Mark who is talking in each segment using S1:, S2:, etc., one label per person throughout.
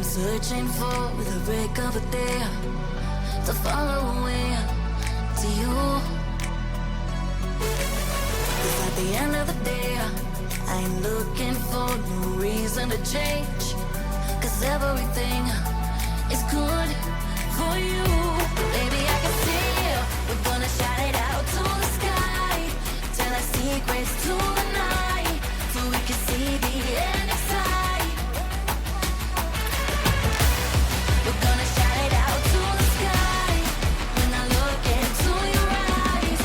S1: searching for the break of a day to follow away to you. 'Cause at the end of the day, I ain't looking for no reason to change. 'Cause everything is good for you. Baby, I can see we're gonna shout it out to the sky. Tell our secrets to the night, so we can see the end in sight. We're gonna shout it out to the sky. When I look into your eyes,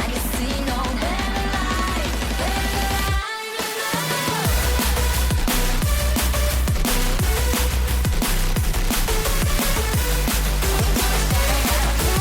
S1: I can see no better light, better light than love. We're gonna shout it out to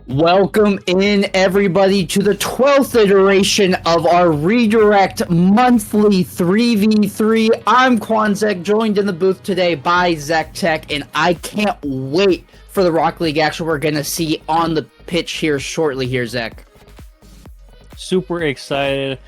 S2: Welcome in, everybody, to the 12th iteration of our Redirect Monthly 3v3. I'm Quanzek, joined in the booth today by Zek Tech, and I can't wait for the Rocket League action we're going to see on the pitch here shortly here, Zek.
S3: Super excited.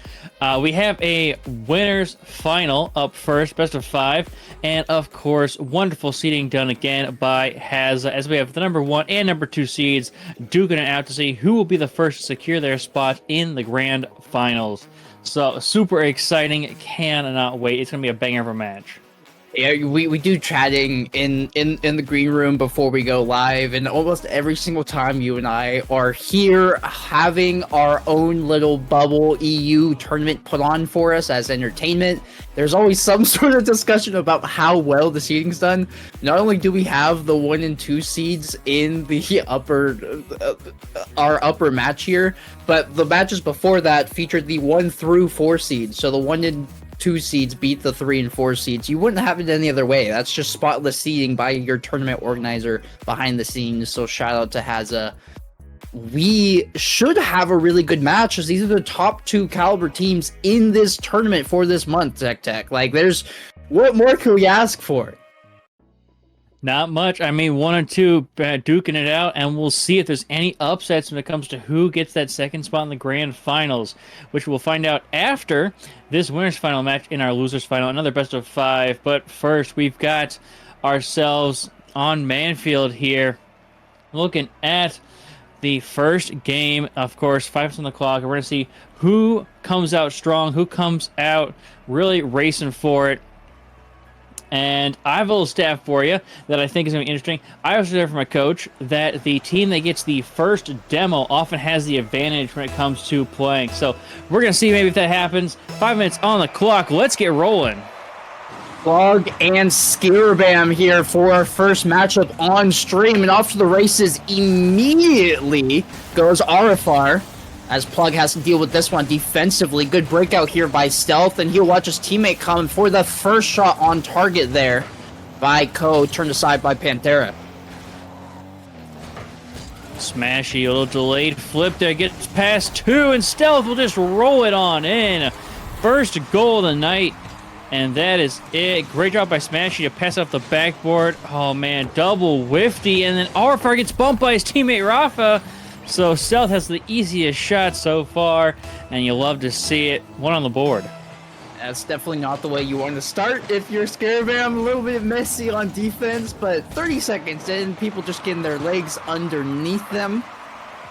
S3: We have a winners final up first, best of 5, and of course, wonderful seeding done again by Hazza, as we have the number 1 and number 2 seeds duking it out to see who will be the first to secure their spot in the grand finals. So super exciting, cannot wait. It's gonna be a banger of a match.
S2: Yeah, we do chatting in the green room before we go live, and almost every single time you and I are here having our own little bubble EU tournament put on for us as entertainment, there's always some sort of discussion about how well the seeding's done. Not only do we have the 1 and 2 seeds in the our upper match here, but the matches before that featured the 1 through 4 seeds. So the 1 and 2 seeds beat the 3 and 4 seeds. You wouldn't have it any other way. That's just spotless seeding by your tournament organizer behind the scenes. So shout out to Hazza. We should have a really good match, as these are the top 2 caliber teams in this tournament for this month, Zek Tech. Like, what more can we ask for?
S3: Not much. I mean, 1 and 2 duking it out, and we'll see if there's any upsets when it comes to who gets that second spot in the grand finals, which we'll find out after this winners final match in our losers final, another best of 5. But first, we've got ourselves on Manfield here, looking at the first game. Of course, 5 on the clock, and we're going to see who comes out strong, who comes out really racing for it. And I have a little stat for you that I think is going to be interesting. I also heard from my coach that the team that gets the first demo often has the advantage when it comes to playing. So we're going to see maybe if that happens. 5 minutes on the clock. Let's get rolling.
S2: Plug and Skiribam here for our first matchup on stream. And off to the races immediately goes Arifar, as Plug has to deal with this one defensively. Good breakout here by Stealth, and he'll watch his teammate come for the first shot on target there by Ko, turned aside by Pantera.
S3: Smashy, a little delayed flip there, gets past 2, and Stealth will just roll it on in. First goal of the night, and that is it. Great job by Smashy to pass off the backboard. Oh man, double whiffy, and then Arifar gets bumped by his teammate Rafa. So Stealth has the easiest shot so far, and you love to see it. 1 on the board.
S2: That's definitely not the way you want to start if you're Skiribam. A little bit messy on defense, but 30 seconds in, people just getting their legs underneath them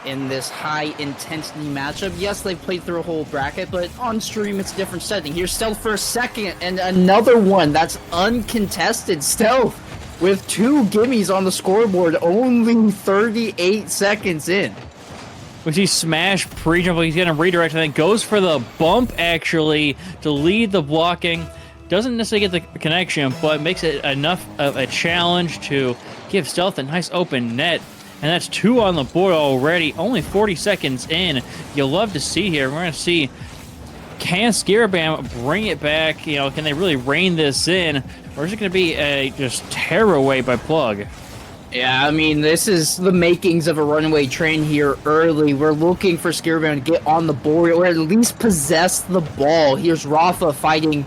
S2: in this high-intensity matchup. Yes, they've played through a whole bracket, but on stream it's a different setting. Here's Stealth for a second, and another one that's uncontested. Stealth with 2 gimmies on the scoreboard, only 38 seconds in.
S3: We see Smash pre-jump, he's getting redirected, and then goes for the bump, actually, to lead the blocking. Doesn't necessarily get the connection, but makes it enough of a challenge to give Stealth a nice open net. And that's 2 on the board already, only 40 seconds in. You'll love to see here. We're going to see, can Skiribam bring it back? You know, can they really rein this in? Or is it going to be a just tear away by Plug?
S2: Yeah, I mean, this is the makings of a runaway train here early. We're looking for Skiribam to get on the board or at least possess the ball. Here's Rafa fighting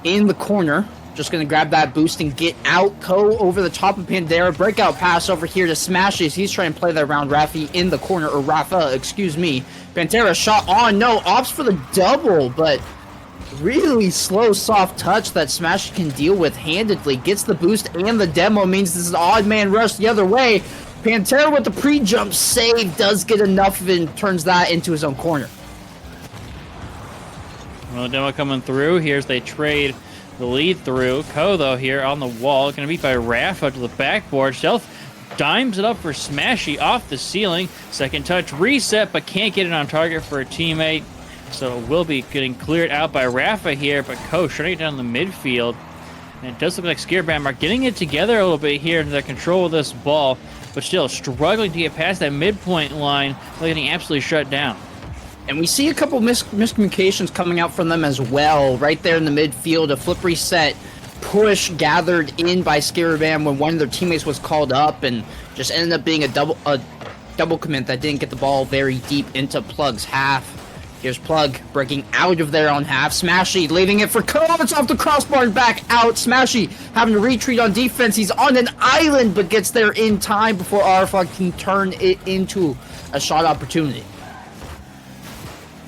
S2: in the corner. Just going to grab that boost and get out. Ko over the top of Pandera. Breakout pass over here to Smashes. He's trying to play that around Rafi in the corner. Or Rafa, excuse me. Pantera shot on. No, opts for the double, but really slow, soft touch that Smash can deal with handedly. Gets the boost and the demo, means this is an odd man rush the other way. Pantera with the pre-jump save does get enough of it and turns that into his own corner.
S3: Well, demo coming through. Here's they trade the lead through. Ko, though, here on the wall. Going to beat by Rafa to the backboard. Stealth dimes it up for Smashy off the ceiling. Second touch reset, but can't get it on target for a teammate. So it will be getting cleared out by Rafa here, but Ko shutting it down the midfield. And it does look like Skiribam are getting it together a little bit here into their control of this ball, but still struggling to get past that midpoint line. They're getting absolutely shut down.
S2: And we see a couple miscommunications coming out from them as well. Right there in the midfield, a flip reset push gathered in by Skiribam when one of their teammates was called up, and just ended up being a double commit that didn't get the ball very deep into Plug's half. Here's Plug breaking out of their own half. Smashy leaving it for Co. It's off the crossbar and back out. Smashy having to retreat on defense. He's on an island, but gets there in time before RFR can turn it into a shot opportunity.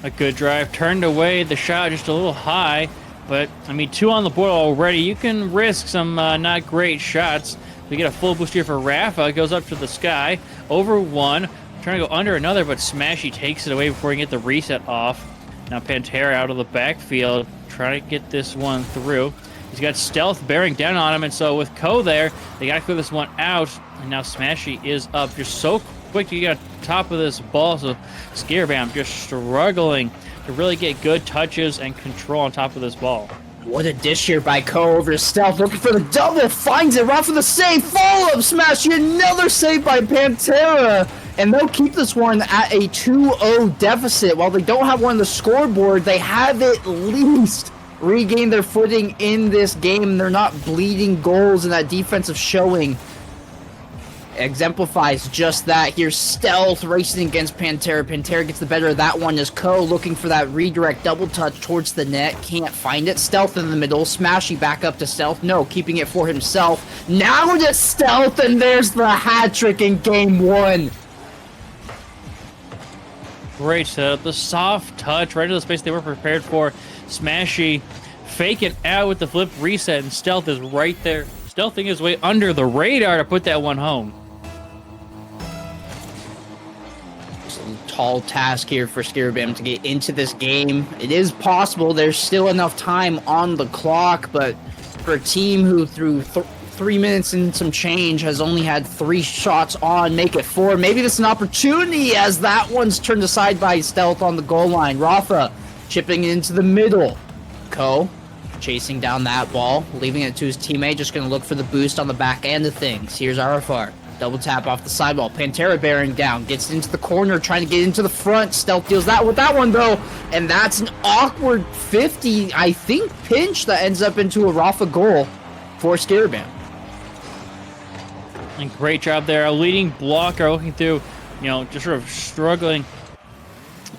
S3: A good drive, turned away, the shot just a little high, but, I mean, 2 on the board already. You can risk some not great shots. We get a full boost here for Rafa. It goes up to the sky, over 1, trying to go under another, but Smashy takes it away before he can get the reset off. Now Pantera out of the backfield, trying to get this one through. He's got Stealth bearing down on him, and so with Ko there, they got to clear this one out, and now Smashy is up just so quick to get on top of this ball, so Skiribam just struggling to really get good touches and control on top of this ball.
S2: What a dish here by Ko over to Stealth, looking for the double, finds it, right for the save, follow-up Smashy, another save by Pantera, and they'll keep this one at a 2-0 deficit. While they don't have one on the scoreboard, they have at least regained their footing in this game. They're not bleeding goals, and that defensive showing exemplifies just that. Here's Stealth racing against Pantera. Pantera gets the better of that one as Ko looking for that redirect double touch towards the net. Can't find it. Stealth in the middle. Smashy back up to Stealth. No, keeping it for himself. Now to Stealth, and there's the hat trick in game 1.
S3: Great setup. The soft touch right into the space they were prepared for. Smashy faking out with the flip reset, and Stealth is right there. Stealthing his way under the radar to put that one home.
S2: Tall task here for Skiribam to get into this game. It is possible. There's still enough time on the clock, but for a team who through 3 minutes and some change has only had 3 shots on, make it 4. Maybe this is an opportunity as that one's turned aside by Stealth on the goal line. Rafa chipping it into the middle. Ko chasing down that ball, leaving it to his teammate, just going to look for the boost on the back end of things. Here's RFR. Double tap off the sidewall. Pantera bearing down. Gets into the corner, trying to get into the front. Stealth deals that with that one, though. And that's an awkward 50, I think, pinch that ends up into a Rafa goal for Skiribam.
S3: And great job there. A leading blocker looking through, just sort of struggling,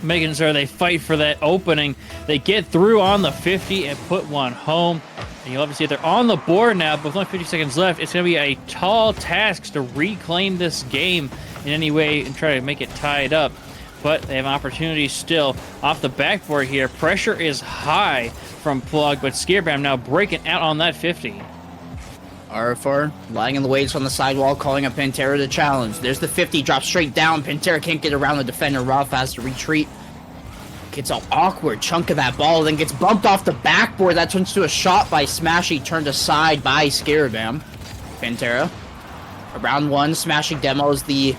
S3: making sure they fight for that opening. They get through on the 50 and put one home. And you'll obviously, they're on the board now, but with only 50 seconds left, it's going to be a tall task to reclaim this game in any way and try to make it tied up. But they have an opportunity still off the backboard here. Pressure is high from Plug, but Skiribam now breaking out on that 50.
S2: RFR lying in the weights on the sidewall, calling up Pantera to challenge. There's the 50, drops straight down. Pantera can't get around the defender. Rafa has to retreat. Gets an awkward chunk of that ball, then gets bumped off the backboard. That turns to a shot by Smashy, turned aside by Skiribam. Pantera. Around 1, Smashy demos the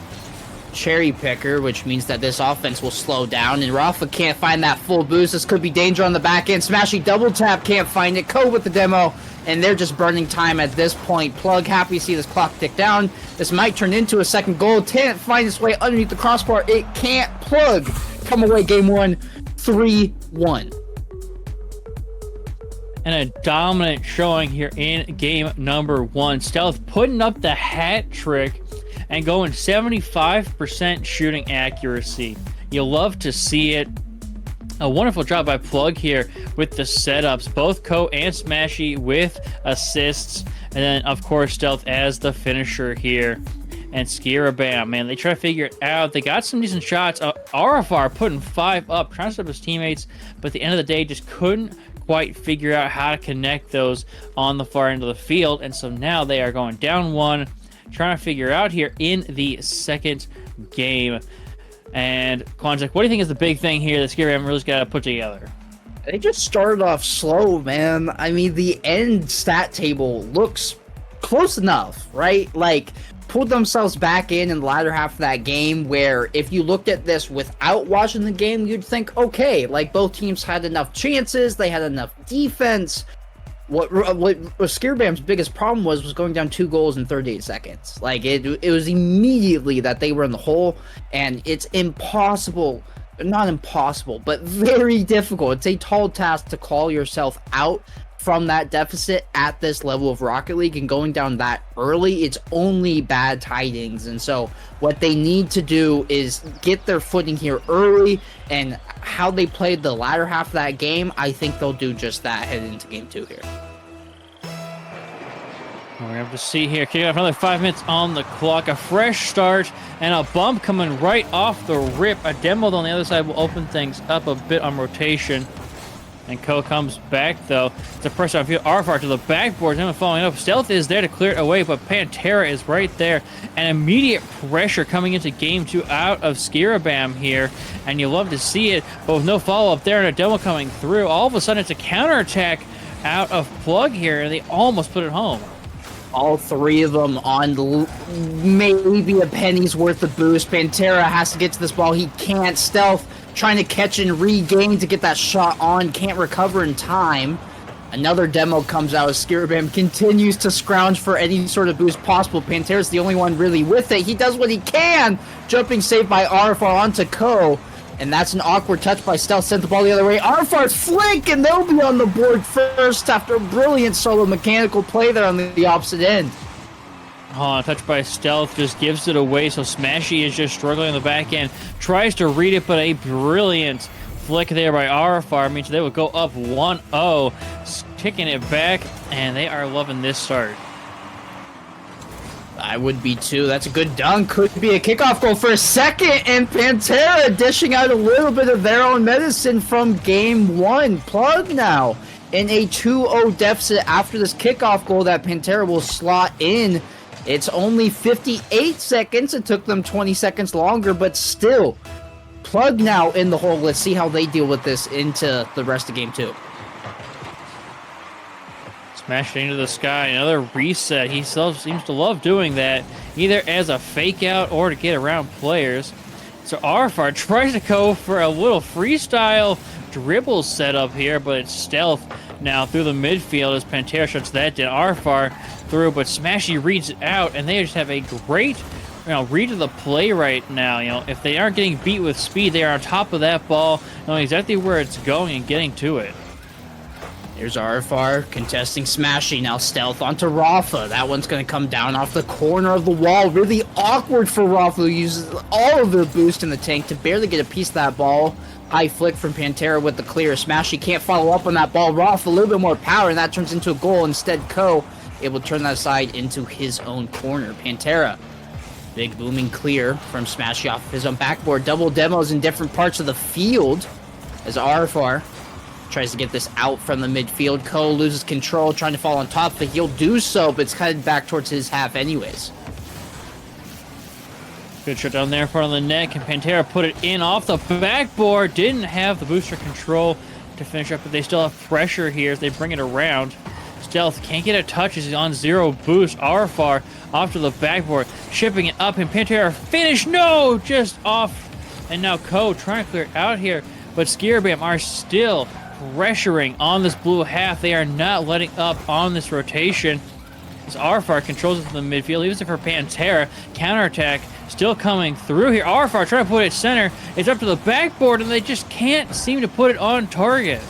S2: cherry picker, which means that this offense will slow down, and Rafa can't find that full boost. This could be danger on the back end. Smashy double tap, can't find it. Ko with the demo, and they're just burning time at this point. Plug happy to see this clock tick down. This might turn into a second goal. Can't find its way underneath the crossbar. It can't. Plug come away game 1 3-1.
S3: And a dominant showing here in game number 1. Stealth putting up the hat trick and going 75% shooting accuracy. You'll love to see it. A wonderful job by Plug here with the setups. Both Ko and Smashy with assists. And then, of course, Stealth as the finisher here. And Skiribam, man, they try to figure it out. They got some decent shots. RFR putting 5 up, trying to stop his teammates. But at the end of the day, just couldn't quite figure out how to connect those on the far end of the field. And so now they are going down 1, trying to figure out here in the second game. And Quantic, what do you think is the big thing here that Skiribam really's got to put together?
S2: They just started off slow, man. I mean, the end stat table looks close enough, right? Like, pulled themselves back in the latter half of that game, where if you looked at this without watching the game, you'd think, okay, like both teams had enough chances, they had enough defense. What Skiribam's biggest problem was going down 2 goals in 38 seconds. Like, it was immediately that they were in the hole, and it's impossible, not impossible, but very difficult. It's a tall task to call yourself out from that deficit at this level of Rocket League, and going down that early, it's only bad tidings. And so what they need to do is get their footing here early, and how they played the latter half of that game, I think they'll do just that heading into game 2 here.
S3: We're going to have to see here. Kicking off another 5 minutes on the clock. A fresh start and a bump coming right off the rip. A demo on the other side will open things up a bit on rotation. And Ko comes back, though. It's a pressure on field. Arfar to the backboard. Him following up. Stealth is there to clear it away, but Pantera is right there. And immediate pressure coming into game 2 out of Skiribam here. And you love to see it, but with no follow-up there and a demo coming through. All of a sudden, it's a counterattack out of Plug here, and they almost put it home.
S2: All three of them on maybe a penny's worth of boost. Pantera has to get to this ball. He can't. Stealth trying to catch and regain to get that shot on. Can't recover in time. Another demo comes out as Skiribam continues to scrounge for any sort of boost possible. Pantera's the only one really with it. He does what he can. Jumping save by Arfar onto Ko. And that's an awkward touch by Stealth. Sent the ball the other way. Arfar's flick, and they'll be on the board first after a brilliant solo mechanical play there on the opposite end.
S3: Oh, a touch by Stealth just gives it away, so Smashy is just struggling on the back end. Tries to read it, but a brilliant flick there by Arfar means they will go up 1-0, kicking it back, and they are loving this start.
S2: I would be too. That's a good dunk. Could be a kickoff goal for a second, and Pantera dishing out a little bit of their own medicine from game 1. Plug now in a 2-0 deficit after this kickoff goal that Pantera will slot in. It's only 58 seconds. It took them 20 seconds longer, but still, Plug now in the hole. Let's see how they deal with this into the rest of game 2.
S3: Smashed into the sky, another reset. He still seems to love doing that, either as a fake out or to get around players. So Arfar tries to go for a little freestyle dribble setup here, but it's Stealth now through the midfield as Pantera shuts that down. Arfar through, but Smashy reads it out, and they just have a great read of the play right now. If they aren't getting beat with speed, they are on top of that ball, knowing exactly where it's going and getting to it.
S2: Here's Arfar contesting Smashy. Now Stealth onto Rafa. That one's going to come down off the corner of the wall. Really awkward for Rafa, who uses all of their boost in the tank to barely get a piece of that ball. High flick from Pantera with the clear. Smashy can't follow up on that ball. Rafa a little bit more power, and that turns into a goal. Instead, Ko able to turn that aside into his own corner. Pantera, big booming clear from Smashy off his own backboard. Double demos in different parts of the field as Arfar tries to get this out from the midfield. Ko loses control, trying to fall on top, but he'll do so, but it's headed back towards his half anyways.
S3: Good shot down there in front of the net. Can Pantera put it in off the backboard? Didn't have the booster control to finish up, but they still have pressure here as they bring it around. Stealth can't get a touch as he's on 0 boost. Arfar off to the backboard, shipping it up, and Pantera finish. No, just off. And now Ko trying to clear it out here, but Skiribam are still pressuring on this blue half. They are not letting up on this rotation. As Arfar controls it from the midfield, leaves it for Pantera. Counterattack still coming through here. Arfar trying to put it center. It's up to the backboard, and they just can't seem to put it on target.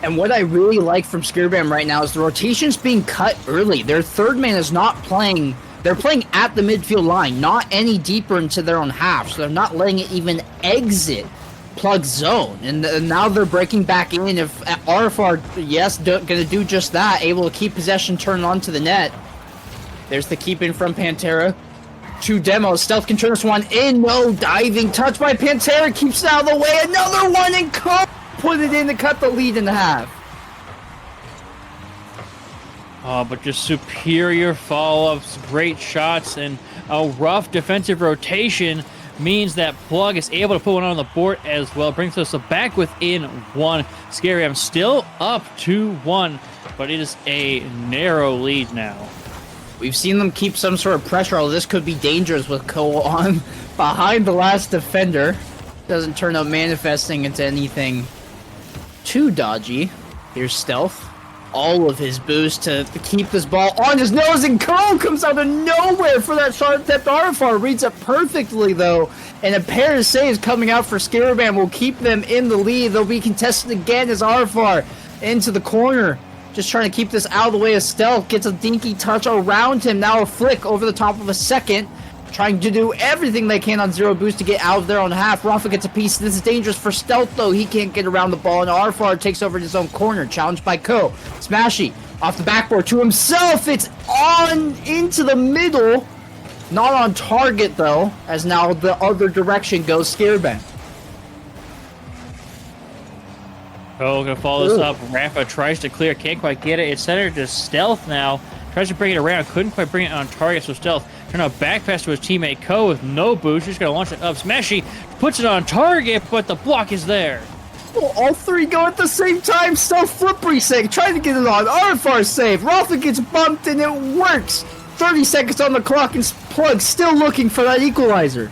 S2: And what I really like from Skiribam right now is the rotation's being cut early. Their third man is not playing. They're playing at the midfield line, not any deeper into their own half. So they're not letting it even exit Plug zone. And now they're breaking back in. If Arfar, yes, going to do just that, able to keep possession, turn onto the net. There's the keep in from Pantera. 2 demos. Stealth can turn this one in. No diving touch by Pantera. Keeps it out of the way. Another one, and Ko put it in to cut the lead in half.
S3: Oh, but just superior follow-ups, great shots, and a rough defensive rotation means that Plug is able to put one on the board as well. Brings us back within 1. Skiribam still up 2-1, but it is a narrow lead now.
S2: We've seen them keep some sort of pressure, although this could be dangerous with Ko on behind the last defender. Doesn't turn out manifesting into anything too dodgy. Here's Stealth. All of his boost to keep this ball on his nose, and Ko comes out of nowhere for that shot attempt. Arfar reads it perfectly, though, and a pair of saves coming out for Skiribam will keep them in the lead. They'll be contested again as Arfar into the corner. just trying to keep this out of the way of Stealth. Gets a dinky touch around him. Now a flick over the top of a second. Trying to do everything they can on zero boost to get out of their own half. Rafa gets a piece. This is dangerous for Stealth, though. He can't get around the ball, and Arfar takes over his own corner. Challenged by Ko. Smashy off the backboard to himself. It's on into the middle. Not on target, though, as now the other direction goes Skiribam.
S3: Oh, gonna follow this up. Rafa tries to clear, can't quite get it. It's centered to Stealth now. Tries to bring it around, couldn't quite bring it on target, so Stealth trying to back pass to his teammate Ko with no boost. Just gonna launch it up. Smashy puts it on target, but the block is there.
S2: Well, all three go at the same time. Stealth flip reset, trying to get it on. Arfar save. Rafa gets bumped, and it works. 30 seconds on the clock, and Plug still looking for that equalizer.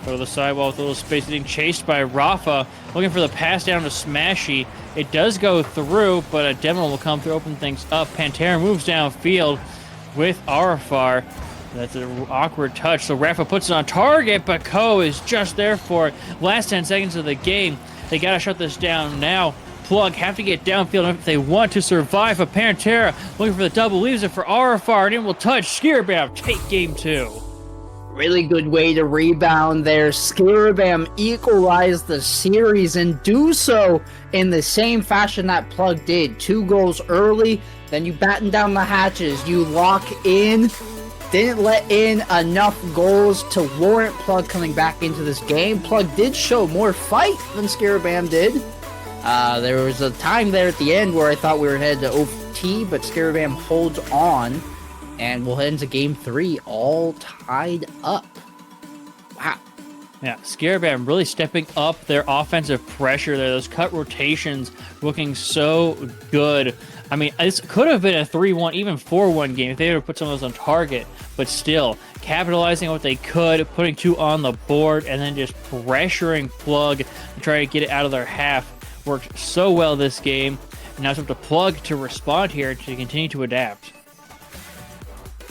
S3: Go to the sidewall with a little space, getting chased by Rafa, looking for the pass down to Smashy. It does go through, but a demo will come through, open things up. Pantera moves downfield with Arfar. That's an awkward touch, so Rafa puts it on target, but Ko is just there for it. Last 10 seconds of the game. They gotta shut this down now. Plug have to get downfield if they want to survive. But Pantera looking for the double, leaves it for Arfar, and it will touch. Skiribam take game 2.
S2: Really good way to rebound there. Skiribam equalized the series and do so in the same fashion that Plug did. 2 goals early, then you batten down the hatches. You lock in. Didn't let in enough goals to warrant Plug coming back into this game. Plug did show more fight than Skiribam did. There was a time there at the end where I thought we were headed to OT, but Skiribam holds on. And we'll head into game 3 all tied up. Wow.
S3: Yeah, Skiribam really stepping up their offensive pressure there. Those cut rotations looking so good. I mean, this could have been a 3-1, even 4-1 game if they would have put some of those on target. But still, capitalizing on what they could, putting 2 on the board, and then just pressuring Plug to try to get it out of their half. Worked so well this game. And now it's up to Plug to respond here to continue to adapt.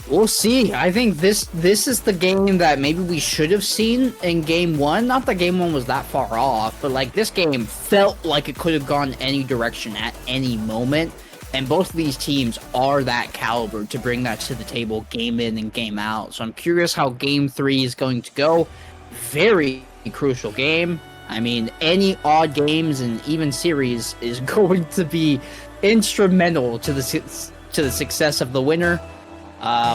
S2: We'll see. I think this is the game that maybe we should have seen in game 1. Not that game 1 was that far off, but like this game felt like it could have gone any direction at any moment. And both of these teams are that caliber to bring that to the table game in and game out. So I'm curious how game 3 is going to go. Very crucial game. I mean, any odd games and even series is going to be instrumental to the success of the winner.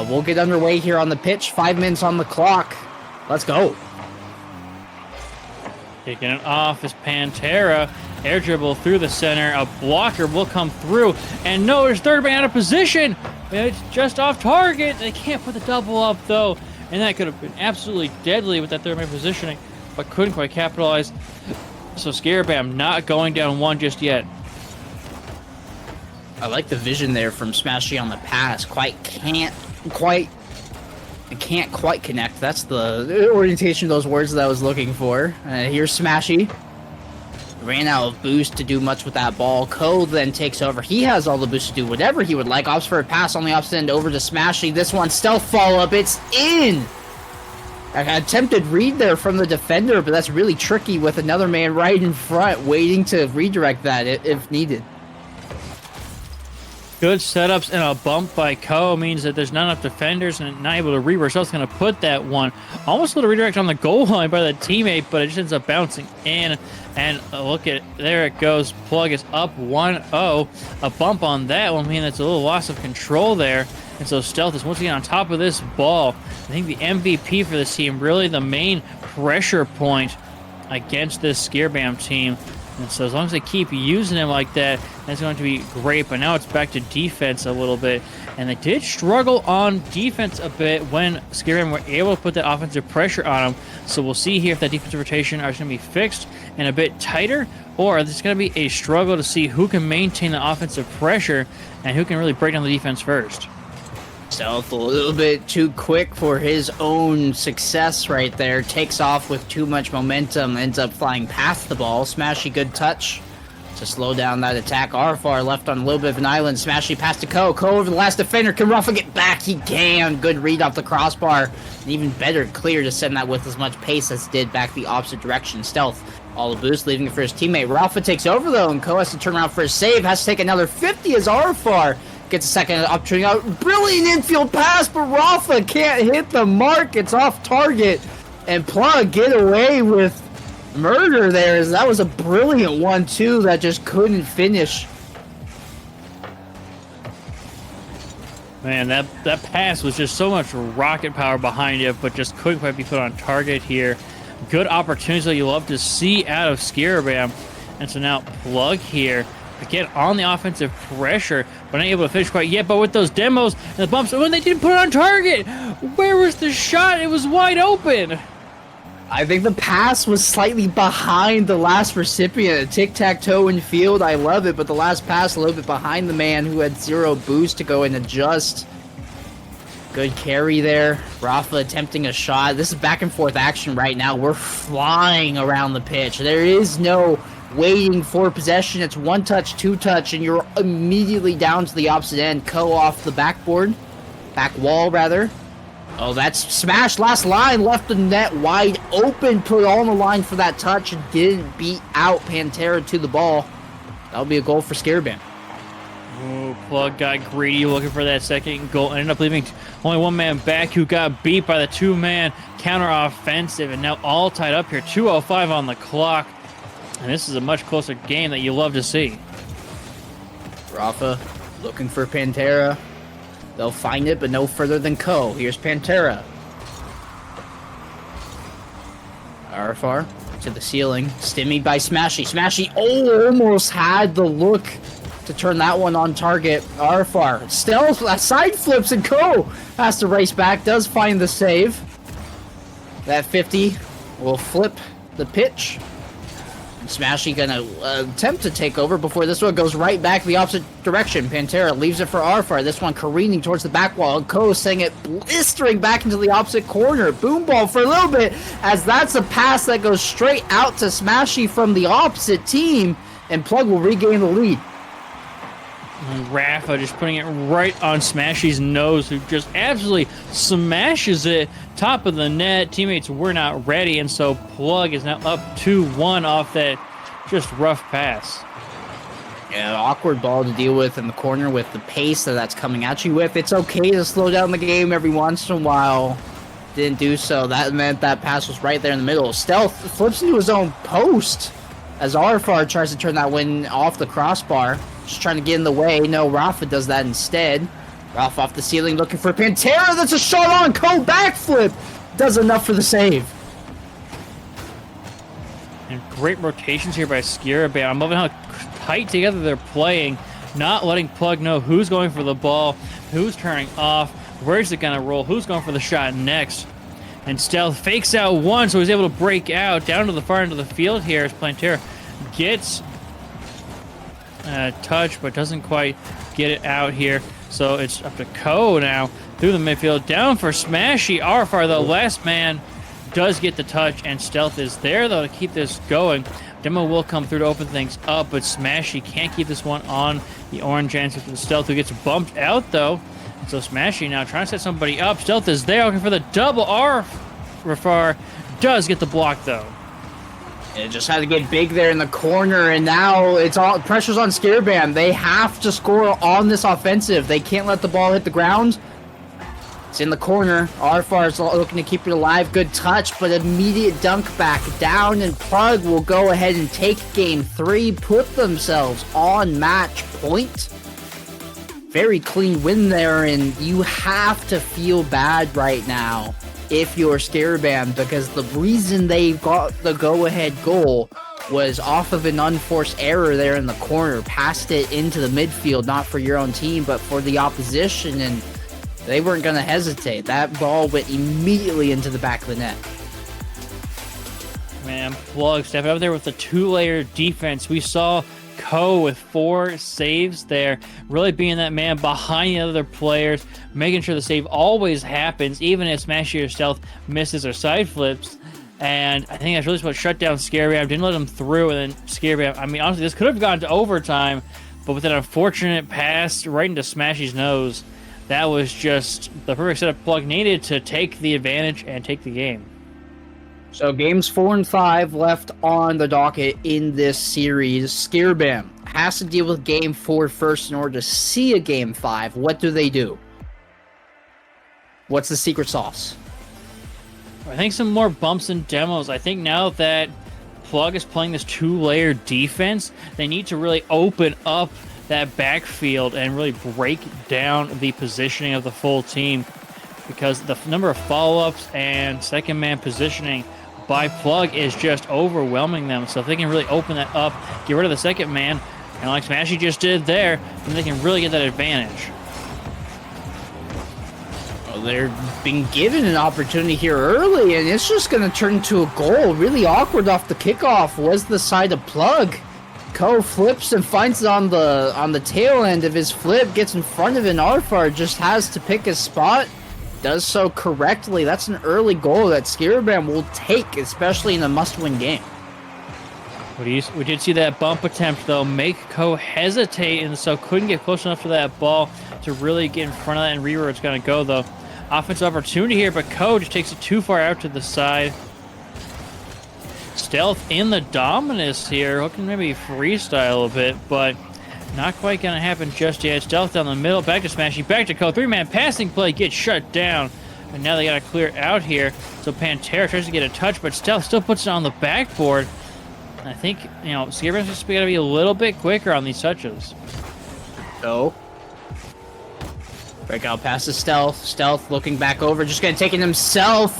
S2: We'll get underway here on the pitch. 5 minutes on the clock. Let's go.
S3: Kicking it off is Pantera. Air dribble through the center. A blocker will come through. And no, there's third man out of position. It's just off target. They can't put the double up, though. And that could have been absolutely deadly with that third man positioning, but couldn't quite capitalize. So Skiribam not going down 1 just yet.
S2: I like the vision there from Smashy on the pass. Can't quite connect. That's the orientation of those words that I was looking for. Here's Smashy. Ran out of boost to do much with that ball. Ko then takes over. He has all the boost to do whatever he would like. Opts for a pass on the opposite end over to Smashy. This one, stealth follow-up. It's in! An attempted read there from the defender, but that's really tricky with another man right in front waiting to redirect that if needed.
S3: Good setups and a bump by Ko means that there's not enough defenders and not able to reverse. I was going to put that one almost a little redirect on the goal line by the teammate, but it just ends up bouncing in. And look at there it goes. Plug is up 1-0. A bump on that one, man, that's a little loss of control there. And so Stealth is once again on top of this ball. I think the MVP for this team, really the main pressure point against this Skiribam team. And so as long as they keep using him like that, that's going to be great. But now it's back to defense a little bit. And they did struggle on defense a bit when Skiribam were able to put that offensive pressure on them. So we'll see here if that defensive rotation is going to be fixed and a bit tighter, or is this going to be a struggle to see who can maintain the offensive pressure and who can really break down the defense first.
S2: Stealth a little bit too quick for his own success right there. Takes off with too much momentum. Ends up flying past the ball. Smashy good touch to slow down that attack. Arfar left on a little bit of an island. Smashy past to Ko. Ko over the last defender. Can Rafa get back? He can. Good read off the crossbar. And even better clear to send that with as much pace as did back the opposite direction. Stealth All the boost leaving it for his teammate. Rafa takes over though, and Ko has to turn around for a save. Has to take another 50 as Arfar gets a second opportunity out. Brilliant infield pass, but Rafa can't hit the mark. It's off target. And Plug get away with murder there, as that was a brilliant 1-2 that just couldn't finish.
S3: Man, that pass was just so much rocket power behind it, but just couldn't quite be put on target here. Good opportunities that you love to see out of Skiribam. And so now Plug here to get on the offensive pressure, but not able to finish quite yet. But with those demos and the bumps, when they didn't put it on target, where was the shot? It was wide open.
S2: I think the pass was slightly behind the last recipient. Tic-tac-toe in field, I love it, but the last pass a little bit behind the man who had 0 boost to go and adjust. Good carry there. Rafa attempting a shot. This is back and forth action right now. We're flying around the pitch. There is no waiting for possession. It's 1 touch, 2 touch, and you're immediately down to the opposite end. Ko off the backboard. Back wall, rather. Oh, that's smash. Last line. Left the net wide open. Put on the line for that touch and didn't beat out Pantera to the ball. That'll be a goal for Skiribam.
S3: Oh, Plug got greedy looking for that second goal. Ended up leaving only one man back, who got beat by the 2-man counter-offensive. And now all tied up here. 2:05 on the clock. And this is a much closer game that you love to see.
S2: Rafa looking for Pantera. They'll find it, but no further than Ko. Here's Pantera. Arfar to the ceiling. Stimmied by Smashy. Smashy almost had the look to turn that one on target. Arfar. Stealth, side flips, and Ko has to race back. Does find the save. That 50 will flip the pitch. Smashy gonna attempt to take over before this one goes right back the opposite direction. Pantera leaves it for Arfar. This one careening towards the back wall. And Ko sending it blistering back into the opposite corner. Boom ball for a little bit, as that's a pass that goes straight out to Smashy from the opposite team, and Plug will regain the lead.
S3: And Rafa just putting it right on Smashy's nose, who just absolutely smashes it top of the net. Teammates were not ready, and so Plug is now up 2-1 off that just rough pass.
S2: Yeah, awkward ball to deal with in the corner with the pace that's coming at you with. It's okay to slow down the game every once in a while. Didn't do so. That meant that pass was right there in the middle. Stealth flips into his own post as Arfar tries to turn that one off the crossbar. Just trying to get in the way. No, Rafa does that instead. Rafa off the ceiling looking for Pantera. That's a shot on Ko. Backflip. Does enough for the save.
S3: And great rotations here by Skiribam. I'm loving how tight together they're playing. Not letting Plug know who's going for the ball, who's turning off, where's it going to roll, who's going for the shot next. And Stealth fakes out one, so he's able to break out down to the far end of the field here as Pantera gets touch, but doesn't quite get it out here. So it's up to Ko now through the midfield, down for Smashy. Arfar, the last man, does get the touch, and Stealth is there though to keep this going. Demo will come through to open things up, but Smashy can't keep this one on the orange answer to the Stealth, who gets bumped out though. So Smashy now trying to set somebody up. Stealth is there looking for the double. Arfar does get the block though.
S2: It just had to get big there in the corner, and now it's all pressure's on Skiribam. They have to score on this offensive. They can't let the ball hit the ground. It's in the corner. Arfar is looking to keep it alive. Good touch, but immediate dunk back down, and Plug will go ahead and take game 3, put themselves on match point. Very clean win there, and you have to feel bad right now if you're Skiribam, because the reason they got the go-ahead goal was off of an unforced error there in the corner. Passed it into the midfield, not for your own team, but for the opposition, and they weren't going to hesitate. That ball went immediately into the back of the net.
S3: Man, Plug stepping up there with the 2-layer defense. We saw Ko with 4 saves there, really being that man behind the other players, making sure the save always happens, even if Smashy or Stealth misses or side flips. And I think that's really what shut down Skiribam. Didn't let him through, and then Skiribam, I mean, honestly, this could have gone to overtime, but with an unfortunate pass right into Smashy's nose, that was just the perfect setup Plug needed to take the advantage and take the game.
S2: So games 4 and 5 left on the docket in this series. Skiribam has to deal with game 4 first in order to see a game 5. What do? What's the secret sauce?
S3: I think some more bumps and demos. I think now that Plug is playing this 2-layer defense, they need to really open up that backfield and really break down the positioning of the full team, because the number of follow-ups and second man positioning by Plug is just overwhelming them. So if they can really open that up, get rid of the second man, and like Smashy just did there, then they can really get that advantage.
S2: Well, they're being given an opportunity here early, and it's just going to turn into a goal. Really awkward off the kickoff was the side of Plug. Ko flips and finds it on the tail end of his flip, gets in front of it, and Arfar just has to pick his spot. Does so correctly. That's an early goal that Skiribam will take, especially in a must-win game.
S3: We did see that bump attempt, though, make Ko hesitate, and so couldn't get close enough to that ball to really get in front of that and read where it's going to go, though. Offensive opportunity here, but Ko just takes it too far out to the side. Stealth in the Dominus here, looking maybe freestyle a bit, but not quite going to happen just yet. Stealth down the middle, back to Smashy, back to Ko. 3-man passing play gets shut down. And now they got to clear out here. So Pantera tries to get a touch, but Stealth still puts it on the backboard. And I think, Skiribam's just got to be a little bit quicker on these touches.
S2: So, breakout pass to Stealth. Stealth looking back over, just going to take it himself.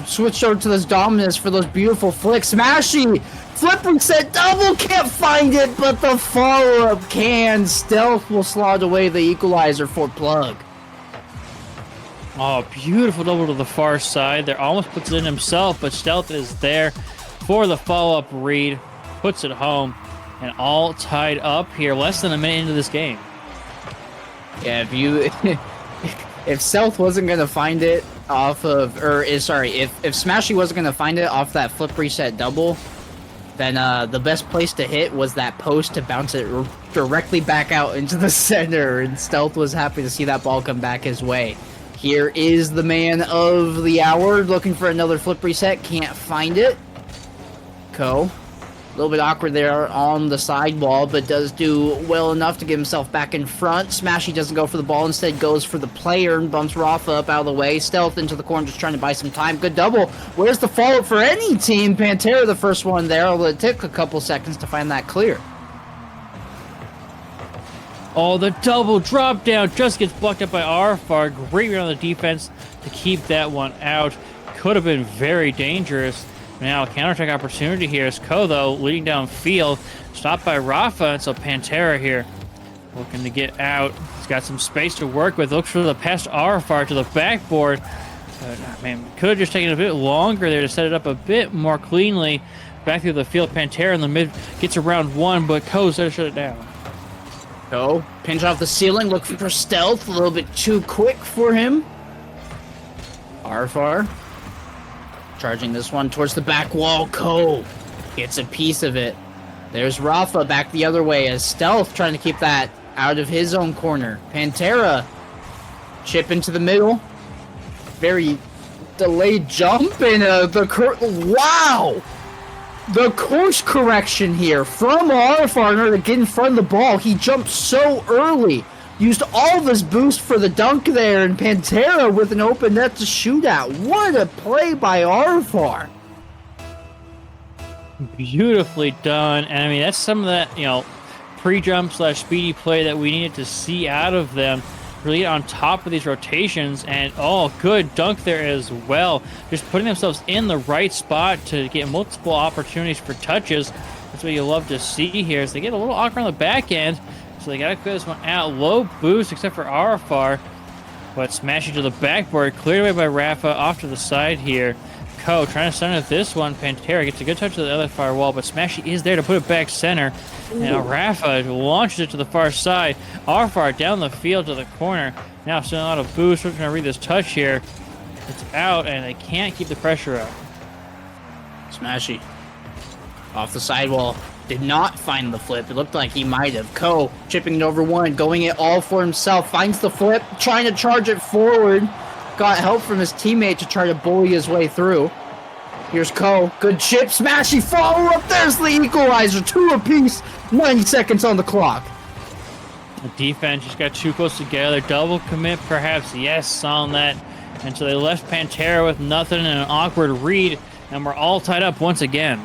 S2: Switch over to this Dominus for those beautiful flicks. Smashy! Flip reset double, can't find it, but the follow-up can. Stealth will slot away the equalizer for Plug.
S3: Oh, beautiful double to the far side. There almost puts it in himself, but Stealth is there for the follow-up read. Puts it home, and all tied up here. Less than a minute into this game.
S2: Yeah, if Stealth wasn't going to find it off of, if Smashy wasn't going to find it off that flip reset double, then the best place to hit was that post to bounce it directly back out into the center, and Stealth was happy to see that ball come back his way. Here is the man of the hour looking for another flip reset, can't find it. Ko, a little bit awkward there on the sidewall, but does do well enough to get himself back in front. Smashy doesn't go for the ball, instead goes for the player and bumps Rafa up out of the way. Stealth into the corner, just trying to buy some time. Good double. Where's the follow-up for any team? Pantera the first one there, although it took a couple seconds to find that clear.
S3: Oh, the double drop down just gets blocked up by Arfar. Great read on the defense to keep that one out. Could have been very dangerous. Now, counterattack opportunity here is Ko, though, leading downfield. Stopped by Rafa, and so Pantera here looking to get out. He's got some space to work with. Looks for the pass to Arfar to the backboard. But, man, could have just taken a bit longer there to set it up a bit more cleanly. Back through the field, Pantera in the mid gets around one, but Ko's there to shut it down.
S2: Ko, pinch off the ceiling, looking for Stealth. A little bit too quick for him. Arfar charging this one towards the back wall. Ko gets a piece of it. There's Rafa back the other way as Stealth trying to keep that out of his own corner. Pantera chip into the middle. Very delayed jump and wow! The course correction here from Arfar in order to get in front of the ball. He jumped so early. Used all of his boost for the dunk there, and Pantera with an open net to shoot at. What a play by Arfar.
S3: Beautifully done. And I mean, that's some of that, pre-jump / speedy play that we needed to see out of them. Really on top of these rotations, and good dunk there as well. Just putting themselves in the right spot to get multiple opportunities for touches. That's what you love to see here, is they get a little awkward on the back end. So they got to clear this one out. Low boost except for Arfar. But smashing to the backboard. Cleared away by Rafa. Off to the side here. Ko trying to center this one. Pantera gets a good touch to the other far wall. But Smashy is there to put it back center. Now Rafa launches it to the far side. Arfar down the field to the corner. Now still a lot of boost. We're trying to read this touch here. It's out and they can't keep the pressure up.
S2: Smashy off the sidewall. Did not find the flip. It looked like he might have. Ko chipping it over one, going it all for himself. Finds the flip, trying to charge it forward. Got help from his teammate to try to bully his way through. Here's Ko. Good chip. Smashy follow-up. There's the equalizer. 2 apiece. 90 seconds on the clock.
S3: The defense just got too close together. Double commit, perhaps. Yes, on that. And so they left Pantera with nothing and an awkward read. And we're all tied up once again.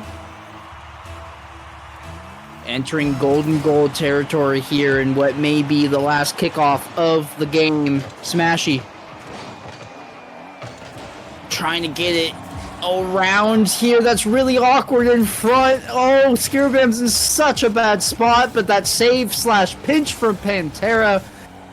S2: Entering golden goal territory here in what may be the last kickoff of the game. Smashy. Trying to get it around here. That's really awkward in front. Oh, Skiribam's in such a bad spot, but that save / pinch from Pantera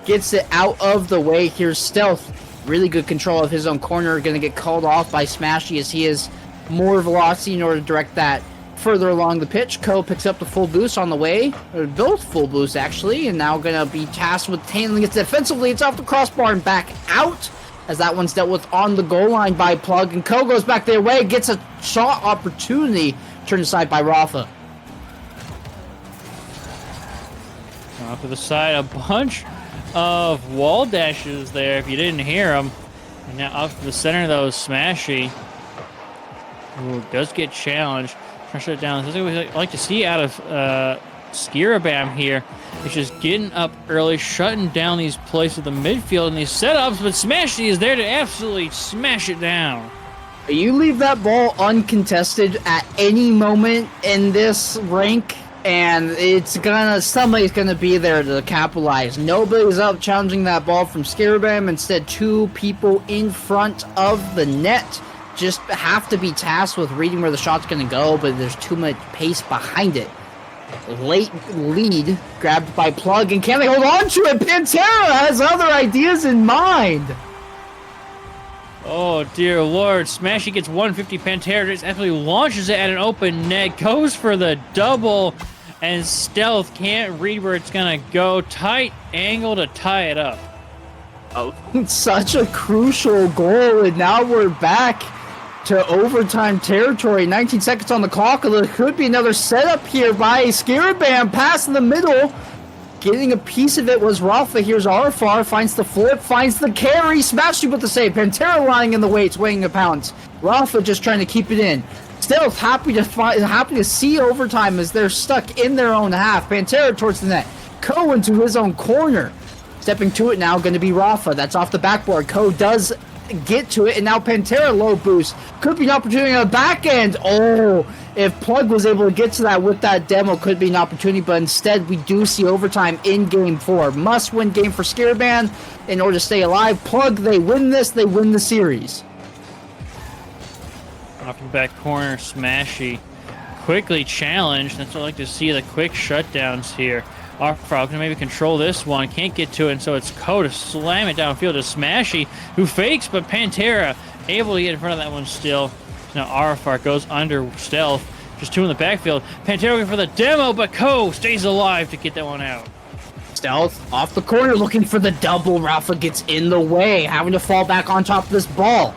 S2: gets it out of the way. Here's Stealth. Really good control of his own corner. Going to get called off by Smashy as he has more velocity in order to direct that further along the pitch. Ko picks up the full boost on the way, or both full boosts actually, and now going to be tasked with handling it defensively. It's off the crossbar and back out, as that one's dealt with on the goal line by Plug, and Ko goes back their way, gets a shot opportunity, turned aside by Rafa.
S3: Off to the side, a bunch of wall dashes there if you didn't hear them. And now up to the center, though, Smashy. Ooh, does get challenged. Trying to shut it down. This is what we like to see out of Skiribam here. It's just getting up early, shutting down these plays with the midfield and these setups, but Smashy is there to absolutely smash it down.
S2: You leave that ball uncontested at any moment in this rank, and somebody's gonna be there to capitalize. Nobody's up challenging that ball from Skiribam. Instead, 2 people in front of the net just have to be tasked with reading where the shot's gonna go, but there's too much pace behind it. Late lead grabbed by Plug, and can they hold on to it? Pantera has other ideas in mind.
S3: Oh dear lord, Smashy gets 150. Pantera just absolutely launches it at an open net, goes for the double, and Stealth can't read where it's gonna go. Tight angle to tie it up.
S2: Oh, such a crucial goal, and now we're back to overtime territory. 19 seconds on the clock. There could be another setup here by Skiribam. Pass in the middle. Getting a piece of it was Rafa. Here's Arfar. Finds the flip. Finds the carry. Smashy with the save. Pantera lying in the weights, weighing a pound. Rafa just trying to keep it in. Still happy to see overtime as they're stuck in their own half. Pantera towards the net. Ko into his own corner. Stepping to it now, going to be Rafa. That's off the backboard. Ko does get to it, and now Pantera low boost. Could be an opportunity on the back end. Oh, if Plug was able to get to that with that demo, could be an opportunity, but instead we do see overtime in Game 4. Must-win game for Skiribam in order to stay alive. Plug, they win this, they win the series.
S3: Off the back corner, Smashy quickly challenged. That's what I like to see, the quick shutdowns here. Arfrog can maybe control this one, can't get to it, and so it's Ko to slam it downfield to Smashy, who fakes, but Pantera able to get in front of that one still. Now Arfar goes under Stealth, just 2 in the backfield. Pantera looking for the demo, but Ko stays alive to get that one out.
S2: Stealth off the corner looking for the double. Rafa gets in the way, having to fall back on top of this ball.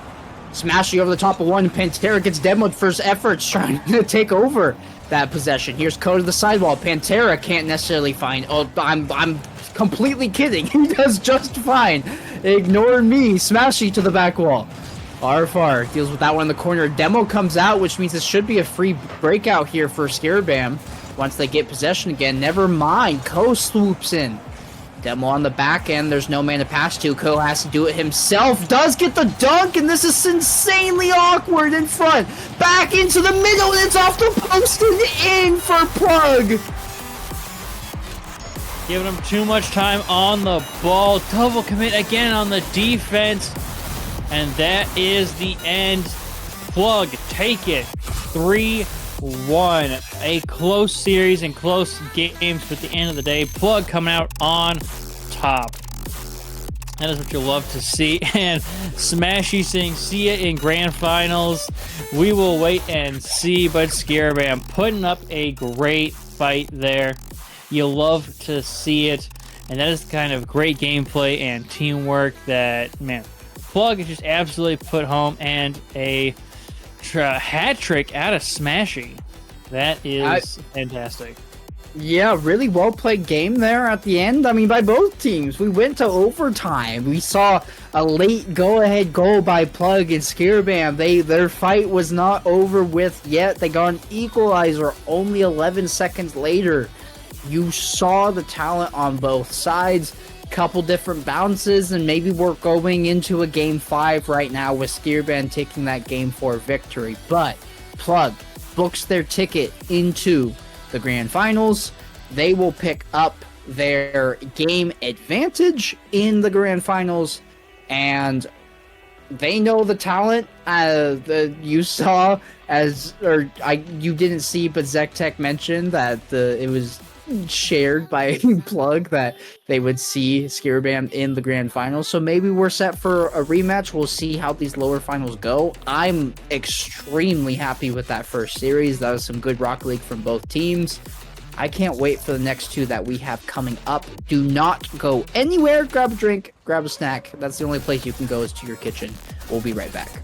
S2: Smashing over the top of one. Pantera gets demoed for his efforts trying to take over that possession. Here's Ko to the sidewall. Pantera can't necessarily find. Oh, I'm completely kidding. He does just fine. Ignore me. Smashy to the back wall. Arfar deals with that one in the corner. Demo comes out, which means this should be a free breakout here for Skiribam once they get possession again. Never mind. Ko swoops in. Demo on the back end. There's no man to pass to. Ko has to do it himself. Does get the dunk, and this is insanely awkward in front. Back into the middle, and it's off the post and in for Plug.
S3: Giving him too much time on the ball. Double commit again on the defense. And that is the end. Plug take it 3-1. A close series and close games, but at the end of the day, Plug coming out on top. That is what you love to see. And Smashy saying, see ya in grand finals. We will wait and see, but Skiribam putting up a great fight there. You love to see it. And that is the kind of great gameplay and teamwork that, man, Plug has just absolutely put home, and a hat trick out of Smashy. That is fantastic.
S2: Yeah, really well played game there at the end. I mean, by both teams. We went to overtime. We saw a late go-ahead goal by Plug and Skiribam. Their fight was not over with yet. They got an equalizer only 11 seconds later. You saw the talent on both sides. Couple different bounces, and maybe we're going into a game 5 right now with Skiribam taking that game 4 victory. But Plug books their ticket into the grand finals. They will pick up their game advantage in the grand finals, and they know the talent that you saw you didn't see, but Zectech mentioned that it was shared by Plug that they would see Skiribam in the grand finals. So maybe we're set for a rematch. We'll see how these lower finals go. I'm extremely happy with that first series. That was some good Rocket League from both teams. I can't wait for the next 2 that we have coming up. Do not go anywhere. Grab a drink, grab a snack. That's the only place you can go, is to your kitchen. We'll be right back.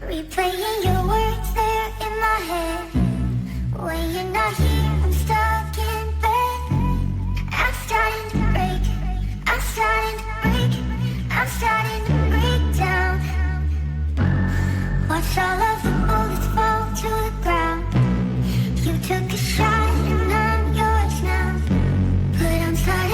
S4: Replaying your words there in my head. When you're not here, I'm stuck in bed. I'm starting to break. I'm starting to break. I'm starting to break down. Watch all of the bullets fall to the ground. You took a shot and I'm yours now. But I'm starting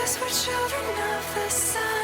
S1: 'cause we're children of the sun.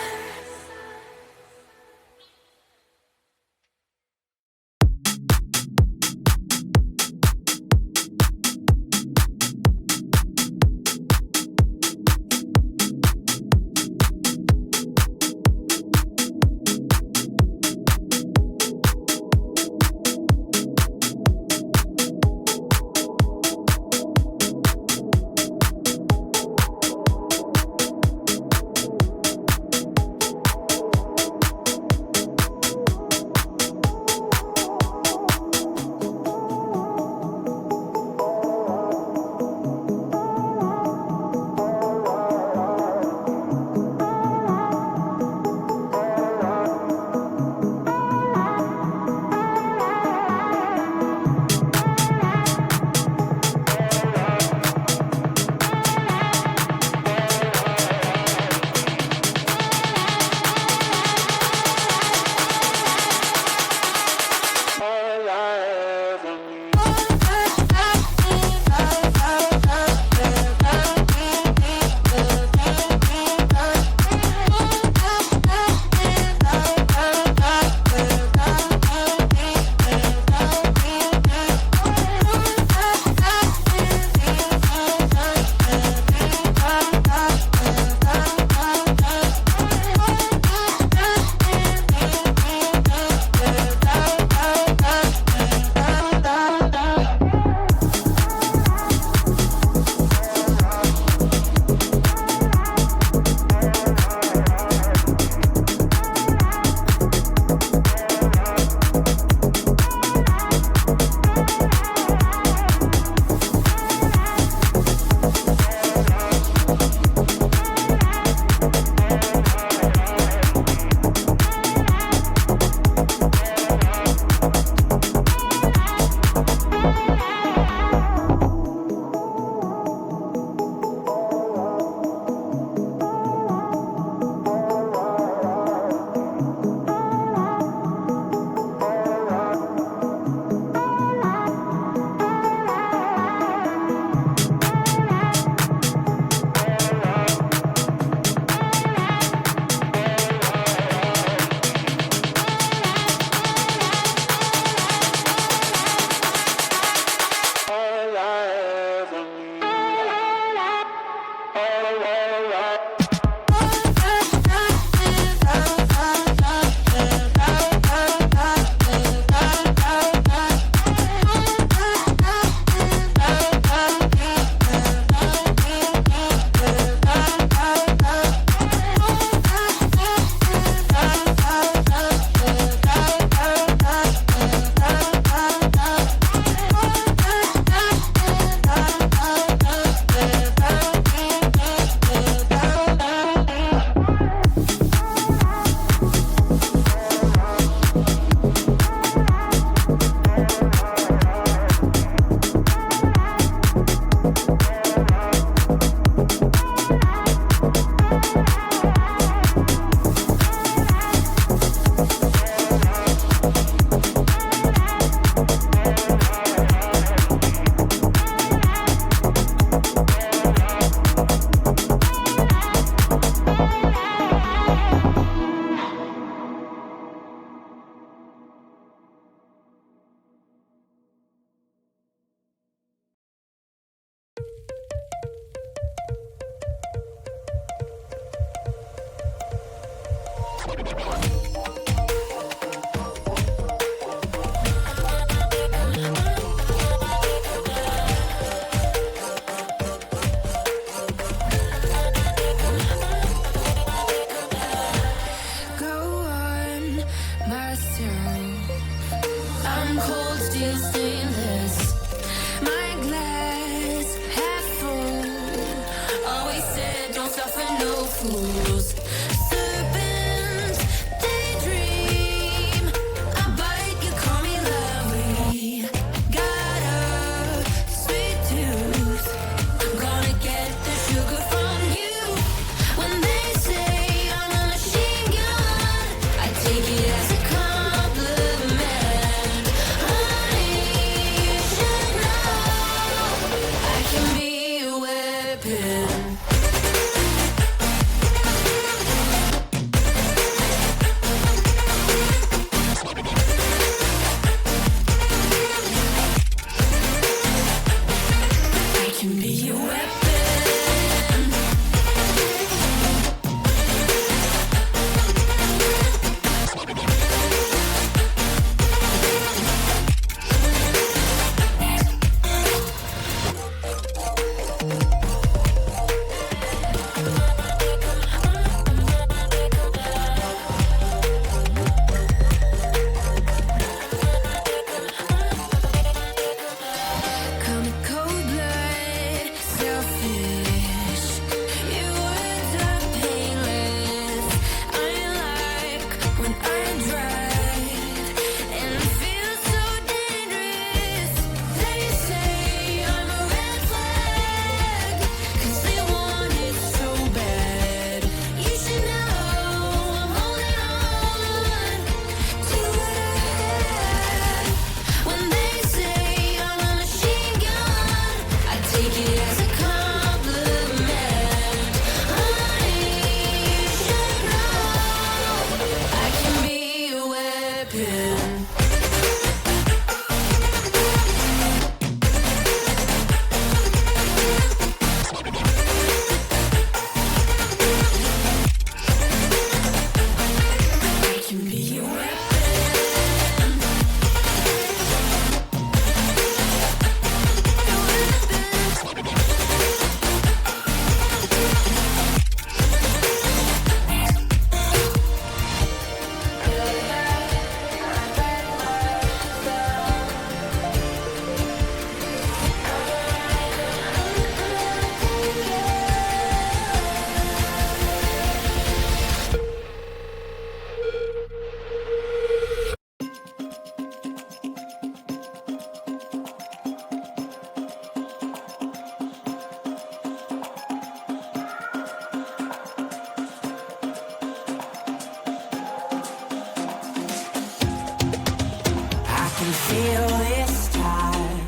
S5: can feel this tide.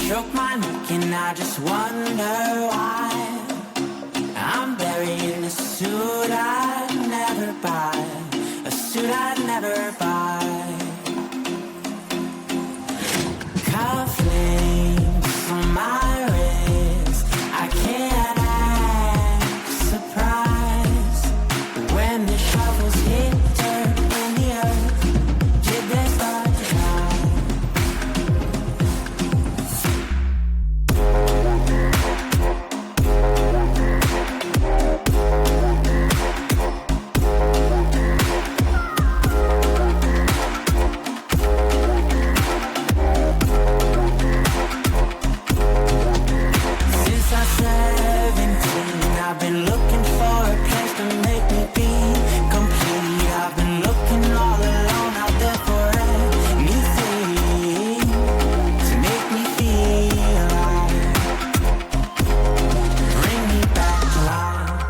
S5: Choke my neck and I just wonder why. I'm buried in a suit I'd never buy, a suit I'd never buy. Cufflinks on my wrist, I can't act surprised when the shovels hit dirt in the earth. Did they start to die? Since I was 17, I've been looking for a place to make me be complete. I've been looking all alone out there for anything to make me feel alive, bring me back to life.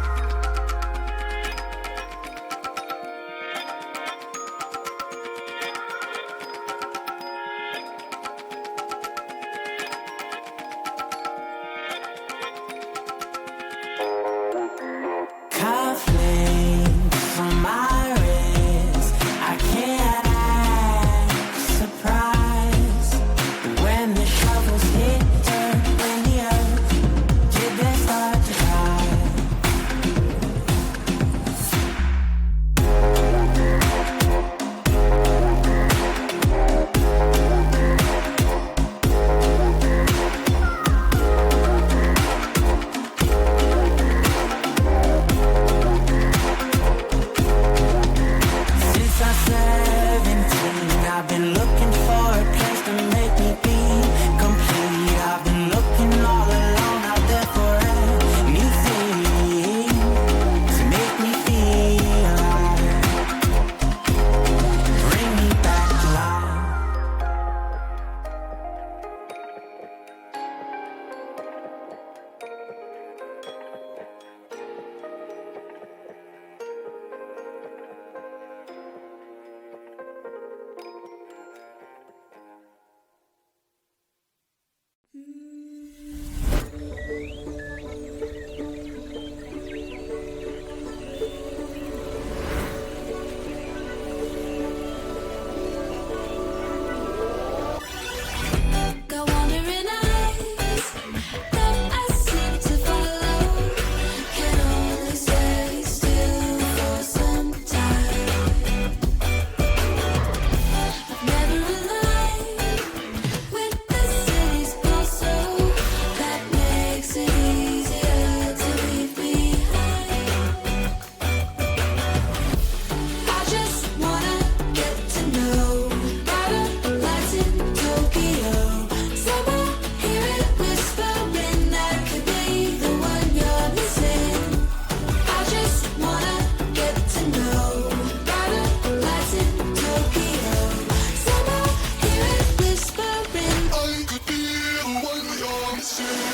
S5: Cufflinks on my wrist, I can't act surprised when the shovels hit dirt in the earth. Did they start to die? Since I was 17, I've been looking for a place to make me be complete. I've been looking all alone out there for anything to make me feel alive, bring me back to life.
S1: Got wandering eyes that I seem to follow. Can only stay still for some time. I've never aligned with the city's pulse, so that makes it easier to leave behind. I just wanna get to know brighter lights in Tokyo. Somehow hear it whispering that could be the one you're missing. I just wanna get to know brighter lights in Tokyo. Somehow hear it whispering I could be the one you're missing.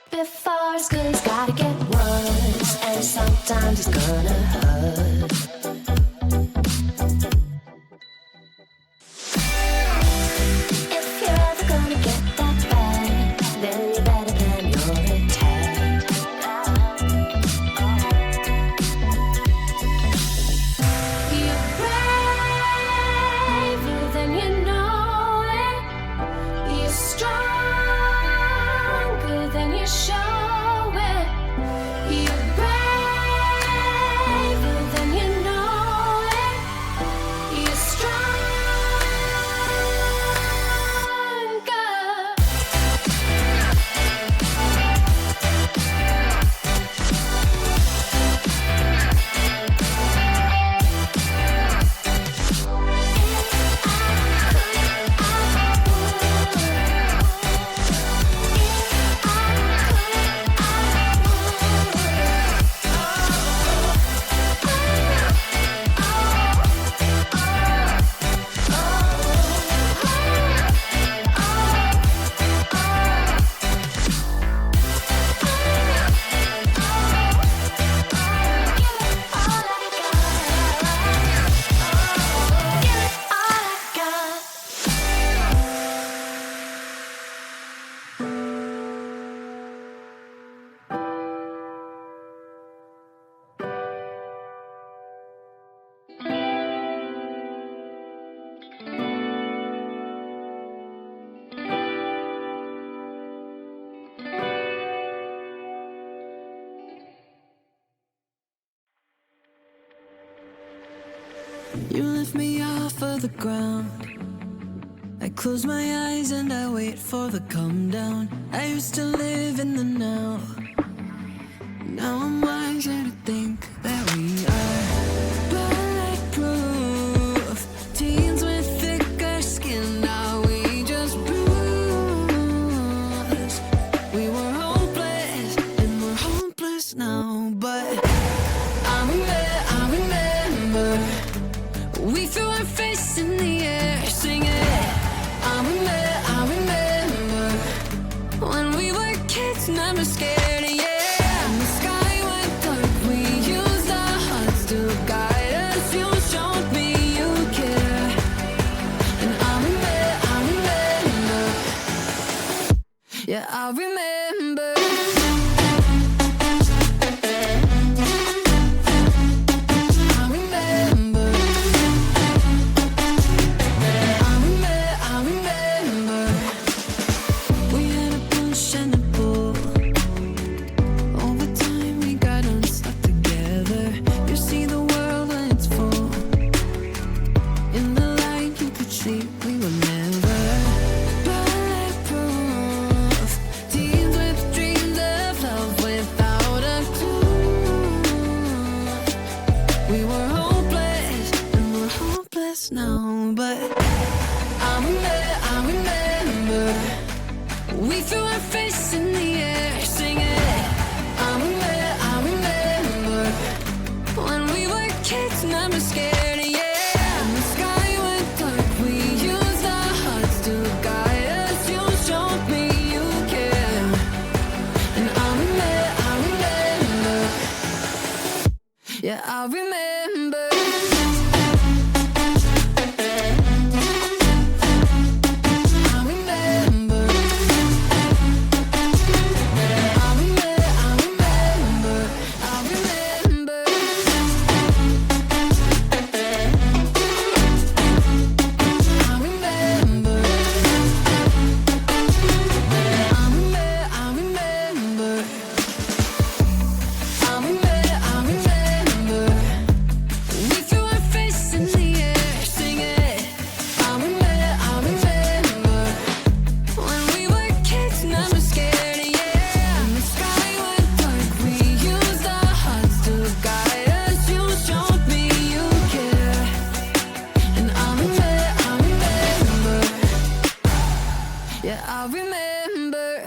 S1: Before school's gotta get worse, and sometimes it's gonna hurt. If you're ever gonna get that bad, then you better plan your attack. You're braver than you know it. You're stronger than you show it. You're braver than you know it. You're stronger.
S5: You lift me off of the ground. I close my eyes and I wait for the come down. I used to live in the now. Now I'm wiser to think that we are bulletproof. Teens with thicker skin, now we just bruise. We were hopeless and we're hopeless now. But I remember we threw our fists in the air, singing. I remember when we were kids, never scared, yeah. And the sky went dark, we
S1: us now, but I remember we threw our fists in the air singing. I remember when we were kids, never scared, yeah. And the sky went dark, we used our hearts to guide us. You showed me you care, and I remember, yeah, I remember. Yeah, I remember.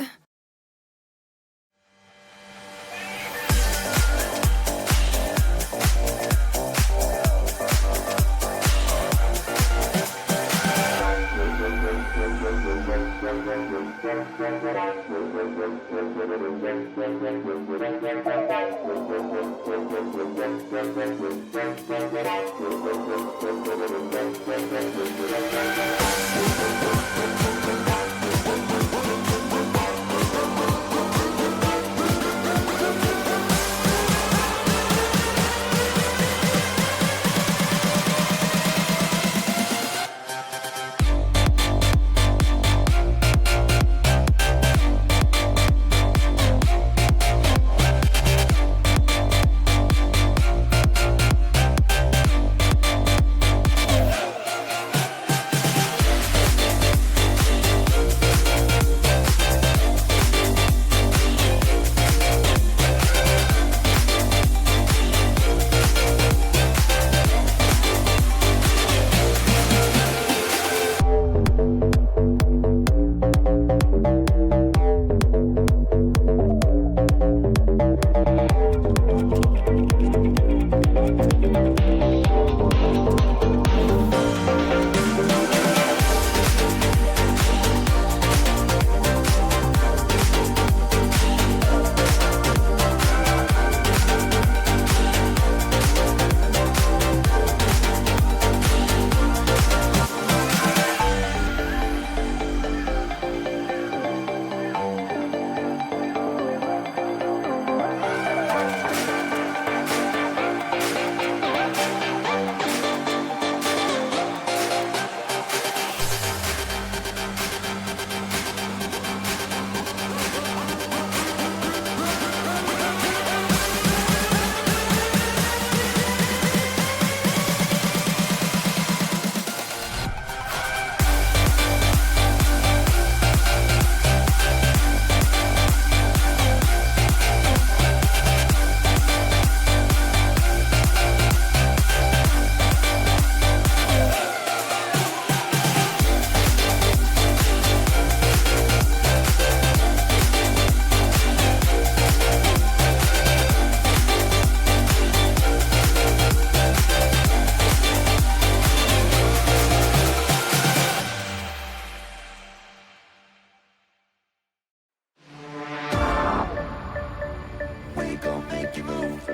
S5: We gon' make you move.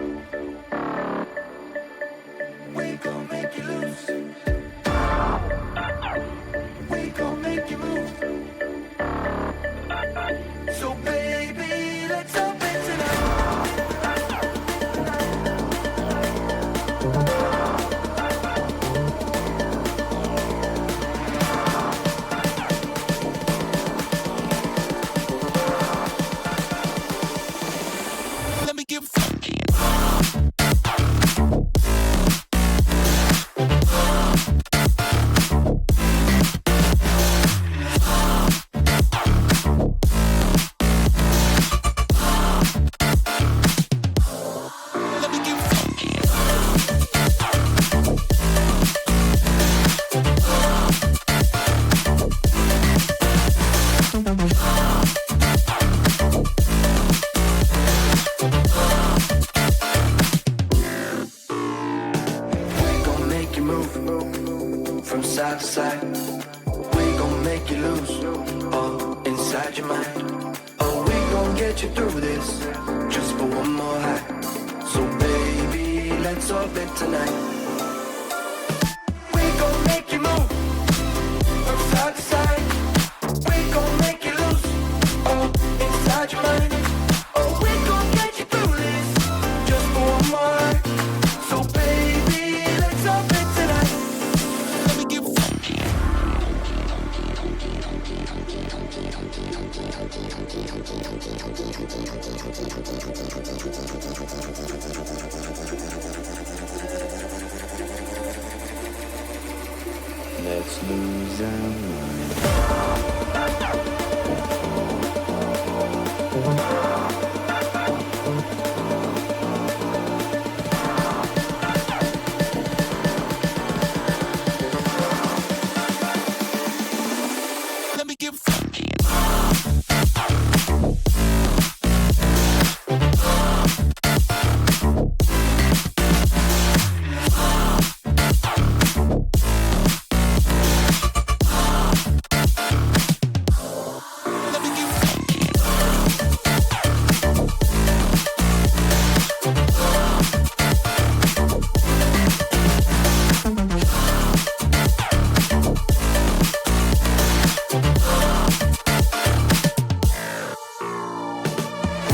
S5: We gon' make you lose. We gon' make you move. So baby, let's open tonight. Let me get funky. from side to side. We gon' make you lose all inside your mind. Oh, we gon' get you through this just for one more high. So baby, let's orbit tonight. We gon' make you move from side to side. We gon' make you lose all inside your mind. Oh, we gon' get you through this just for one more high. So baby, let's orbit tonight. Let me get
S6: Let's lose our mind.
S5: Let me get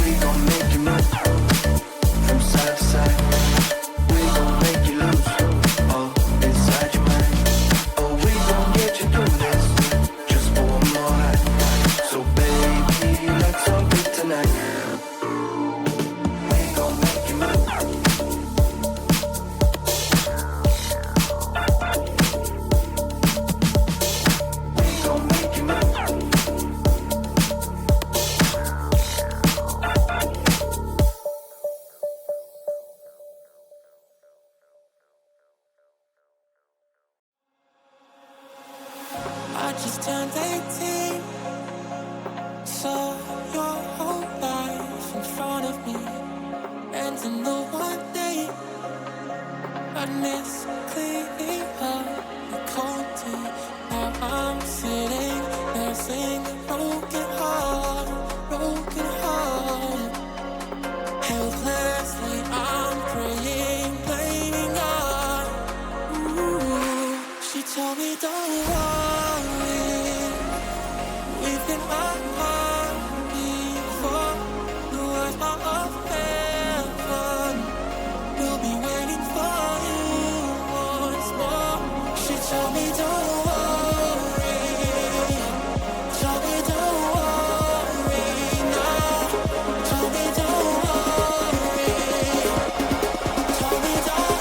S5: we gon' make you move from side to side. We gon' make you lose all inside your mind. Oh, we gon' get you through this just for one more high. So baby, let's orbit tonight. We gon' make you move. We gon' make you move. I just turned 18, saw your whole life in front of me, and to know one day I'd miss cleaning up the cold tea. Now I'm sitting there singing broken heart, helplessly I'm praying, blaming God. Ooh, she told me don't worry, we've been apart before. The words of heaven will be waiting for you once more. She told me don't worry, told me don't worry now. Told me don't worry, told me don't.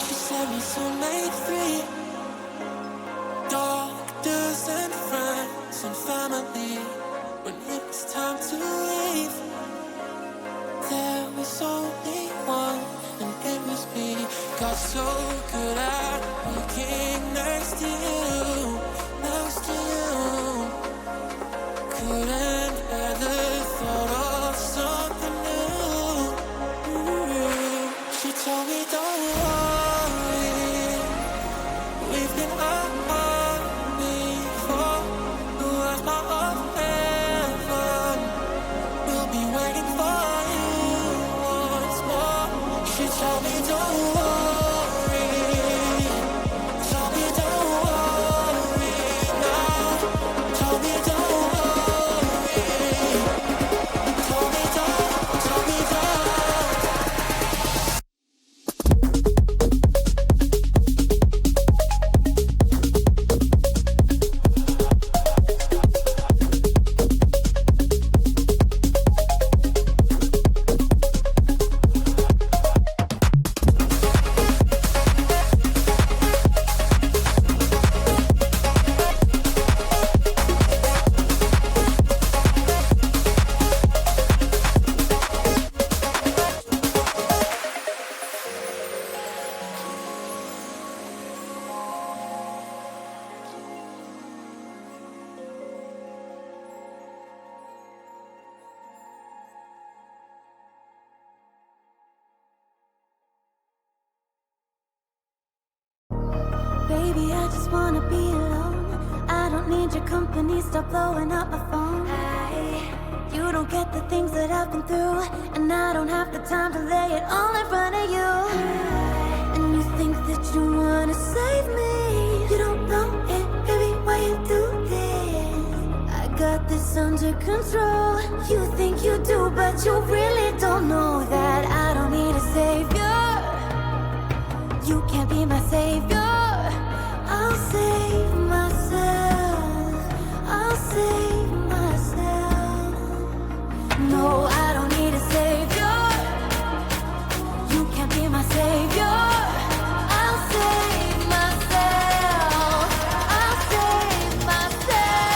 S5: She said we soon made three, doctors and friends and family. When it was time to leave, there was only one, and it was me. Got so good at looking next to you, next to you. Couldn't bear the thought of something new. Ooh, she told me don't worry, we've been apart before. The words of heaven will be waiting for you once more. She told me don't worry, told me don't worry now. Told me don't worry.
S4: Baby, I just wanna be alone. I don't need your company, stop blowing up my phone. You don't get the things that I've been through, and I don't have the time to lay it all in front of you. And you think that you wanna save me. You don't know it, baby, why you do this? I got this under control. You think you do, but you really don't know that I don't need a savior. You can't be my savior. I'll save myself. I'll save myself. No, I don't need a savior. You can't be my savior. I'll save myself. I'll save myself.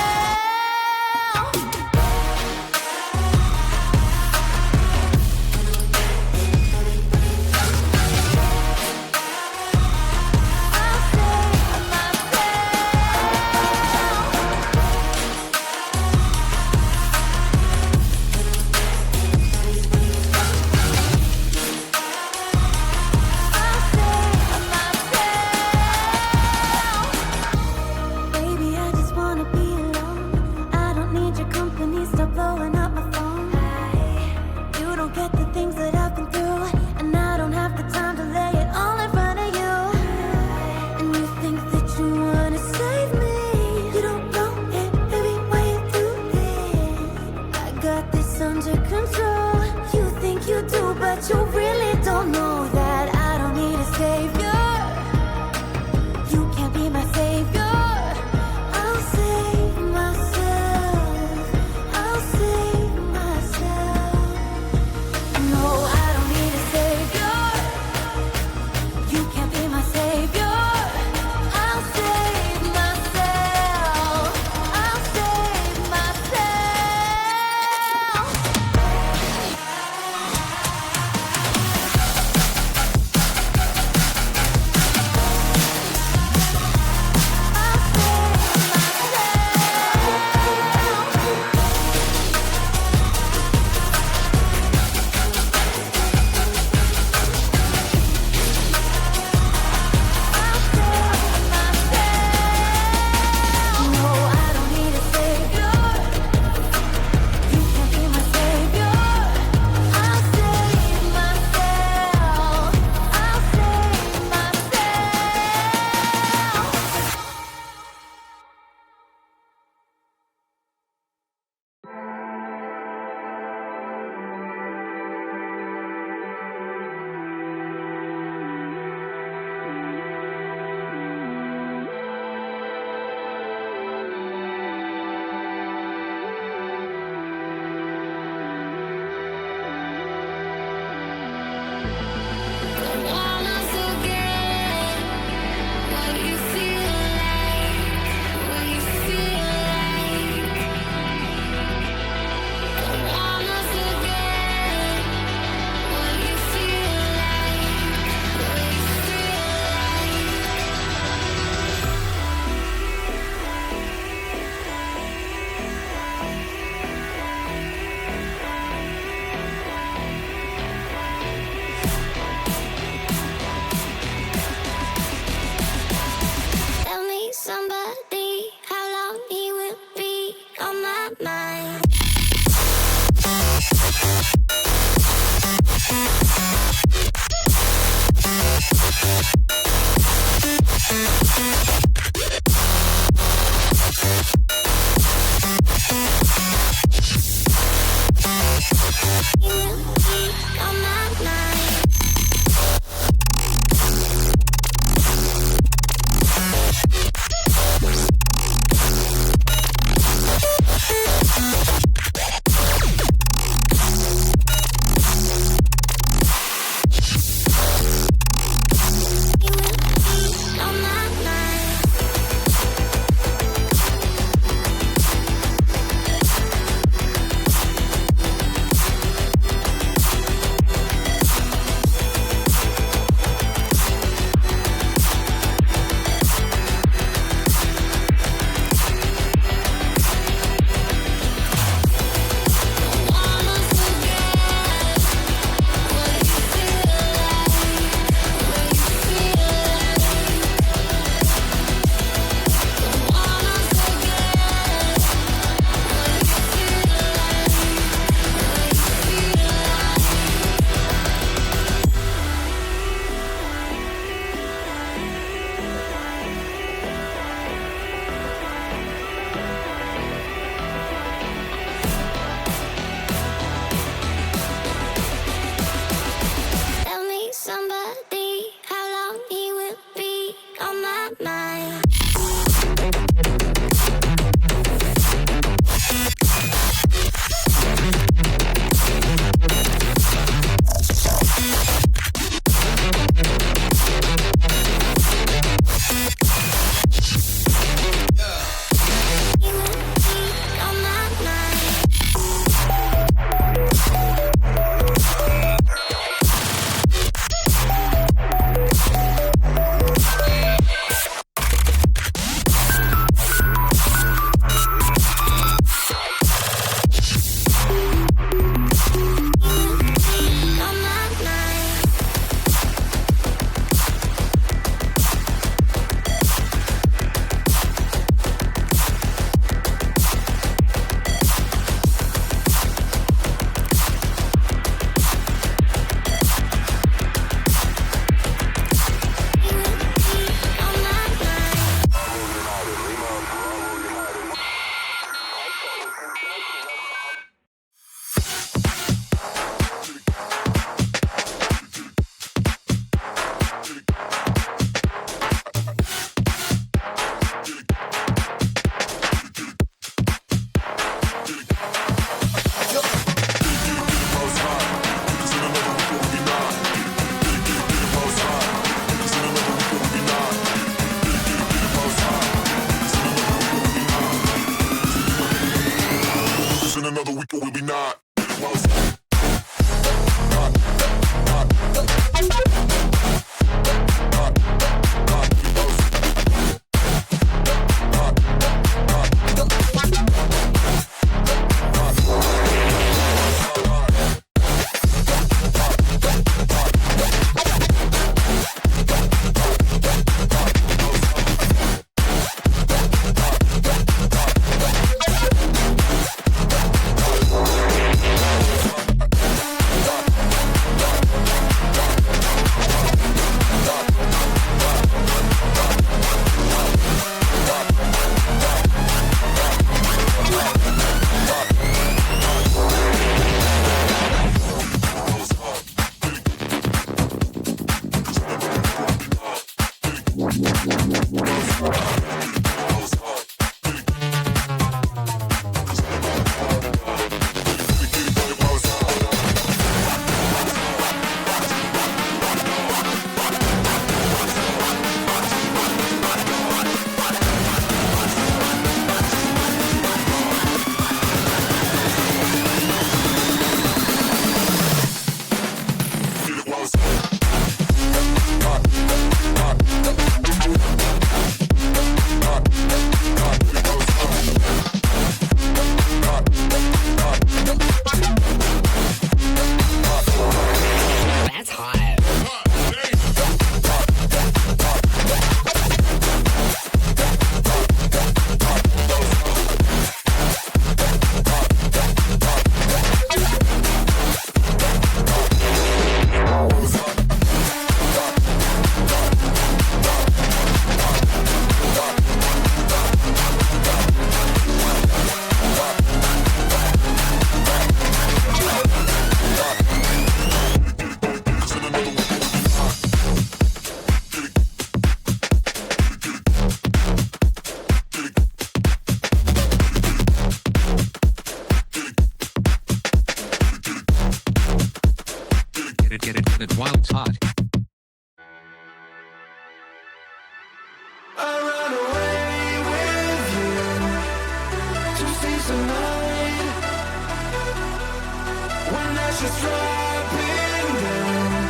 S5: ashes dropping down,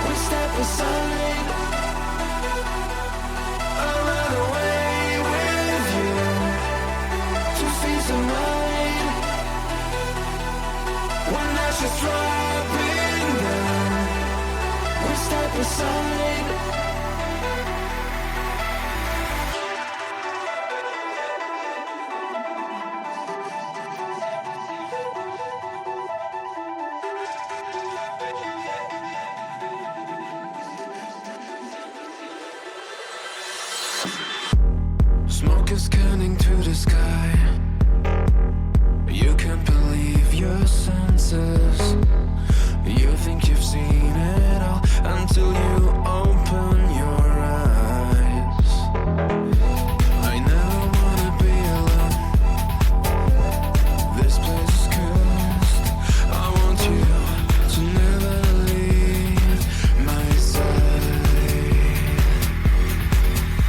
S5: we step aside. I'll run away with you to see some light. When ashes dropping down, we step aside. Smoke is curling to the sky. You can't believe your senses. You think you've seen it all until you open your eyes. I never wanna be alone. This place is cursed. I want you to never leave my side.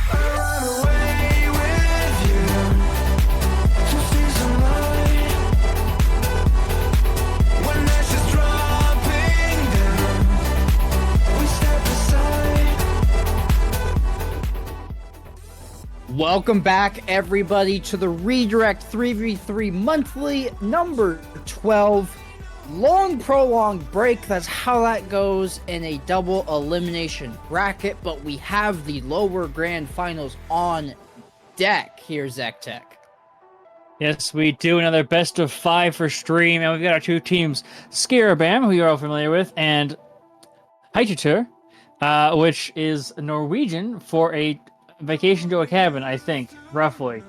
S5: I run away with you to see some light. When ashes dropping down, we step aside.
S2: Welcome back, everybody, to the Redirect 3v3 monthly number 12. Long, prolonged break. That's how that goes in a double elimination bracket. But we have the lower grand finals on deck here, Zektek.
S3: Yes, we do another best of 5 for stream, and we've got our two teams, Skiribam, who you're all familiar with, and Hyttetur, which is Norwegian for a vacation to a cabin, I think, roughly,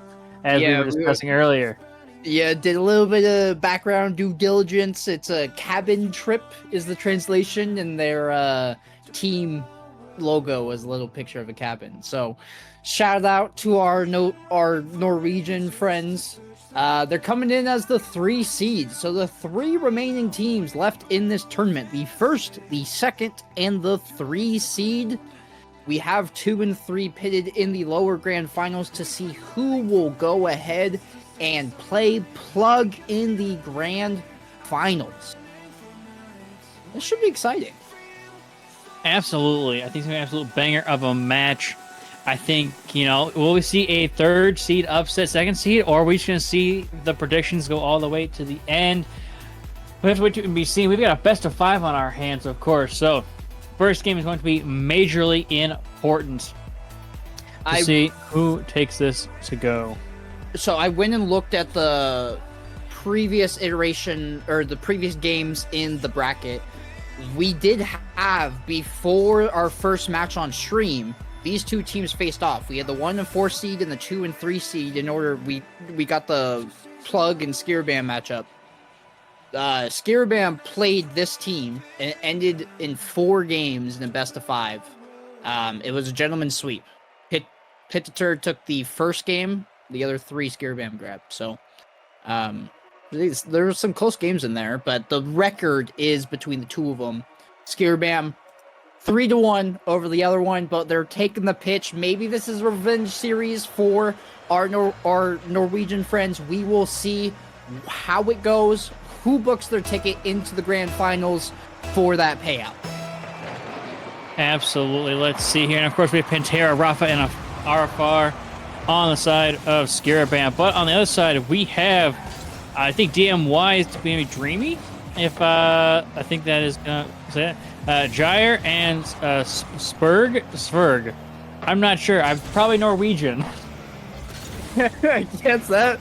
S3: as we
S2: Yeah,
S3: were discussing earlier.
S2: Yeah, did a little bit of background due diligence. It's a cabin trip is the translation, and their team logo is a little picture of a cabin. So, shout out to our Norwegian friends. They're coming in as the 3 seed. So the 3 remaining teams left in this tournament, the first, the second, and the 3 seed. We have 2 and 3 pitted in the lower grand finals to see who will go ahead and play plug in the grand finals. This should be exciting.
S3: Absolutely. I think it's going to be an absolute banger of a match. I think, will we see a 3rd seed upset 2nd seed, or are we just going to see the predictions go all the way to the end? We have to wait to be seen. We've got a best of 5 on our hands, of course. So, first game is going to be majorly important to see who takes this to go.
S2: So I went and looked at the previous iteration, or the previous games in the bracket. We did have, before our first match on stream, these 2 teams faced off. We had the 1 and 4 seed and the 2 and 3 seed in order. We got the Plug and Skiribam matchup. Skiribam played this team and it ended in 4 games in a best of 5. It was a gentleman's sweep. Hyttetur took the first game, the other 3 Skiribam grabbed. So there were some close games in there, but the record is between the 2 of them. Skiribam 3-1 over the other one, but they're taking the pitch. Maybe this is a revenge series for our Norwegian friends. We will see how it goes, who books their ticket into the grand finals for that payout.
S3: Absolutely. Let's see here. And of course, we have Pantera, Rafa, and Arafar on the side of Skiribam. But on the other side, we have, I think DMY is going to be Dreamy. If I think that is going to say it. Jair and Sverg. I'm not sure. I'm probably Norwegian.
S2: Yes, that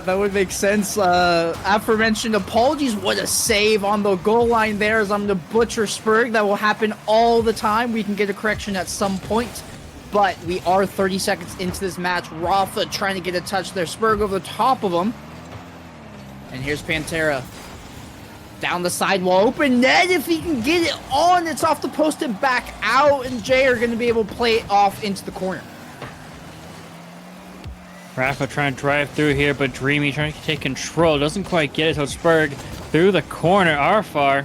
S2: would make sense. Aforementioned apologies. What a save on the goal line there, as I'm going to butcher Spurg. That will happen all the time. We can get a correction at some point. But we are 30 seconds into this match. Rafa trying to get a touch there. Spurg over the top of him. And here's Pantera. Down the side wall, open net if he can get it on. It's off the post and back out, and Jay are going to be able to play it off into the corner.
S3: Rafa trying to drive through here, but Dreamy trying to take control. Doesn't quite get it, so Spurg through the corner. Arfar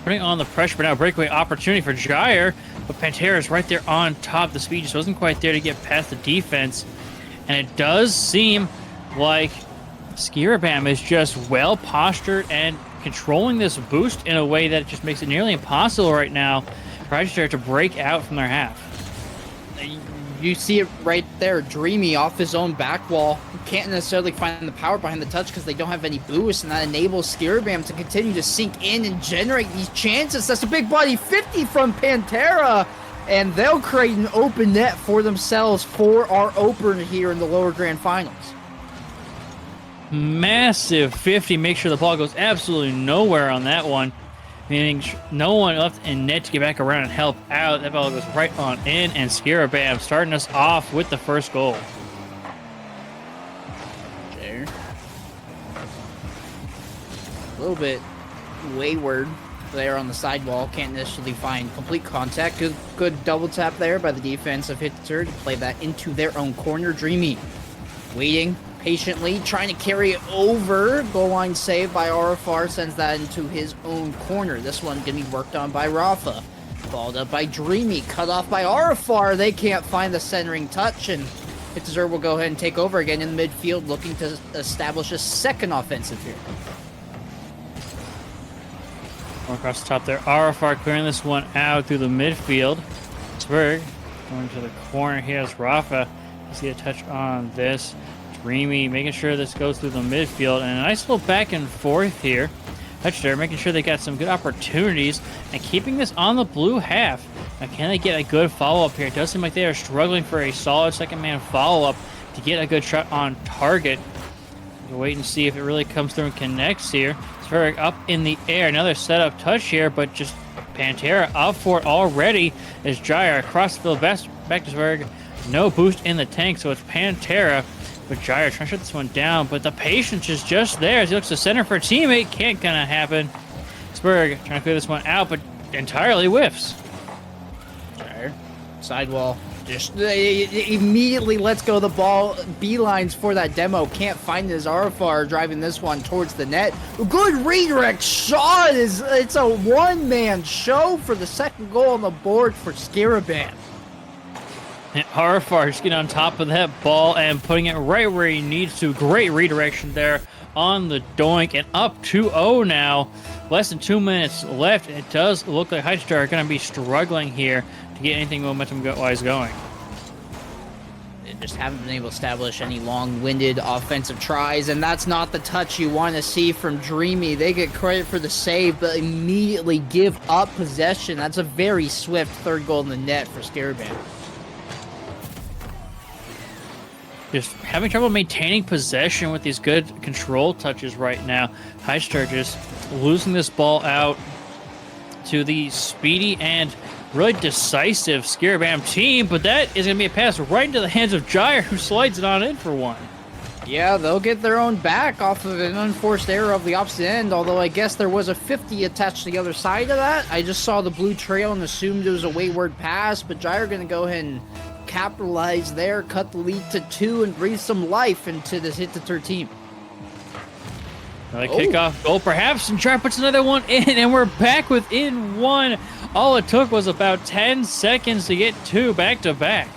S3: putting on the pressure, but now breakaway opportunity for Jair. But Pantera is right there on top. The speed just wasn't quite there to get past the defense. And it does seem like Skiribam is just well postured and controlling this boost in a way that just makes it nearly impossible right now for Hyttetur to break out from their half.
S2: You see it right there. Dreamy off his own back wall. Can't necessarily find the power behind the touch because they don't have any boost, and that enables Skiribam to continue to sink in and generate these chances. That's a big body 50 from Pantera, and they'll create an open net for themselves for our opener here in the lower grand finals.
S3: Massive 50. Make sure the ball goes absolutely nowhere on that one. Meaning no one left in net to get back around and help out. That ball goes right on in, and Skiribam starting us off with the first goal.
S2: There. A little bit wayward there on the sidewall. Can't necessarily find complete contact. Good double tap there by the defense of Hyttetur to play that into their own corner. Dreamy waiting patiently, trying to carry it over. Goal line save by RFR, sends that into his own corner. This one gonna be worked on by Rafa. Balled up by Dreamy, cut off by RFR. They can't find the centering touch, and Hyttetur will go ahead and take over again in the midfield, looking to establish a second offensive here.
S3: Across the top there, RFR clearing this one out through the midfield. Zwerg going to the corner. He has Rafa. You see a touch on this. Dreamy making sure this goes through the midfield, and a nice little back and forth here. Hyttetur making sure they got some good opportunities and keeping this on the blue half. Now, can they get a good follow-up here? It does seem like they are struggling for a solid second-man follow-up to get a good shot on target. We'll wait and see if it really comes through and connects here. Zwerg up in the air. Another setup touch here, but just Pantera up for it already as Jair across the field back to Zwerg. No boost in the tank, so it's Pantera. But Jair trying to shut this one down, but the patience is just there as he looks to center for a teammate. Can't gonna happen. Zwerg trying to clear this one out, but entirely whiffs.
S2: Jair, sidewall. Just immediately lets go of the ball. Beelines for that demo. Can't find his RFR driving this one towards the net. Good redirect shot. It's a one-man show for the second goal on the board for Skiribam.
S3: And RFR just getting on top of that ball and putting it right where he needs to. Great redirection there on the doink, and up 2-0 now. Less than 2 minutes left. It does look like Hyttetur are going to be struggling here to get anything momentum-wise going.
S2: They just haven't been able to establish any long-winded offensive tries, and that's not the touch you want to see from Dreamy. They get credit for the save, but immediately give up possession. That's a very swift third goal in the net for Skiribam.
S3: Just having trouble maintaining possession with these good control touches right now. Hyttetur just losing this ball out to the speedy and really decisive Skiribam team, but that is going to be a pass right into the hands of Jair, who slides it on in for one.
S2: Yeah, they'll get their own back off of an unforced error of the opposite end, although I guess there was a 50 attached to the other side of that. I just saw the blue trail and assumed it was a wayward pass, but Jair going to go ahead and capitalize there, cut the lead to 2, and breathe some life into this Hyttetur team.
S3: Another kickoff goal, perhaps, and Jair puts another one in, and we're back within 1. All it took was about 10 seconds to get 2 back-to-back.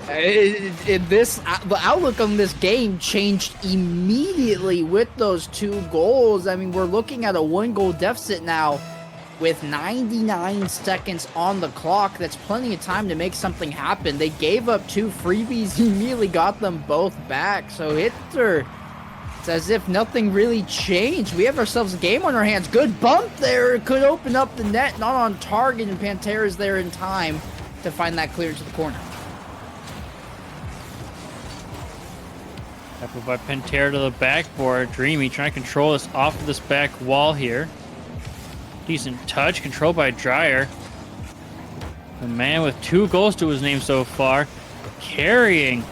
S2: The outlook on this game changed immediately with those 2 goals. I mean, we're looking at a 1-goal deficit now with 99 seconds on the clock. That's plenty of time to make something happen. They gave up 2 freebies, immediately got them both back. So Hyttetur, it's as if nothing really changed. We have ourselves a game on our hands. Good bump there. It could open up the net, not on target, and Pantera's there in time to find that clear to the corner.
S3: Tackled by Pantera to the backboard. Dreamy trying to control this off of this back wall here. Decent touch, controlled by Jair. The man with 2 goals to his name so far. Carrying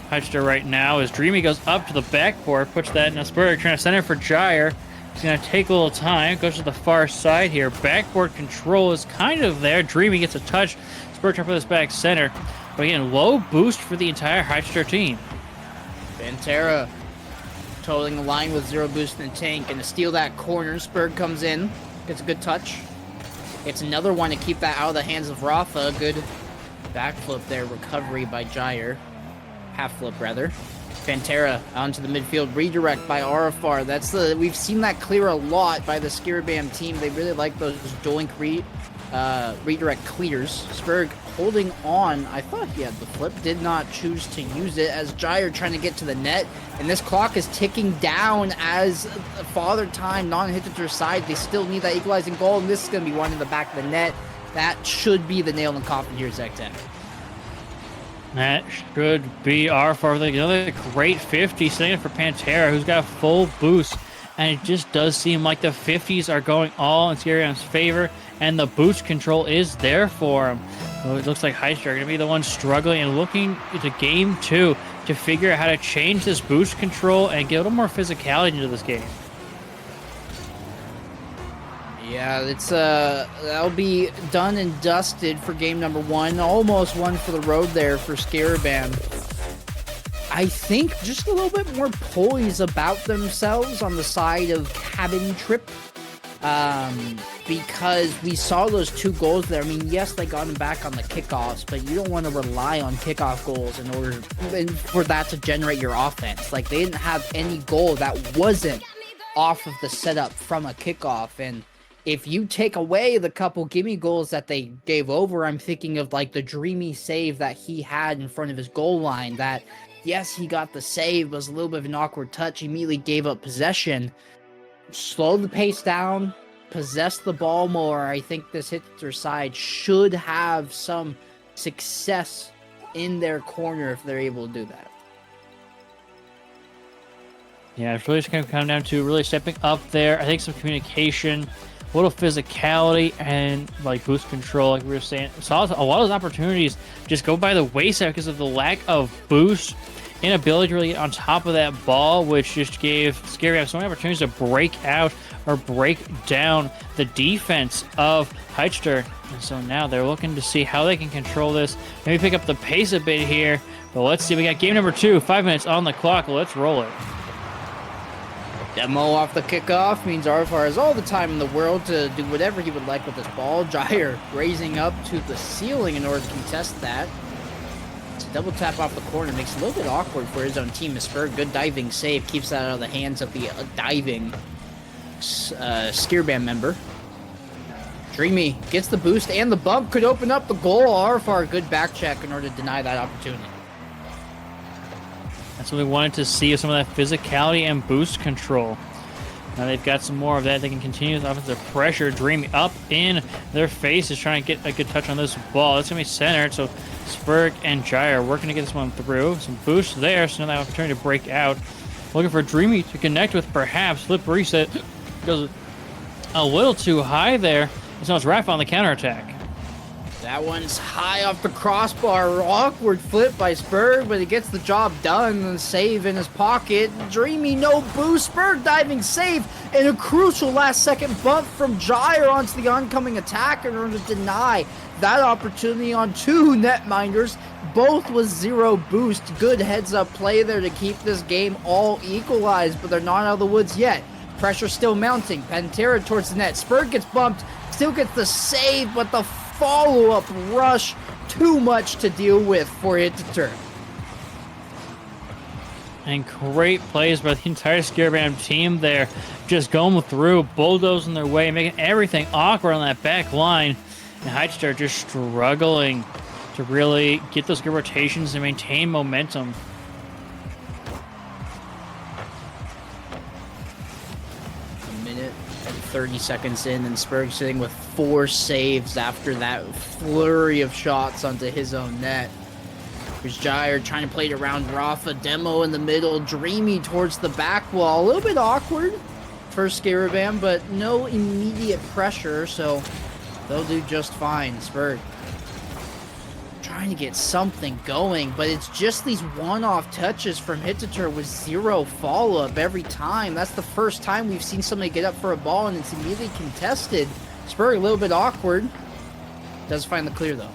S3: Hyttetur right now as Dreamy goes up to the backboard, puts that in a spur, trying to center for Jair. He's going to take a little time, goes to the far side here. Backboard control is kind of there. Dreamy gets a touch, spur try for this back center. But again, low boost for the entire Hyttetur team.
S2: Pantera totaling the line with 0 boost in the tank, and to steal that corner, Spurg comes in. Gets a good touch. It's another one to keep that out of the hands of Rafa. Good backflip there. Recovery by Jair. Half flip, rather. Pantera onto the midfield, redirect by Arafar. We've seen that clear a lot by the Skiribam team. They really like those doink redirect clears. Spurg holding on. I thought he had the flip, did not choose to use it as Gyre trying to get to the net, and this clock is ticking down as Father Time non-Hyttetur side. They still need that equalizing goal, and this is going to be one in the back of the net. That should be the nail in the coffin here, Zektek.
S3: That should be our for another great 50 setting for Pantera, who's got a full boost. And it just does seem like the 50s are going all in Skiribam's favor, and the boost control is there for him. So it looks like Hyttetur are going to be the one struggling and looking to game 2 to figure out how to change this boost control and get a little more physicality into this game.
S2: Yeah, it's that'll be done and dusted for game number 1. Almost one for the road there for Skiribam. I think just a little bit more poise about themselves on the side of Cabin Trip. Because we saw those 2 goals there. I mean, yes, they got him back on the kickoffs, but you don't want to rely on kickoff goals in order for that to generate your offense. Like, they didn't have any goal that wasn't off of the setup from a kickoff, and if you take away the couple gimme goals that they gave over, I'm thinking of like the dreamy save that he had in front of his goal line that, yes, he got the save, was a little bit of an awkward touch, immediately gave up possession. Slow the pace down, possess the ball more. I think this Hyttetur side should have some success in their corner if they're able to do that.
S3: Yeah, it's really just going to come down to really stepping up there. I think some communication, a little physicality, and like boost control, like we were saying. Saw a lot of those opportunities just go by the wayside because of the lack of boost, inability to really get on top of that ball, which just gave Skiribam so many opportunities to break out or break down the defense of Hyttetur. And so now they're looking to see how they can control this, maybe pick up the pace a bit here. But let's see, we got game number 2, 5 minutes on the clock. Let's roll it.
S2: Demo off the kickoff means Arfar has all the time in the world to do whatever he would like with this ball. Gyre raising up to the ceiling in order to contest that. It's a double tap off the corner makes it a little bit awkward for his own team. Spur, good diving save, keeps that out of the hands of the diving Skiribam member. Dreamy gets the boost and the bump, could open up the goal. Arfar, good back check in order to deny that opportunity.
S3: That's what we wanted to see, some of that physicality and boost control. Now they've got some more of that. They can continue with offensive pressure. Dreamy up in their faces, trying to get a good touch on this ball. It's going to be centered, so Spurg and Gyre working to get this one through. Some boost there, so now that opportunity to break out. Looking for Dreamy to connect with, perhaps. Flip reset. Goes a little too high there. So it's Raph on the counterattack.
S2: That one's high off the crossbar. Awkward flip by Spurg, but he gets the job done. And save in his pocket. Dreamy, no boost. Spurg diving save. And a crucial last-second bump from Gyre onto the oncoming attack in order to deny that opportunity on 2 netminders. Both with 0 boost. Good heads-up play there to keep this game all equalized, but they're not out of the woods yet. Pressure still mounting. Pantera towards the net. Spurg gets bumped. Still gets the save, but the follow-up rush, too much to deal with for Hyttetur.
S3: And great plays by the entire Skiribam team there. Just going through, bulldozing their way, making everything awkward on that back line. And Hyttetur just struggling to really get those good rotations and maintain momentum.
S2: A minute and 30 seconds in, and Spurg sitting with 4 saves after that flurry of shots onto his own net. There's Gyre trying to play it around Rafa. Demo in the middle. Dreamy towards the back wall. A little bit awkward for Skiribam, but no immediate pressure, so they'll do just fine. Spurg trying to get something going, but it's just these one-off touches from Hyttetur with 0 follow-up every time. That's the first time we've seen somebody get up for a ball and it's immediately contested. Spurg a little bit awkward. Does find the clear, though.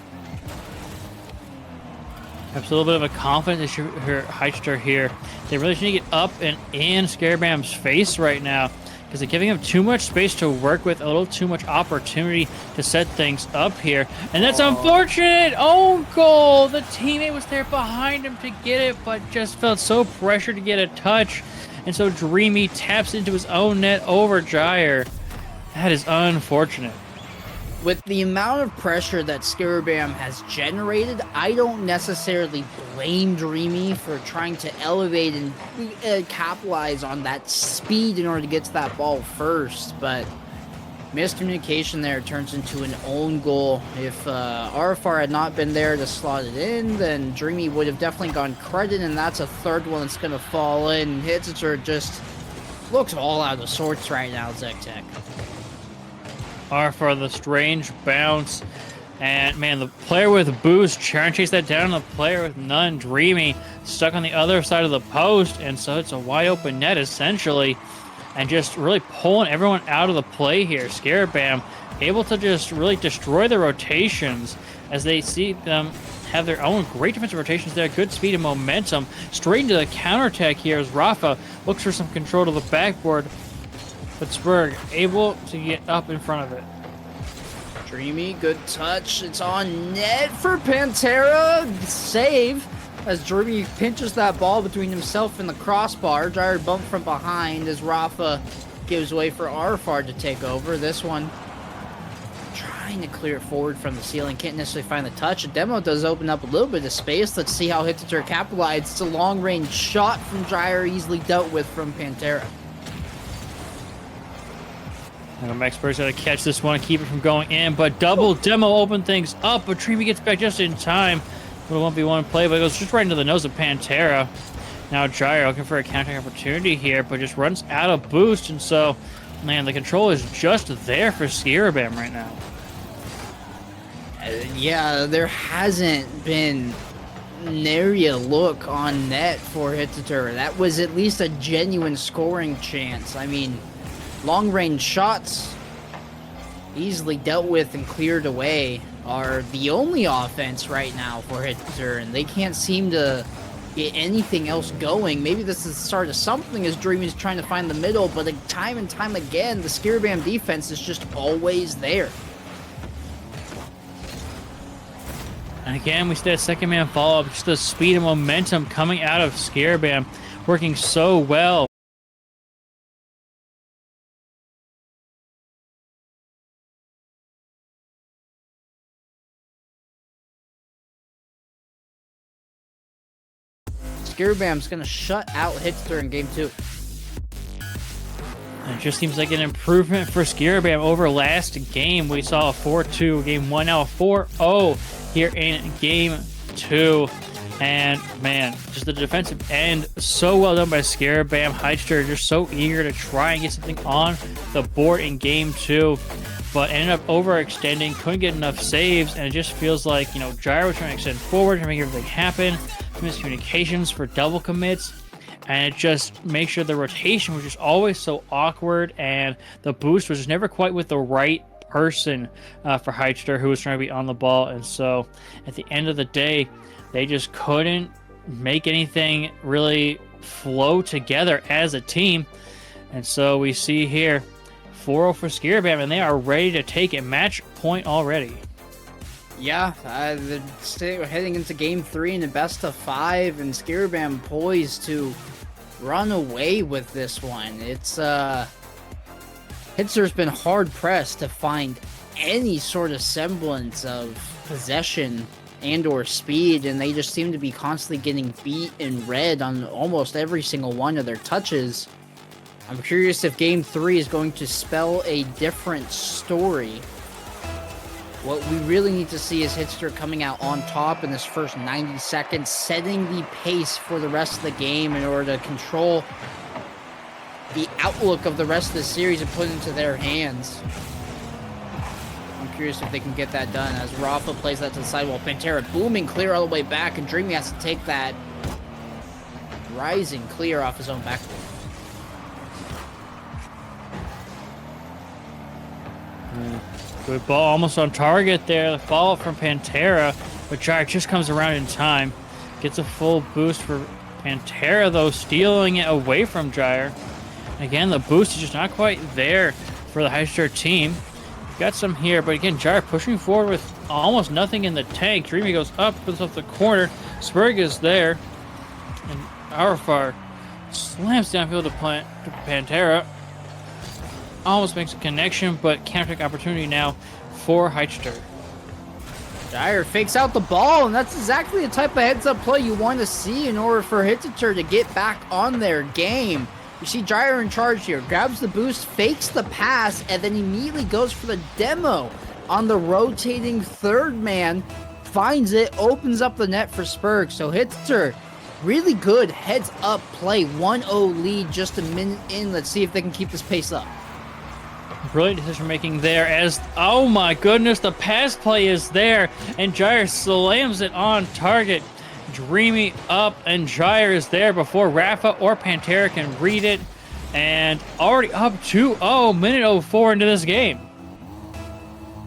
S3: Perhaps a little bit of a confidence issue for Hyttetur here. They really need to get up and in Skiribam's face right now. because they're giving him too much space to work with, a little too much opportunity to set things up here. And that's unfortunate. Own goal. The teammate was there behind him to get it, but just felt so pressured to get a touch. And so Dreamy taps into his own net over Gyre. That is unfortunate.
S2: With the amount of pressure that Skiribam has generated, I don't necessarily blame Dreamy for trying to elevate and capitalize on that speed in order to get to that ball first, but miscommunication there turns into an own goal. If RFR had not been there to slot it in, then Dreamy would have definitely gone credit, and that's a third one that's going to fall in. Hyttetur just looks all out of sorts right now, ZecTech.
S3: R for the strange bounce. And man, the player with boost trying to chase that down. The player with none, Dreamy, stuck on the other side of the post. And so it's a wide open net essentially. And just really pulling everyone out of the play here. Skiribam able to just really destroy the rotations as they see them have their own great defensive rotations there. Good speed and momentum. Straight into the counterattack here as Rafa looks for some control to the backboard. But Spurg able to get up in front of it.
S2: Dreamy, good touch. It's on net for Pantera. Save as Dreamy pinches that ball between himself and the crossbar. Gyre bumped from behind as Rafa gives way for Arfar to take over. This one trying to clear it forward from the ceiling. Can't necessarily find the touch. A demo does open up a little bit of space. Let's see how Hyttetur capitalizes. It's a long-range shot from Gyre, easily dealt with from Pantera.
S3: Max Spur's got to catch this one and keep it from going in, but double demo open things up, but Dreamy gets back just in time. Little 1v1 play, but it goes just right into the nose of Pantera. Now Gyre looking for a counter opportunity here, but just runs out of boost, and so, man, the control is just there for Skiribam right now.
S2: Yeah, there hasn't been nary a look on net for Hyttetur. That was at least a genuine scoring chance. I mean, long-range shots, easily dealt with and cleared away, are the only offense right now for Hyttetur, and they can't seem to get anything else going. Maybe this is the start of something as Dreamy's trying to find the middle, but time and time again, the Skiribam defense is just always there.
S3: And again, we see that second man follow-up, just the speed and momentum coming out of Skiribam, working so well.
S2: Skiribam's going to shut out Hyttetur in game 2.
S3: And it just seems like an improvement for Skiribam over last game. We saw a 4-2 game 1, now a 4-0 here in game 2. And man, just the defensive end, so well done by Skiribam. Hyttetur just so eager to try and get something on the board in game 2. But ended up overextending, couldn't get enough saves, and it just feels like, you know, Gyre was trying to extend forward to make everything happen. Miscommunications for double commits, and it just makes sure the rotation was just always so awkward, and the boost was just never quite with the right person for Hyttetur, who was trying to be on the ball. And so at the end of the day, they just couldn't make anything really flow together as a team. And so we see here 4-0 for Skiribam, and they are ready to take a match point already.
S2: Yeah, we're heading into game 3 in the best of 5, and Skiribam poised to run away with this one. It's Hyttetur's been hard pressed to find any sort of semblance of possession and or speed, and they just seem to be constantly getting beat and red on almost every single one of their touches. I'm curious if game 3 is going to spell a different story. What we really need to see is Hyttetur coming out on top in this first 90 seconds, setting the pace for the rest of the game in order to control the outlook of the rest of the series and put it into their hands. I'm curious if they can get that done as Rafa plays that to the sidewall. Pantera booming clear all the way back, and Dreamy has to take that rising clear off his own backboard.
S3: Good ball, almost on target there. The follow-up from Pantera, but Gyre just comes around in time. Gets a full boost for Pantera, though, stealing it away from Gyre. Again, the boost is just not quite there for the Hyttetur team. Got some here, but again, Gyre pushing forward with almost nothing in the tank. Dreamy goes up, puts off the corner. Spurg is there. And Arfar slams downfield to Pantera. Almost makes a connection, but counter opportunity now for Hyttetur.
S2: Gyre fakes out the ball, and that's exactly the type of heads-up play you want to see in order for Hyttetur to get back on their game. You see Gyre in charge here, grabs the boost, fakes the pass, and then immediately goes for the demo on the rotating third man, finds it, opens up the net for Spurg. So Hyttetur, really good heads-up play, 1-0 lead just a minute in. Let's see if they can keep this pace up.
S3: Brilliant decision making there as, oh my goodness, the pass play is there, and Gyre slams it on target. Dreamy up, and Gyre is there before Rafa or Pantera can read it. And already up 2-0, minute 04 into this game.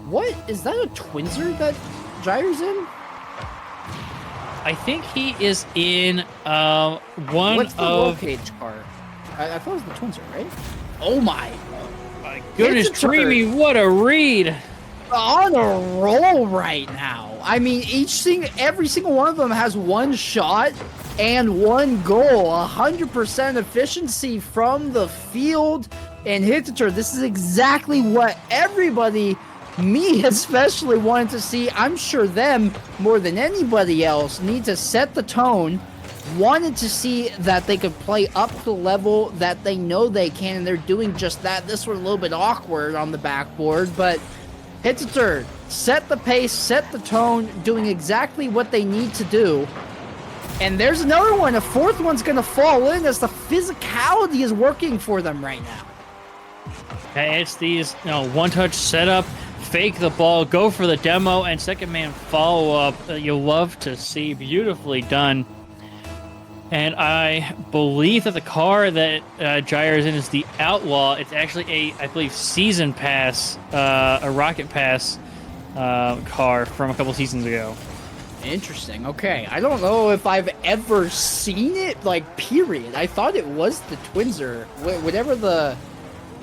S2: What? Is that a Twinser that Gyre's in?
S3: I think he is in one
S2: What's the roll
S3: of...
S2: cage car? I thought it was the Twinser, right? Oh my.
S3: My goodness,
S2: Hyttetur.
S3: Dreamy, what a read.
S2: On a roll right now. I mean, every single one of them has one shot and one goal. 100% efficiency from the field. And Hyttetur, this is exactly what everybody, me especially, wanted to see. I'm sure them, more than anybody else, need to set the tone. Wanted to see that they could play up to the level that they know they can, and they're doing just that. This was a little bit awkward on the backboard, but Hyttetur set the pace, set the tone, doing exactly what they need to do. And there's another one. A fourth one's going to fall in as the physicality is working for them right now.
S3: It's these, one-touch setup, fake the ball, go for the demo, and second man follow-up that you'll love to see. Beautifully done. And I believe that the car that Gyre is in is the Outlaw. It's actually I believe, Season Pass, a Rocket Pass car from a couple seasons ago.
S2: Interesting. Okay. I don't know if I've ever seen it, period. I thought it was the Twinser. Whatever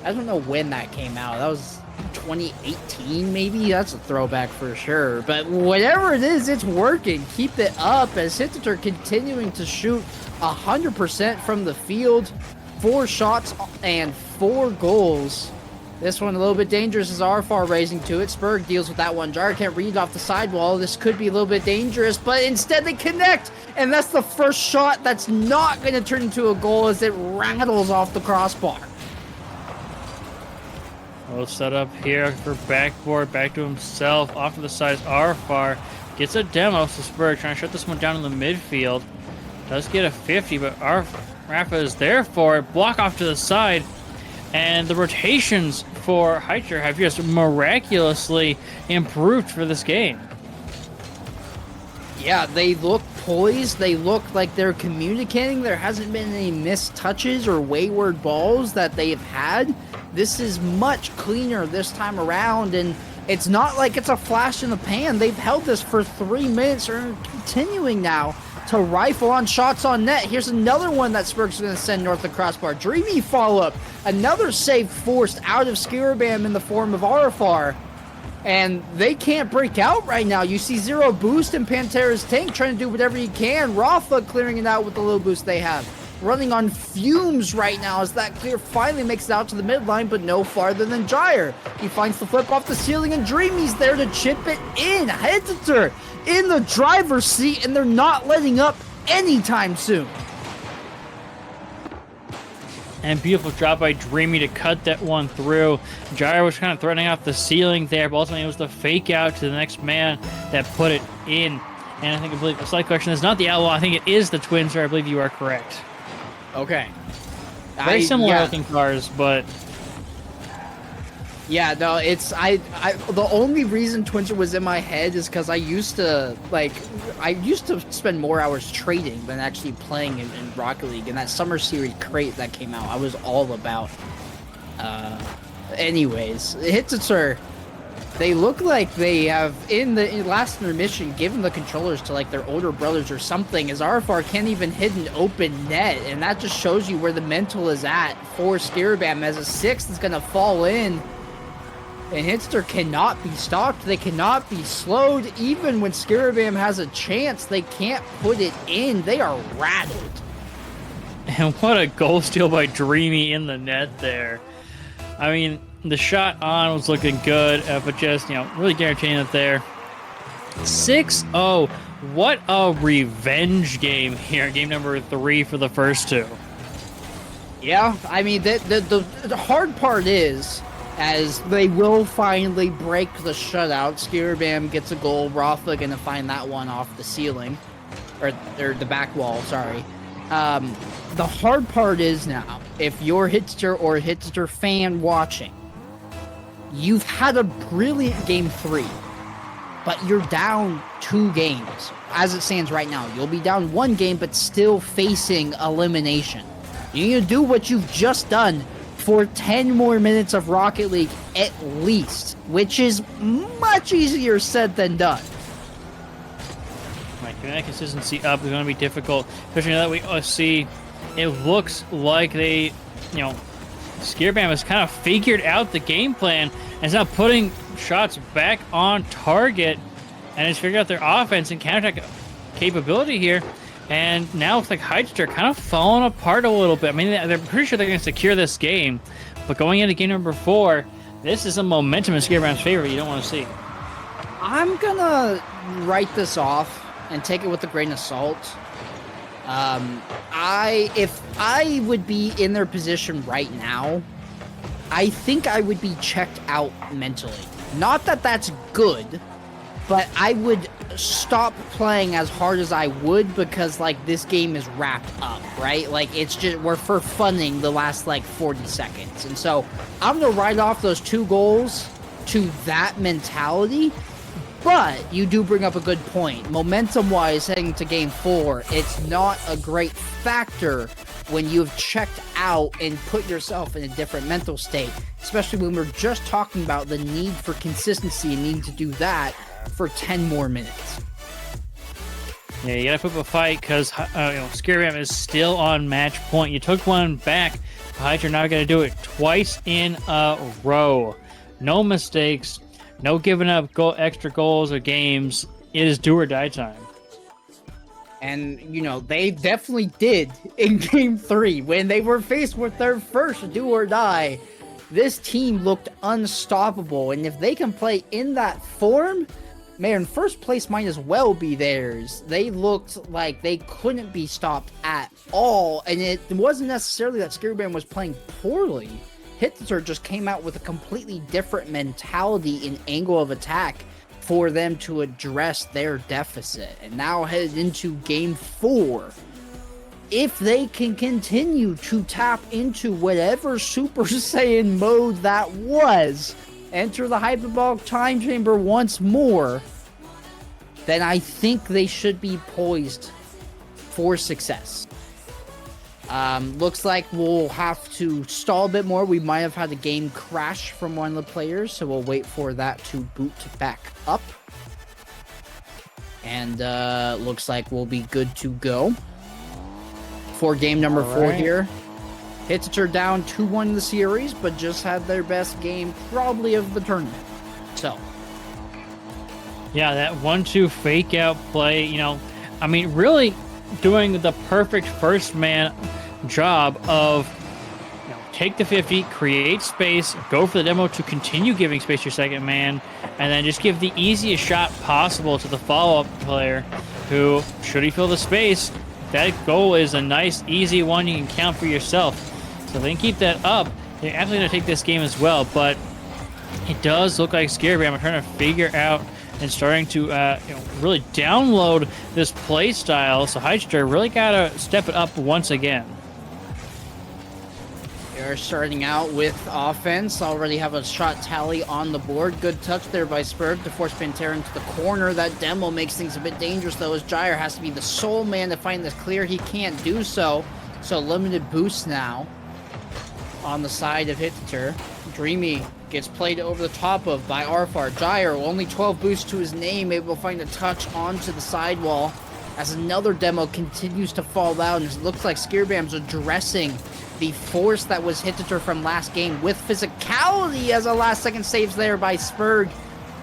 S2: I don't know when that came out. That was 2018, maybe? That's a throwback for sure. But whatever it is, it's working. Keep it up as Hyttetur continuing to shoot 100% from the field. 4 shots and 4 goals. This one a little bit dangerous as Arfar raising to it. Spurg deals with that one. Gyre can't read off the sidewall. This could be a little bit dangerous, but instead they connect. And that's the first shot that's not going to turn into a goal as it rattles off the crossbar.
S3: Well, set up here for backboard, back to himself, off to the side. Arfar gets a demo, so Spurg trying to shut this one down in the midfield. Does get a 50, but Rafa is there for it. Block off to the side, and the rotations for Hyttetur have just miraculously improved for this game.
S2: Yeah, they look poised. They look like they're communicating. There hasn't been any missed touches or wayward balls that they have had. This is much cleaner this time around, and it's not like it's a flash in the pan. They've held this for 3 minutes and are continuing now to rifle on shots on net. Here's another one that Spurg's going to send north the crossbar. Dreamy follow-up. Another save forced out of Skiribam in the form of Arfar. And they can't break out right now. You see zero boost in Pantera's tank trying to do whatever he can. Rafa clearing it out with the little boost they have. Running on fumes right now as that clear finally makes it out to the midline, but no farther than Gyre. He finds the flip off the ceiling, and Dreamy's there to chip it in. Hyttetur in the driver's seat, and they're not letting up anytime soon.
S3: And beautiful job by Dreamy to cut that one through. Gyre was kind of threatening off the ceiling there, but ultimately it was the fake out to the next man that put it in. And I believe the slight question is not the Outlaw. I think it is the Twinser. I believe you are correct.
S2: Okay.
S3: Very similar looking cars, but
S2: yeah, no, it's the only reason Twinser was in my head is because I used to spend more hours trading than actually playing in Rocket League, and that Summer Series crate that came out, I was all about. Anyways, Hyttetur They look like they have, in the last intermission, given the controllers to like their older brothers or something, as RFR can't even hit an open net, and that just shows you where the mental is at for Skiribam, as a 6th is going to fall in, and Hyttetur cannot be stopped, they cannot be slowed. Even when Skiribam has a chance, they can't put it in. They are rattled.
S3: And what a goal steal by Dreamy in the net there. I mean, the shot on was looking good, but just, really guaranteeing it there. 6-0. What a revenge game here. Game number 3 for the first two.
S2: Yeah, I mean, the hard part is, as they will finally break the shutout, Skiribam gets a goal, Rafa gonna find that one off the ceiling, or the back wall, sorry. The hard part is now, if you're Hyttetur or Hyttetur fan watching, you've had a brilliant game 3, but you're down 2 games. As it stands right now, you'll be down 1 game, but still facing elimination. You need to do what you've just done for 10 more minutes of Rocket League at least, which is much easier said than done.
S3: Right, getting that consistency up is going to be difficult, especially now that we see it looks like they, Skiribam has kind of figured out the game plan and is now putting shots back on target and has figured out their offense and counterattack capability here. And now it's like Hyttetur kind of falling apart a little bit. I mean, they're pretty sure they're going to secure this game, but going into game number 4, this is a momentum in Skiribam's favor you don't want to see.
S2: I'm gonna write this off and take it with a grain of salt. If I would be in their position right now, I think I would be checked out mentally. Not that that's good, but I would stop playing as hard as I would because, like, this game is wrapped up, right? Like, it's just, we're for funning the last, 40 seconds. And so I'm going to write off those 2 goals to that mentality. But you do bring up a good point. Momentum-wise, heading to Game 4, it's not a great factor when you've checked out and put yourself in a different mental state, especially when we're just talking about the need for consistency and needing to do that for 10 more minutes.
S3: Yeah, you gotta put up a fight because Skiribam is still on match point. You took one back, but you're not gonna do it twice in a row. No mistakes. No giving up extra goals or games. It is do or die time.
S2: And, they definitely did in Game 3. When they were faced with their first do or die, this team looked unstoppable. And if they can play in that form, man, first place might as well be theirs. They looked like they couldn't be stopped at all. And it wasn't necessarily that Skiribam was playing poorly. Hyttetur just came out with a completely different mentality and angle of attack for them to address their deficit. And now headed into Game 4. If they can continue to tap into whatever Super Saiyan mode that was, enter the Hyperbolic Time Chamber once more, then I think they should be poised for success. Looks like we'll have to stall a bit more. We might have had a game crash from one of the players, so we'll wait for that to boot back up. And looks like we'll be good to go for game number 4 here. Hyttetur down 2-1 in the series, but just had their best game probably of the tournament. So,
S3: yeah, that 1-2 fake out play, really doing the perfect first man job of take the 50, create space, go for the demo to continue giving space to your second man, and then just give the easiest shot possible to the follow-up player who, should he fill the space, that goal is a nice, easy one you can count for yourself. So if they can keep that up, they're absolutely going to take this game as well, but it does look like Skiribam are trying to figure out and starting to really download this play style. So Hyttetur really got to step it up once again.
S2: They're starting out with offense. Already have a shot tally on the board. Good touch there by Spurg to force Pantera into the corner. That demo makes things a bit dangerous, though, as Gyre has to be the sole man to find this clear. He can't do so. So limited boost now on the side of Hyttetur. Dreamy Gets played over the top of by Arfar. Gyre, only 12 boosts to his name, able to find a touch onto the sidewall as another demo continues to fall out. And it looks like Skiribam's addressing the force that was Hyttetur from last game with physicality as a last-second saves there by Spurg,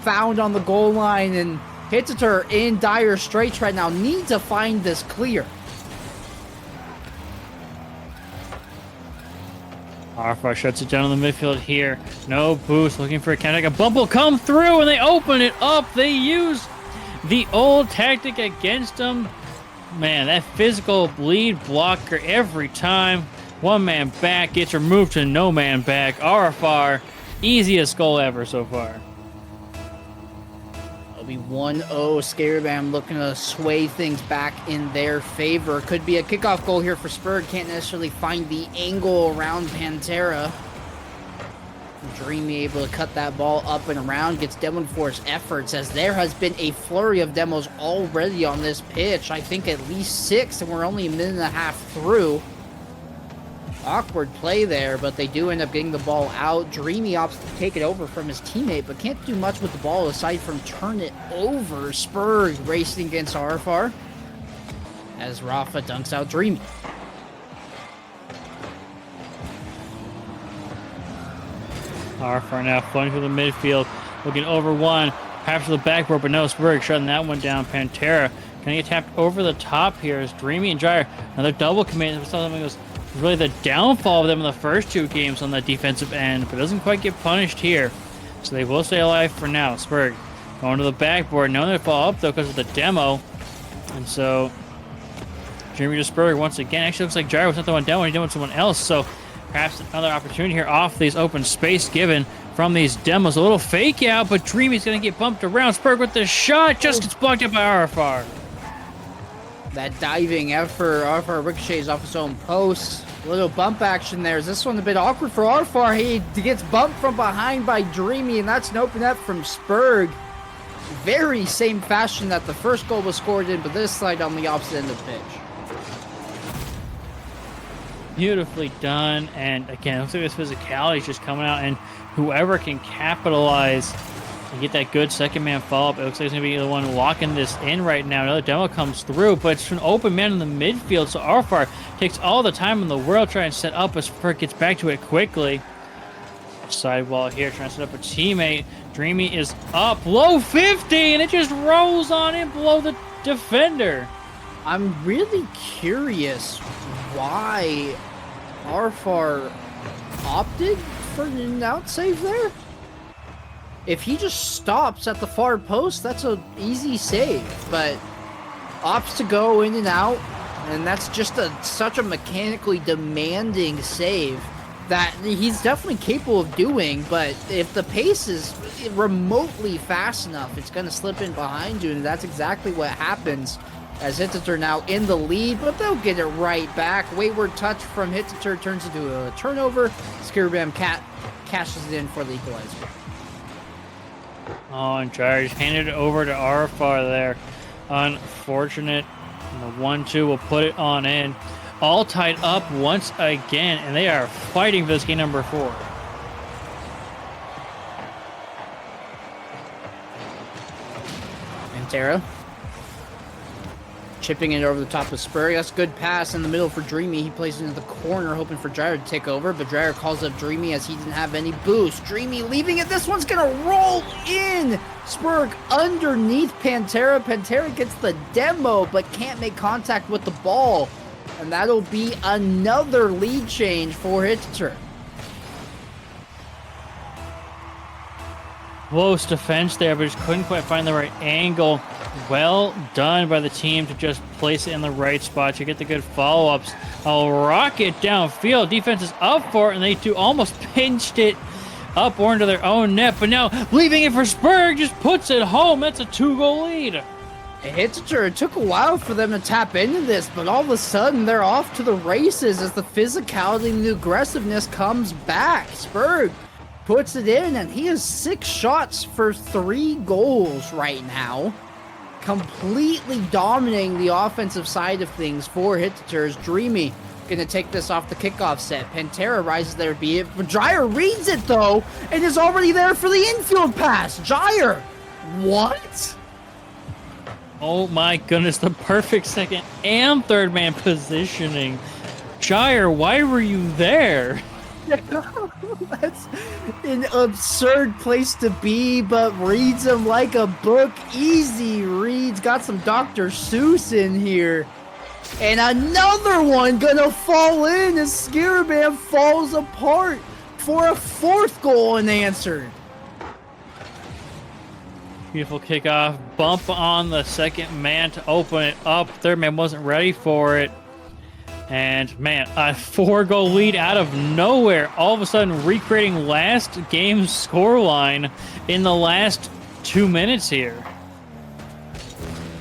S2: found on the goal line. And Hyttetur in dire straits right now. Need to find this clear.
S3: Arfar shuts it down in the midfield here. No boost, looking for a counter. A bump will come through, and they open it up. They use the old tactic against them. Man, that physical bleed blocker every time. One man back gets removed to no man back. Arfar, easiest goal ever so far.
S2: It'll be 1-0. Skiribam looking to sway things back in their favor. Could be a kickoff goal here for Spurg. Can't necessarily find the angle around Pantera. Dreamy able to cut that ball up and around. Gets demoed for his efforts, as there has been a flurry of demos already on this pitch. I think at least 6, and we're only a minute and a half through. Awkward play there, but they do end up getting the ball out. Dreamy opts to take it over from his teammate, but can't do much with the ball aside from turn it over. Spurs racing against Arfar as Rafa dunks out Dreamy.
S3: Arfar now flowing through the midfield, looking over one, perhaps to the backboard, but no, Spurg shutting that one down. Pantera can get tapped over the top here as Dreamy and Gyre, another double commit. Something was really the downfall of them in the first 2 games on the defensive end, but doesn't quite get punished here. So they will stay alive for now. Spurg going to the backboard, knowing they fall up though because of the demo. And so Dreamy to Spurg once again. Actually looks like Gyre was not the one down when he demoed someone else. So perhaps another opportunity here off these open space given from these demos. A little fake out, but Dreamy's going to get bumped around. Spurg with the shot, just gets blocked up by Arfar.
S2: That diving effort, Arfar ricochets off his own post. A little bump action there. Is this one a bit awkward for Arfar? He gets bumped from behind by Dreamy, and that's an open net from Spurg. Very same fashion that the first goal was scored in, but this side on the opposite end of the pitch.
S3: Beautifully done, and again, it looks like this physicality is just coming out, and whoever can capitalize and get that good second man follow-up, it looks like it's going to be the one locking this in right now. Another demo comes through, but it's an open man in the midfield, so Arfar takes all the time in the world trying to set up as Spurg gets back to it quickly. Sidewall here, trying to set up a teammate. Dreamy is up, low 50, and it just rolls on in below the defender.
S2: I'm really curious why Arfar opted for an out save there. If he just stops at the far post, that's an easy save, but opts to go in and out, and that's just such a mechanically demanding save that he's definitely capable of doing, but if the pace is remotely fast enough, it's going to slip in behind you, and that's exactly what happens as Hyttetur now in the lead, but they'll get it right back. Wayward touch from Hyttetur turns into a turnover. Skiribam cashes it in for the equalizer.
S3: Oh, and Gyre just handed it over to Arfar there. Unfortunate. And the 1-2 will put it on in. All tied up once again, and they are fighting for this game number 4.
S2: Pantera chipping it over the top of Spurg. That's a good pass in the middle for Dreamy. He plays it into the corner, hoping for Gyre to take over, but Gyre calls up Dreamy as he didn't have any boost. Dreamy leaving it. This one's gonna roll in. Spurg underneath Pantera. Pantera gets the demo, but can't make contact with the ball. And that'll be another lead change for Hyttetur.
S3: Close defense there, but just couldn't quite find the right angle. Well done by the team to just place it in the right spot to get the good follow-ups. A rocket downfield. Defense is up for it, and they almost pinched it up or into their own net. But now leaving it for Spurg, just puts it home. That's a 2-goal lead.
S2: Hyttetur, it took a while for them to tap into this, but all of a sudden they're off to the races as the physicality and the aggressiveness comes back. Spurg puts it in, and he has 6 shots for 3 goals right now. Completely dominating the offensive side of things for Hyttetur. Dreamy gonna take this off the kickoff set. Pantera rises there, be it. But Dryer reads it though, and is already there for the infield pass. Dryer, what?
S3: Oh my goodness, the perfect second and third man positioning. Gyre, why were you there?
S2: That's an absurd place to be, but reads him like a book. Easy reads. Got some Dr. Seuss in here. And another one gonna fall in as Skiribam falls apart for a fourth goal unanswered.
S3: Beautiful kickoff. Bump on the second man to open it up. Third man wasn't ready for it. And man, a 4-goal lead out of nowhere. All of a sudden recreating last game's scoreline in the last 2 minutes here.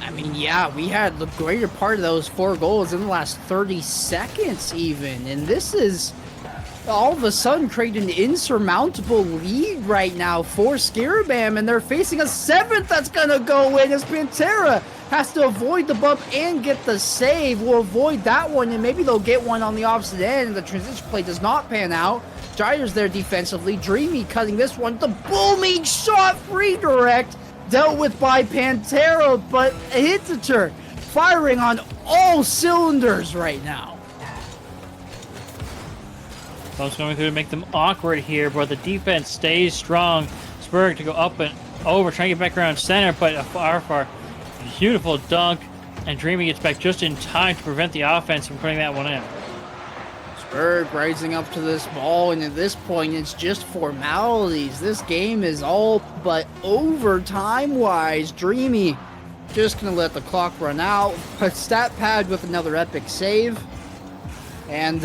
S2: I mean, yeah, we had the greater part of those 4 goals in the last 30 seconds even. And this is all of a sudden creating an insurmountable lead right now for Skiribam. And they're facing a 7th that's going to go in as Pantera has to avoid the bump and get the save. Will avoid that one, and maybe they'll get one on the opposite end. The transition play does not pan out. Dryer's there defensively. Dreamy cutting this one. The booming shot, redirect, dealt with by Pantera, but Hyttetur firing on all cylinders right now.
S3: Bumps coming through to make them awkward here, but the defense stays strong. Spurg to go up and over, trying to get back around center, but far. Beautiful dunk, and Dreamy gets back just in time to prevent the offense from putting that one in.
S2: Spurg rising up to this ball, and at this point, it's just formalities. This game is all but over time-wise. Dreamy just going to let the clock run out. Stat pad with another epic save. And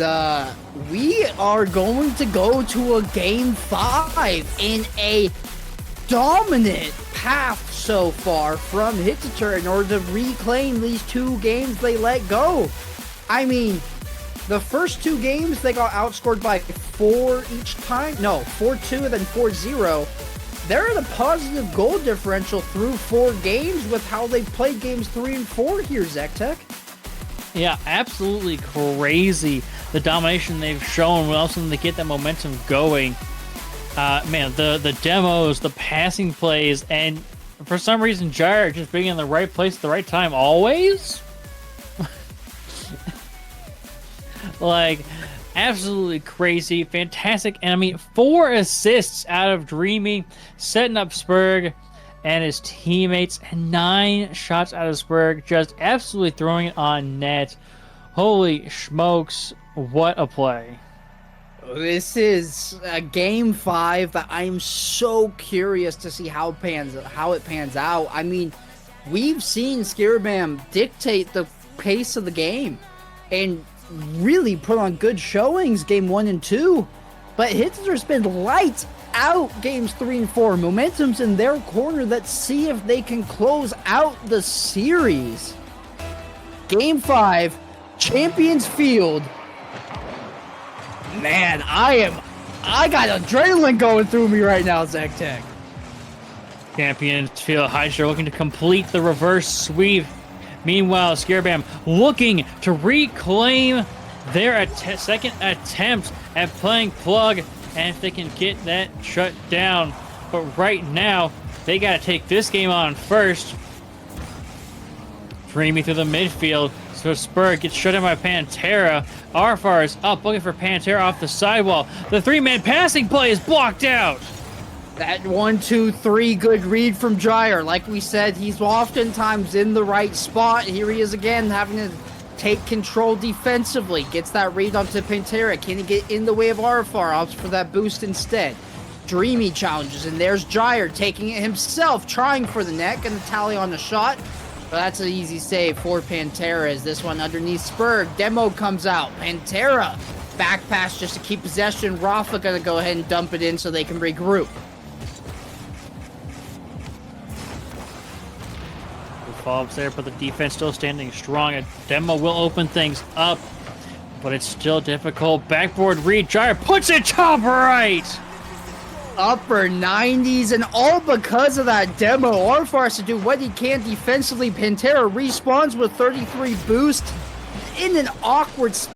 S2: we are going to go to a Game 5 in a dominant path so far from Hyttetur in order to reclaim these 2 games they let go. I mean, the first 2 games they got outscored by 4 each time. No, 4-2 and then 4-0. They're at a positive goal differential through 4 games with how they played games 3 and 4 here, Zectech.
S3: Yeah, absolutely crazy. The domination they've shown will also to get that momentum going. Man, the demos, the passing plays, and for some reason, Gyre just being in the right place at the right time always? Like, absolutely crazy, fantastic. And I mean, 4 assists out of Dreamy, setting up Spurg and his teammates, and 9 shots out of Spurg, just absolutely throwing it on net. Holy smokes, what a play.
S2: This is a Game 5 that I'm so curious to see how it pans out. I mean, we've seen Skiribam dictate the pace of the game and really put on good showings Game 1 and 2, but Hyttetur's been lights out Games 3 and 4. Momentum's in their corner. Let's see if they can close out the series. Game 5, Champions Field. Man, I got adrenaline going through me right now, Zectech.
S3: Champions Field, Hyttetur looking to complete the reverse sweep. Meanwhile, Skiribam looking to reclaim their second attempt at playing plug, and if they can get that shut down. But right now, they got to take this game on first. Dreamy through the midfield. So Spurg gets shut down by Pantera. Arfar is up, looking for Pantera off the sidewall. The 3-man passing play is blocked out.
S2: That 1-2-3 good read from Gyre. Like we said, he's oftentimes in the right spot. Here he is again, having to take control defensively. Gets that read onto Pantera. Can he get in the way of Arfar? Opts for that boost instead. Dreamy challenges, and there's Gyre taking it himself, trying for the neck, and the tally on the shot. But that's an easy save for Pantera as this one underneath Spurg. Demo comes out. Pantera back pass just to keep possession. Rafa gonna go ahead and dump it in so they can regroup.
S3: Follow-ups there, but the defense still standing strong. A Demo will open things up, but it's still difficult. Backboard read. Gyre puts it top right.
S2: Upper 90s, and all because of that Demo. Arfar has to do what he can defensively. Pantera respawns with 33 boost in an awkward spot.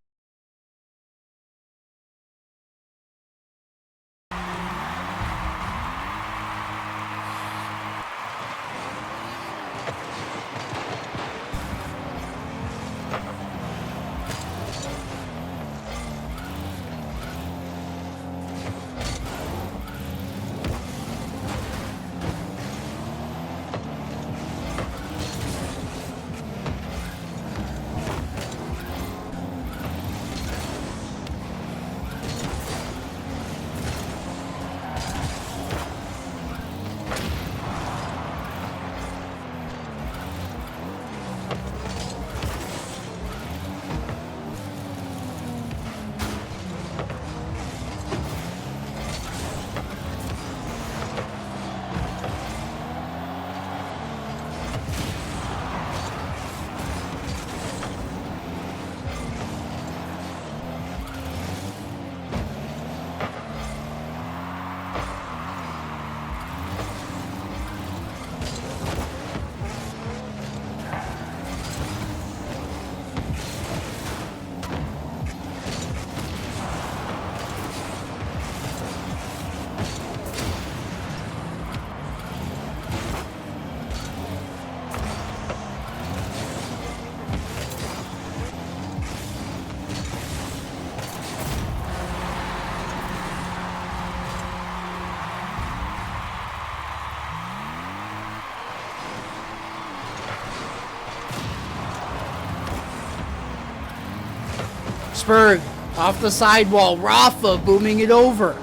S2: Spurg off the sidewall. Rafa booming it over.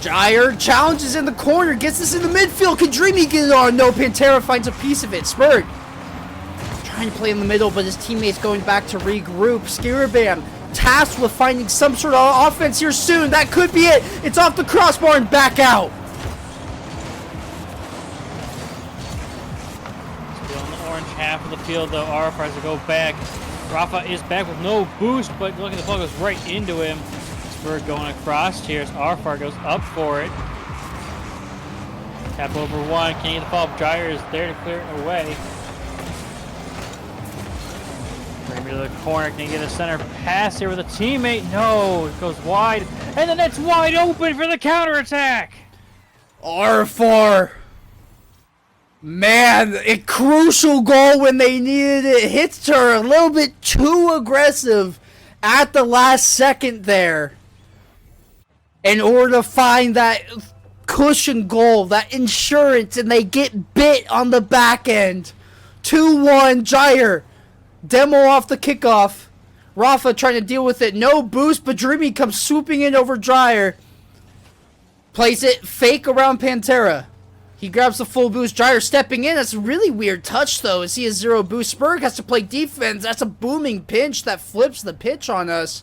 S2: Gyre challenges in the corner, gets this in the midfield. Can Dreamy get it on? No, Pantera finds a piece of it. Spurg trying to play in the middle, but his teammates going back to regroup. Skiribam tasked with finding some sort of offense here soon. That could be it. It's off the crossbar and back out.
S3: Still in the orange half of the field, though. RF tries to go back. Rafa is back with no boost, but look at the ball goes right into him. Spurg going across here as Arfar goes up for it. Tap over one. Can't get the follow-up. Gyre is there to clear it away. Maybe to the corner. Can he get a center pass here with a teammate? No. It goes wide. And the net's wide open for the counterattack.
S2: Arfar. Man, a crucial goal when they needed it. Hyttetur a little bit too aggressive at the last second there. In order to find that cushion goal, that insurance, and they get bit on the back end. 2-1, Gyre. Demo off the kickoff. Rafa trying to deal with it. No boost, but Dreamy comes swooping in over Gyre. Plays it fake around Pantera. He grabs the full boost. Gyre stepping in. That's a really weird touch, though, as he has 0 boost. Spurg has to play defense. That's a booming pinch that flips the pitch on us.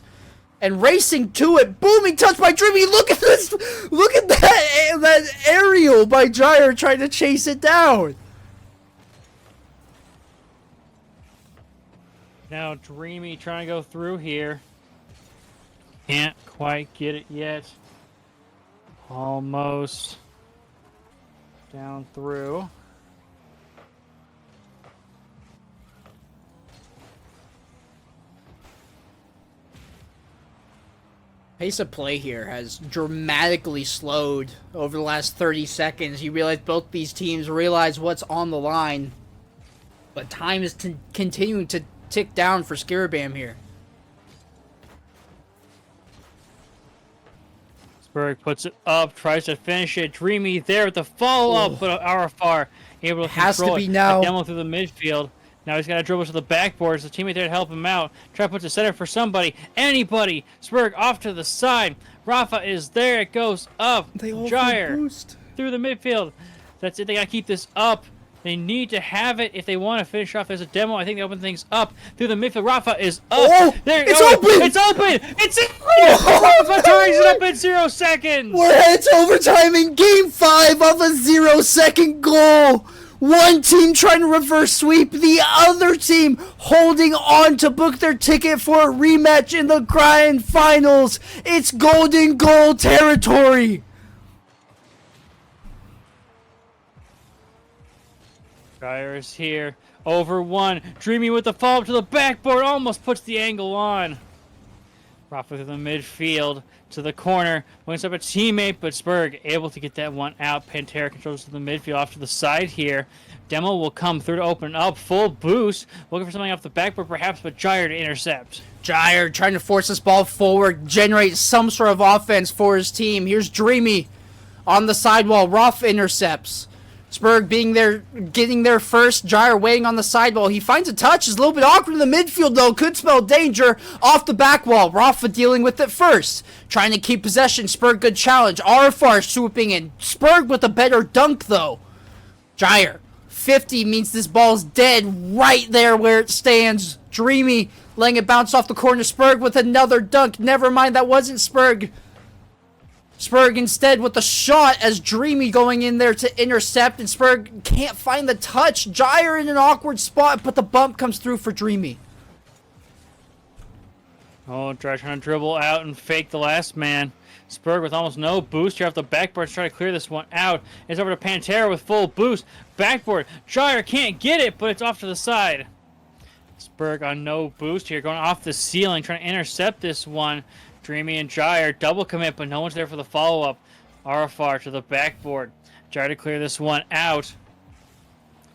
S2: And racing to it. Booming touch by Dreamy. Look at this. Look at that aerial by Gyre trying to chase it down.
S3: Now Dreamy trying to go through here. Can't quite get it yet. Almost. Down through.
S2: Pace of play here has dramatically slowed over the last 30 seconds. You realize both these teams realize what's on the line. But time is continuing to tick down for Skiribam here.
S3: Spurg puts it up, tries to finish it. Dreamy there with the follow-up, but Arafar able to
S2: Has to
S3: control
S2: be
S3: it.
S2: now.
S3: A demo through the midfield. Now he's got to dribble to the backboard. There's a teammate there to help him out. Try to put the center for somebody. Anybody. Spurg off to the side. Rafa is there. It goes up.
S2: They all
S3: Gyre
S2: boost.
S3: through the midfield. That's it. They got to keep this up. They need to have it if they want to finish off. There's a demo. I think they open things up through the midfield. Rafa is up.
S2: Oh,
S3: there
S2: it's
S3: goes.
S2: open!
S3: It's open! It's open! Rafa ties it up in 0 seconds!
S2: We're headed to overtime in Game 5 of a 0-second goal. One team trying to reverse sweep, the other team holding on to book their ticket for a rematch in the grand finals. It's golden goal territory.
S3: Gyre is here. Over one. Dreamy with the follow-up to the backboard. Almost puts the angle on. Rafa through the midfield to the corner. Wins up a teammate, but Spurg able to get that one out. Pantera controls to the midfield off to the side here. Demo will come through to open up. Full boost. Looking for something off the backboard perhaps, but Gyre to intercept.
S2: Gyre trying to force this ball forward, generate some sort of offense for his team. Here's Dreamy on the sidewall. Rafa intercepts. Spurg being there, getting there first. Gyre waiting on the sidewall. He finds a touch. It's a little bit awkward in the midfield, though. Could spell danger off the back wall. Rafa dealing with it first. Trying to keep possession. Spurg, good challenge. Arfar swooping in. Spurg with a better dunk, though. Gyre, 50 means this ball's dead right there where it stands. Dreamy letting it bounce off the corner. Spurg with another dunk. Never mind, that wasn't Spurg. Spurg instead with the shot as Dreamy going in there to intercept, and Spurg can't find the touch. Gyre in an awkward spot, but the bump comes through for Dreamy.
S3: Oh, trying to dribble out and fake the last man. Spurg with almost no boost here off the backboard, trying to clear this one out. It's over to Pantera with full boost. Backboard. Gyre can't get it, but it's off to the side. Spurg on no boost here, going off the ceiling, trying to intercept this one. Dreamy and Gyre double commit, but no one's there for the follow-up. Arafar to the backboard. Gyre to clear this one out.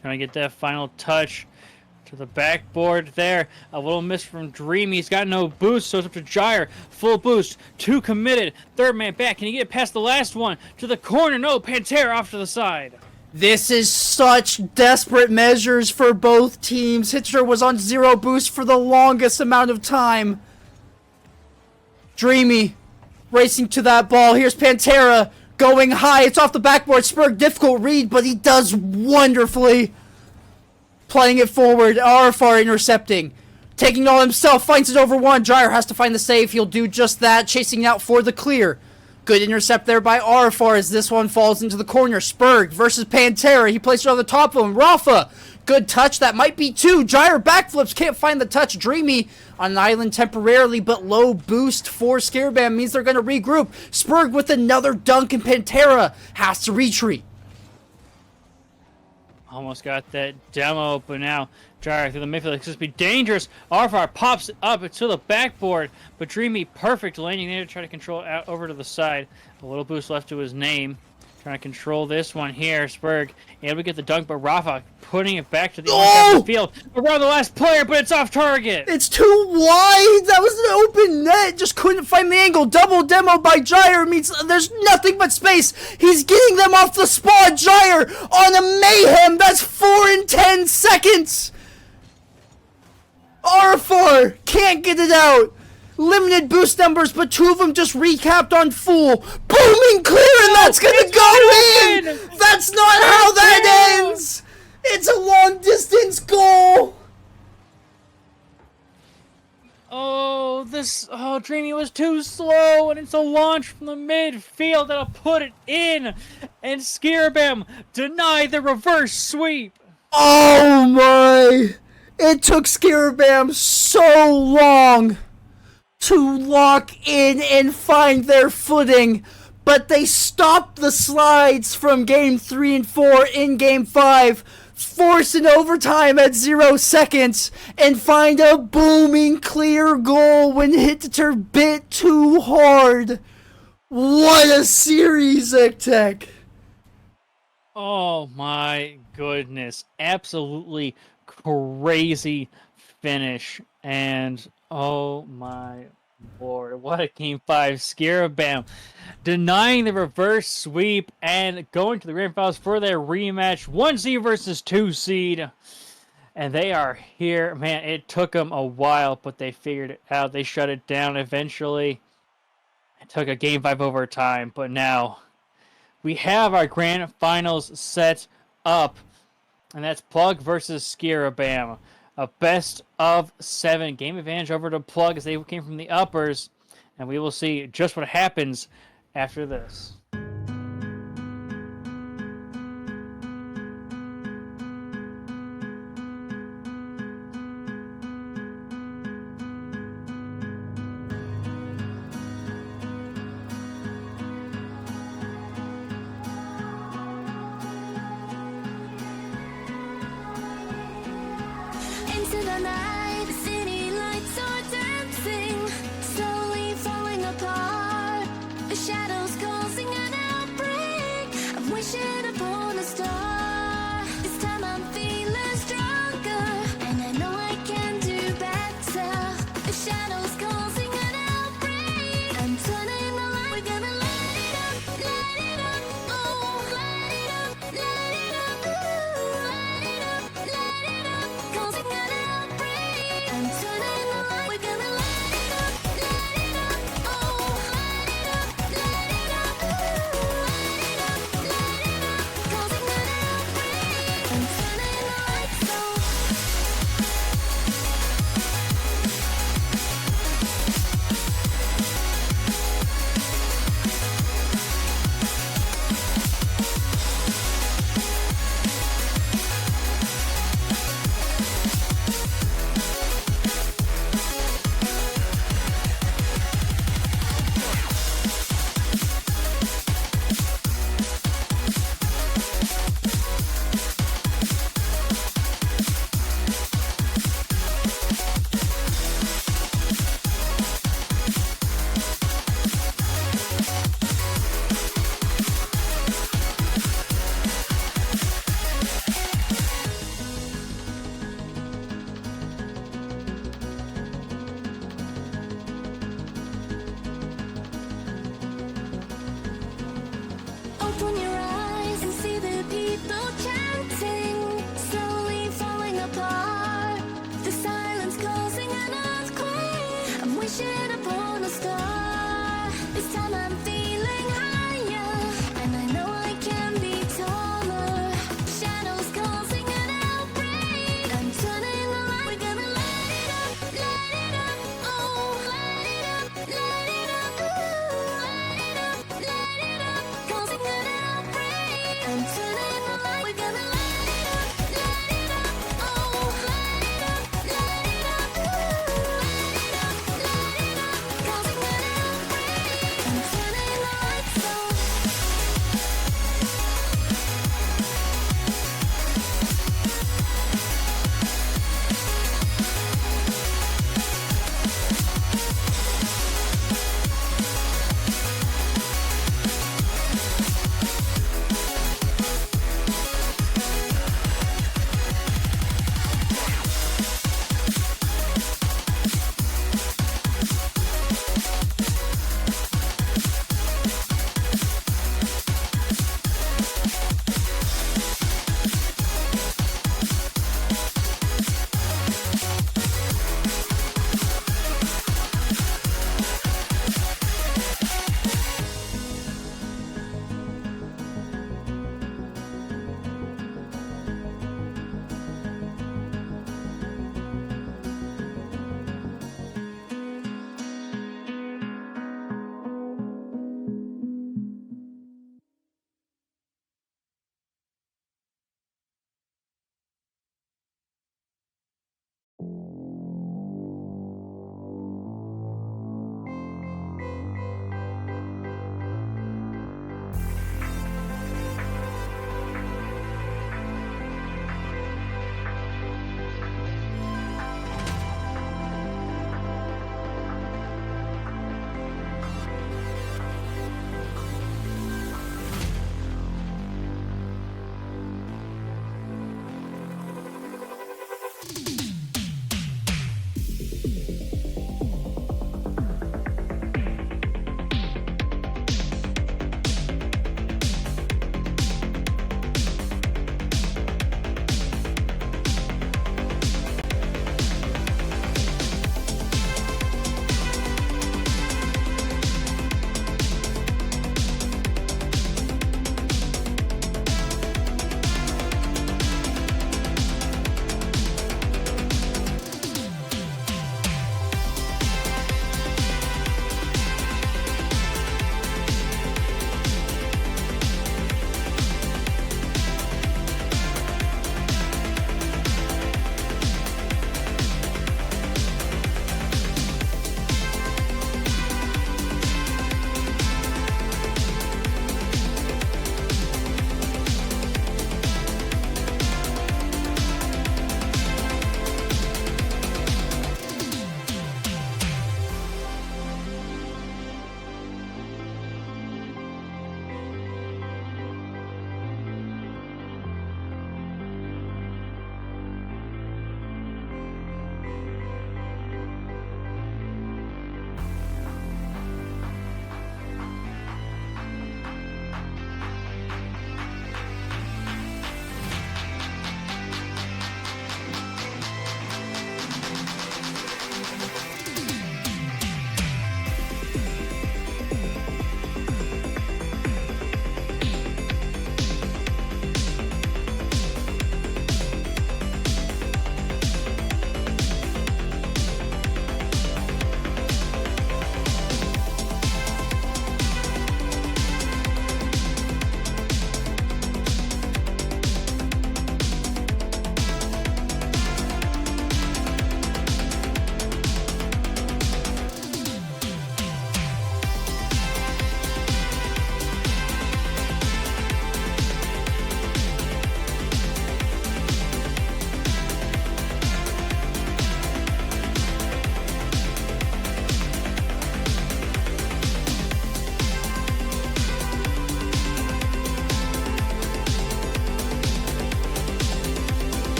S3: Trying to get that final touch to the backboard there. A little miss from Dreamy. He's got no boost, so it's up to Gyre. Full boost. 2 committed. Third man back. Can he get past the last one? To the corner. No. Pantera off to the side.
S2: This is such desperate measures for both teams. Hyttetur was on 0 boost for the longest amount of time. Dreamy racing to that ball. Here's Pantera going high. It's off the backboard. Spurg, difficult read, but he does wonderfully. Playing it forward. Arfar intercepting. Taking it all himself. Finds it over one. Dryer has to find the save. He'll do just that. Chasing out for the clear. Good intercept there by Arfar as this one falls into the corner. Spurg versus Pantera. He places it on the top of him. Rafa. Good touch. That might be 2. Gyre backflips. Can't find the touch. Dreamy on an island temporarily, but low boost for Skiribam means they're going to regroup. Spurg with another dunk, and Pantera has to retreat.
S3: Almost got that demo, but now Gyre through the midfield. It's just be dangerous. Arfar pops it up to the backboard, but Dreamy perfect landing there to try to control it out over to the side. A little boost left to his name. Trying to control this one here. Spurg able to get the dunk, but Rafa putting it back to the other side of the field. Around the last player, but it's off target.
S2: It's too wide. That was an open net. Just couldn't find the angle. Double demo by Gyre means there's nothing but space. He's getting them off the spot. Gyre on a mayhem. That's 4 in 10 seconds. R4 can't get it out. Limited boost numbers, but 2 of them just recapped on full. Booming clear, and that's gonna go in! That's not how that ends! It's a long distance goal!
S3: Dreamy was too slow, and it's a launch from the midfield that'll put it in. And Skiribam denied the reverse sweep.
S2: Oh my! It took Skiribam so long to lock in and find their footing, but they stopped the slides from game 3 and 4 in game 5, force an overtime at 0 seconds, and find a booming clear goal when Hyttetur bit too hard. What a series, Hyttetur!
S3: Oh my goodness. Absolutely crazy finish. And oh my lord, what a game 5. Skiribam denying the reverse sweep and going to the grand finals for their rematch. 1 seed versus 2 seed. And they are here. Man, it took them a while, but they figured it out. They shut it down eventually. It took a game 5 overtime, but now we have our grand finals set up. And that's Plug versus Skiribam. A best of 7 game advantage over to Plug as they came from the uppers, and we will see just what happens after this.
S1: Into the night, the city lights are dancing, slowly falling apart. The shadows causing an outbreak of wishing upon a star. This time I'm feeling stronger, and I know I can do better. The shadows causing an outbreak. I'm turning the light, we're gonna light it up, oh, light it up, ooh, light it up, causing an outbreak.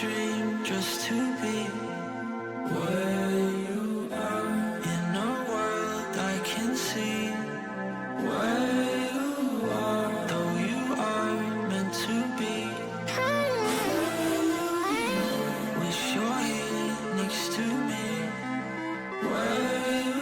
S5: dream just to be where you are, in a world I can see where you are, though you are meant to be. Wish you're here next to me, where you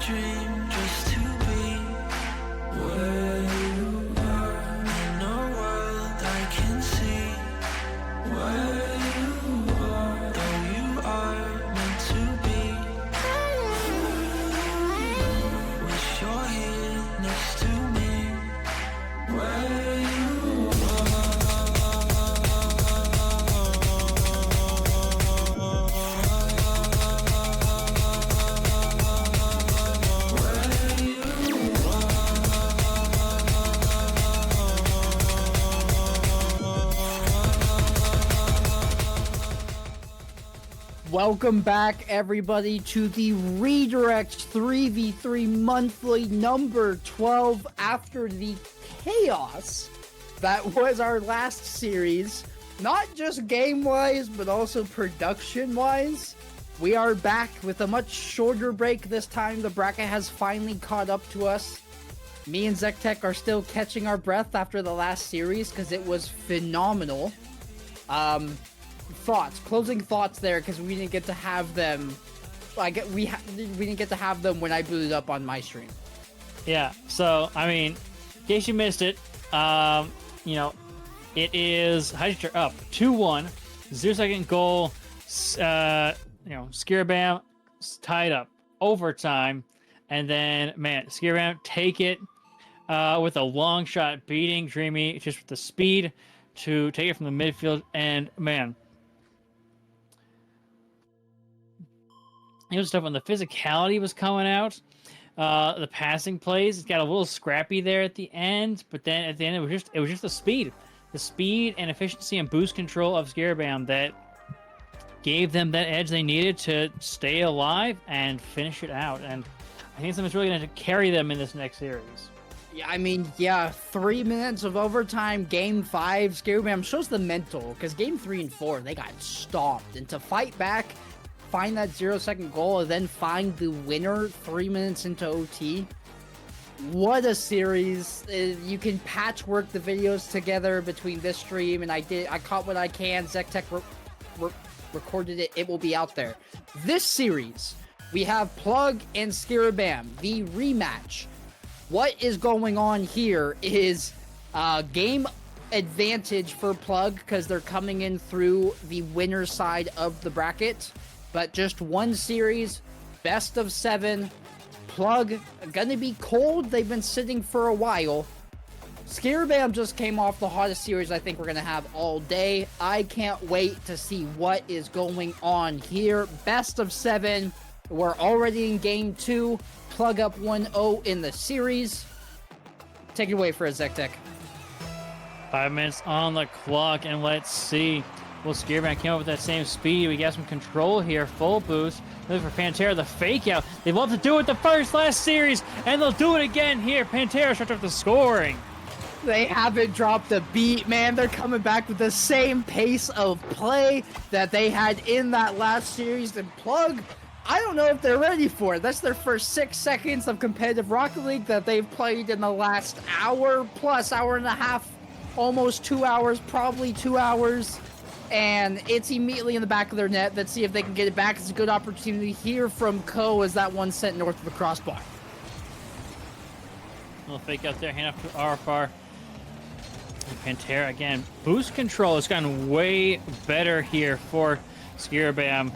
S5: dream just to be where you are, in a world I can see where you are, though you are meant to be.
S2: Welcome back, everybody, to the Redirect 3v3 monthly number 12 after the chaos that was our last series. Not just game-wise, but also production-wise. We are back with a much shorter break this time. The bracket has finally caught up to us. Me and Zektek are still catching our breath after the last series because it was phenomenal. Closing thoughts there, because we didn't get to have them. We didn't get to have them when I booted up on my stream.
S3: Yeah, so, I mean, in case you missed it, it is Hyttetur up 2-1, 0-second goal, Skiribam tied up, overtime, and then, man, Skiribam take it with a long shot, beating Dreamy just with the speed to take it from the midfield, and, man, it was tough when the physicality was coming out. The passing plays, it got a little scrappy there at the end, but then at the end it was just the speed and efficiency and boost control of Skiribam that gave them that edge they needed to stay alive and finish it out. And I think something's really going to carry them in this next series.
S2: Yeah, I mean, 3 minutes of overtime, game 5, Skiribam shows the mental, because game 3 and 4, they got stomped, and to fight back, find that 0-second goal, and then find the winner 3 minutes into OT. What a series. You can patchwork the videos together between this stream, and I caught what I can. Zektek recorded it. It will be out there. This series, we have Plug and Skiribam, the rematch. What is going on here is game advantage for Plug, because they're coming in through the winner's side of the bracket. But just one series, best of 7. Plug gonna be cold. They've been sitting for a while. Skiribam just came off the hottest series I think we're gonna have all day. I can't wait to see what is going on here. Best of 7. We're already in game 2. Plug up 1-0 in the series. Take it away for a Zektek.
S3: 5 minutes on the clock, and let's see. Well, Skiribam came up with that same speed. We got some control here. Full boost. Looking for Pantera, the fake out. They love to do it the last series, and they'll do it again here. Pantera starts off the scoring.
S2: They haven't dropped a beat, man. They're coming back with the same pace of play that they had in that last series. And Plug, I don't know if they're ready for it. That's their first 6 seconds of competitive Rocket League that they've played in the last hour plus, hour and a half, almost 2 hours, probably 2 hours. And it's immediately in the back of their net. Let's see if they can get it back. It's a good opportunity here from Ko as that one sent north of the crossbar.
S3: Little fake out there, hand off to RFR. And Pantera again. Boost control has gotten way better here for Skiribam,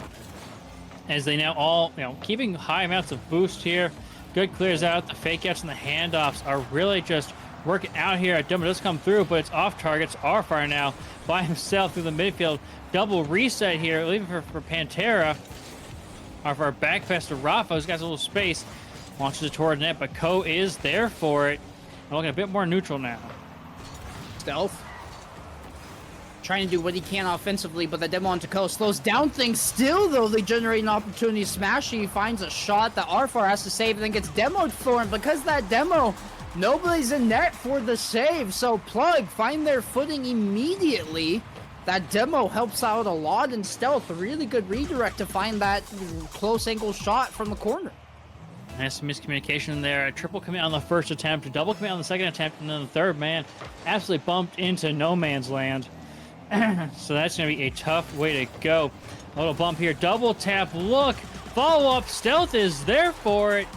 S3: as they now all, keeping high amounts of boost here. Good clears out. The fake outs and the handoffs are really just working out here. Dumbo does come through, but it's off targets. RFR now by himself through the midfield. Double reset here, leaving for Pantera. RFR back pass to Rafa, who's got a little space. Launches it toward net, but Ko is there for it. I'm looking a bit more neutral now.
S2: Stealth. Trying to do what he can offensively, but the demo onto Ko slows down things. Still, though, they generate an opportunity. Smash, he finds a shot that RFR has to save, and then gets demoed for him. Because that demo, nobody's in net for the save, so Plug find their footing immediately. That demo helps out a lot in stealth. A really good redirect to find that close angle shot from the corner.
S3: Nice miscommunication there. A triple commit on the first attempt, a double commit on the second attempt, and then the third man absolutely bumped into no man's land. So that's going to be a tough way to go. A little bump here, double tap, look, follow up, stealth is there for it,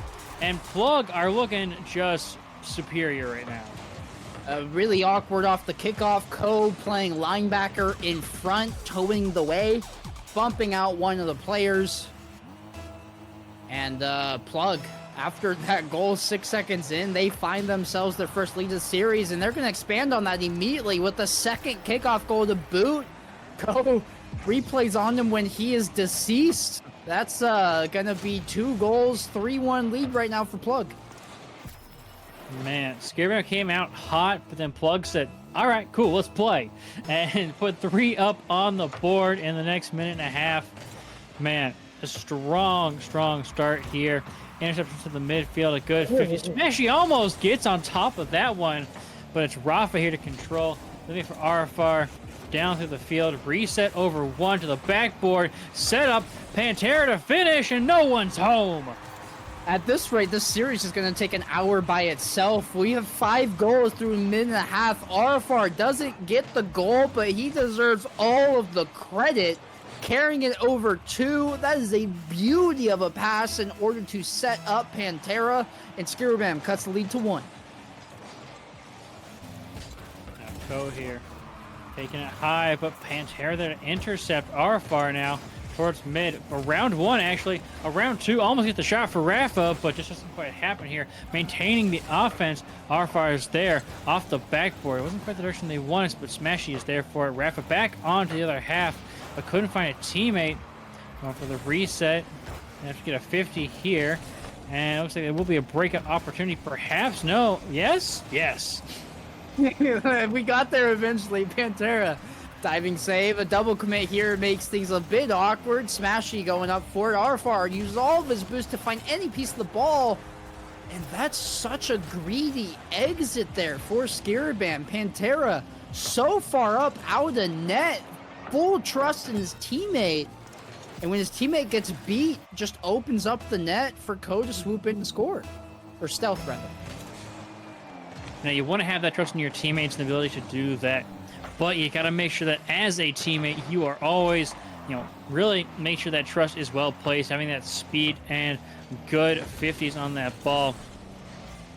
S3: and Plug are looking just superior right now.
S2: Really awkward off the kickoff. Ko playing linebacker in front, towing the way, bumping out one of the players. And Plug, after that goal 6 seconds in, they find themselves their first lead of the series, and they're going to expand on that immediately with the second kickoff goal to boot. Ko replays on him when he is deceased. That's going to be 2 goals, 3-1 lead right now for Plug.
S3: Man, Skiribam came out hot, but then Plug said, all right, cool, let's play. And put 3 up on the board in the next minute and a half. Man, a strong start here. Interception to the midfield, a good 50. Smashy almost gets on top of that one, but it's Rafa here to control. Looking for Arfar down through the field. Reset over one to the backboard. Set up Pantera to finish, and no one's home.
S2: At this rate, this series is going to take an hour by itself. We have 5 goals through a minute and a half. Arfar doesn't get the goal, but he deserves all of the credit. Carrying it over 2. That is a beauty of a pass in order to set up Pantera. And Skiribam cuts the lead to 1.
S3: Now Ko here. Taking it high, but Pantera there to intercept Arfar now towards mid. Around 1, actually. Around 2, almost get the shot for Rafa, but just doesn't quite happen here. Maintaining the offense. Arfar is there off the backboard. It wasn't quite the direction they wanted, but Smashy is there for it. Rafa back onto the other half, but couldn't find a teammate. Going for the reset. They have to get a 50 here. And it looks like there will be a breakout opportunity, perhaps. No. Yes? Yes.
S2: We got there eventually. Pantera diving save. A double commit here makes things a bit awkward. Smashy going up for it. Arfar uses all of his boost to find any piece of the ball. And that's such a greedy exit there for Skiribam. Pantera so far up out of net. Full trust in his teammate. And when his teammate gets beat, just opens up the net for Ko to swoop in and score. Or stealth, rather.
S3: Now, you want to have that trust in your teammates and the ability to do that. But you got to make sure that as a teammate, you are always, really make sure that trust is well placed, having that speed and good 50s on that ball.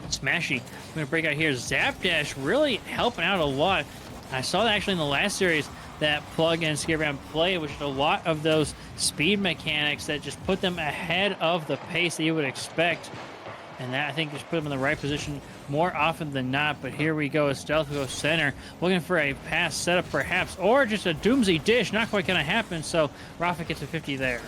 S3: Smashy, I'm going to break out here. Zap Dash really helping out a lot. I saw that actually in the last series, that Plug and Skiribam play, which is a lot of those speed mechanics that just put them ahead of the pace that you would expect. And that, I think, just put them in the right position more often than not. But here we go. Stealth goes center. Looking for a pass setup, perhaps. Or just a doomsy dish. Not quite going to happen. So Rafa gets a 50 there.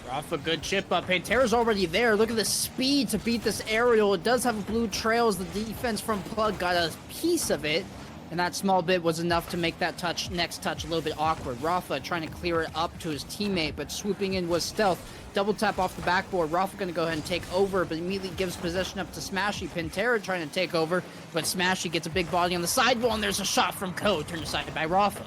S2: Rafa, good chip up. Pantera's already there. Look at the speed to beat this aerial. It does have a blue trail as the defense from Plug got a piece of it. And that small bit was enough to make that next touch a little bit awkward. Rafa trying to clear it up to his teammate, but swooping in was Stealth. Double tap off the backboard. Rafa going to go ahead and take over, but immediately gives possession up to Smashy. Pantera trying to take over, but Smashy gets a big body on the sidewall, and there's a shot from Ko, turned aside by Rafa.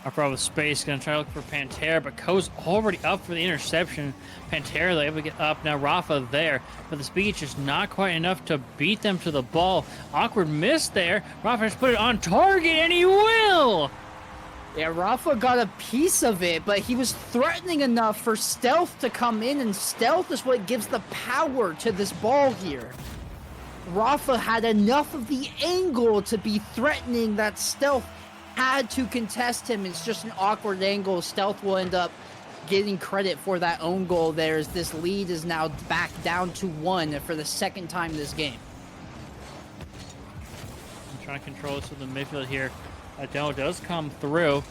S3: Arfar with space, going to try to look for Pantera, but Ko's already up for the interception. Pantera, they're able to get up. Now Rafa there, but the speed just not quite enough to beat them to the ball. Awkward miss there. Rafa just put it on target, and he will!
S2: Yeah, Rafa got a piece of it, but he was threatening enough for Stealth to come in, and Stealth is what gives the power to this ball here. Rafa had enough of the angle to be threatening that Stealth had to contest him. It's just an awkward angle. Stealth will end up getting credit for that own goal there, as this lead is now back down to 1 for the second time this game.
S3: I'm trying to control this with the midfield here. Adele does come through.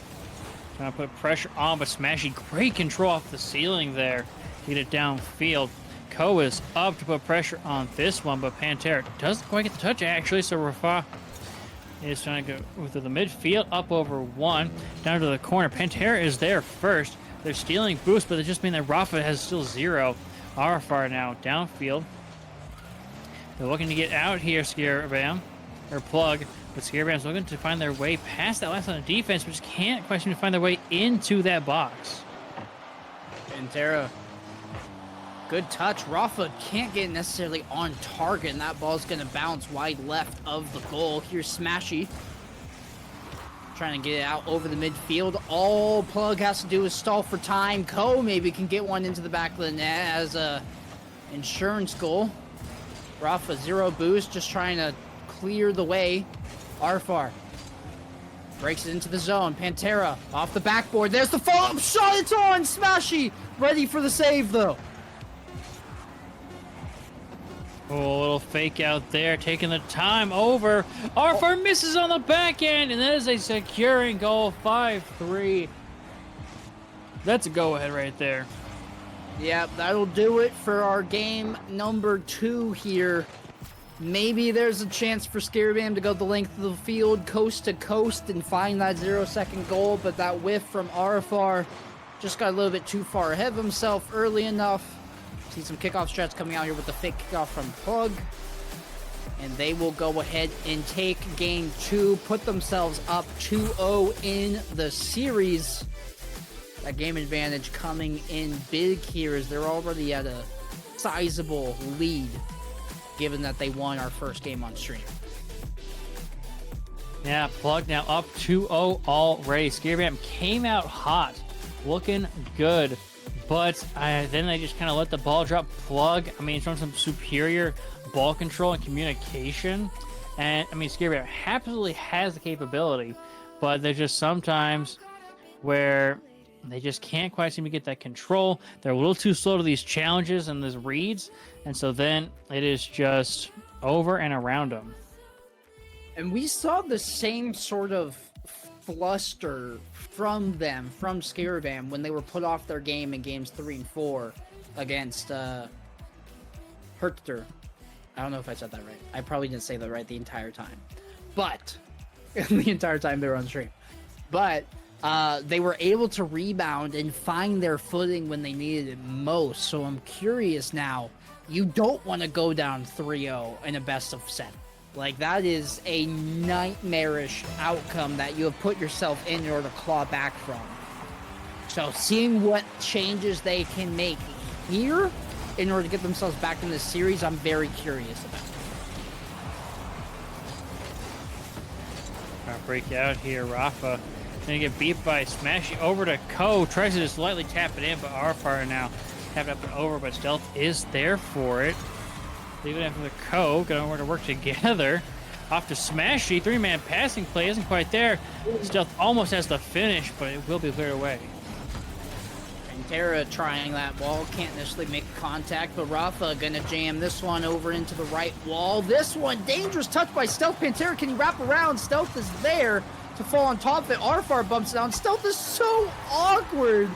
S3: Trying to put pressure on, but Smashy, great control off the ceiling there to get it downfield. Ko is up to put pressure on this one, but Pantera doesn't quite get the touch actually, so Rafa is trying to go through the midfield, up over 1, down to the corner. Pantera is there first. They're stealing boost, but it just means that Rafa has still 0. Arfar now downfield. They're looking to get out here, Skiribam, or Plug, but Skiribam's looking to find their way past that last line of defense, but just can't quite seem to find their way into that box.
S2: Pantera, good touch. Rafa can't get necessarily on target, and that ball's going to bounce wide left of the goal. Here's Smashy trying to get it out over the midfield. All Plug has to do is stall for time. Ko maybe can get one into the back of the net as a insurance goal. Rafa 0 boost, just trying to clear the way. Arfar breaks it into the zone. Pantera off the backboard. There's the follow-up shot. It's on. Smashy ready for the save, though.
S3: Oh, a little fake out there, taking the time over. Arfar misses on the back end, and that is a securing goal, 5-3. That's a go-ahead right there.
S2: Yeah, that'll do it for our game number 2 here. Maybe there's a chance for Skiribam to go the length of the field, coast to coast, and find that 0-second goal, but that whiff from Arfar just got a little bit too far ahead of himself early enough. See some kickoff strats coming out here with the fake kickoff from Plug. And they will go ahead and take game 2, put themselves up 2-0 in the series. That game advantage coming in big here as they're already at a sizable lead, given that they won our first game on stream.
S3: Yeah, Plug now up 2-0 already. Skiribam came out hot, looking good, but then they just kind of let the ball drop. Plug, I mean, showing some superior ball control and communication. And, I mean, Skiribam absolutely has the capability, but there's just sometimes where they just can't quite seem to get that control. They're a little too slow to these challenges and these reads, and so then it is just over and around them.
S2: And we saw the same sort of fluster from them, from Skiribam, when they were put off their game in games 3 and 4 against Hyttetur. I don't know if I said that right. I probably didn't say that right the entire time. But, the entire time they were on stream. But, they were able to rebound and find their footing when they needed it most. So I'm curious now, you don't want to go down 3-0 in a best of 7. Like, that is a nightmarish outcome that you have put yourself in order to claw back from. So seeing what changes they can make here in order to get themselves back in this series, I'm very curious about.
S3: Trying to break out here, Rafa. Gonna get beat by Smashy over to Ko. Tries to just lightly tap it in, but Arfar now tap it up and over, but Stealth is there for it. Leave it in for the Ko. Gonna work together. Off to Smashy. 3-man passing play isn't quite there. Stealth almost has the finish, but it will be cleared away.
S2: Pantera trying that wall. Can't necessarily make contact, but Rafa gonna jam this one over into the right wall. This one, dangerous touch by Stealth. Pantera, can he wrap around? Stealth is there to fall on top of it. Arfar bumps down. Stealth is so awkward.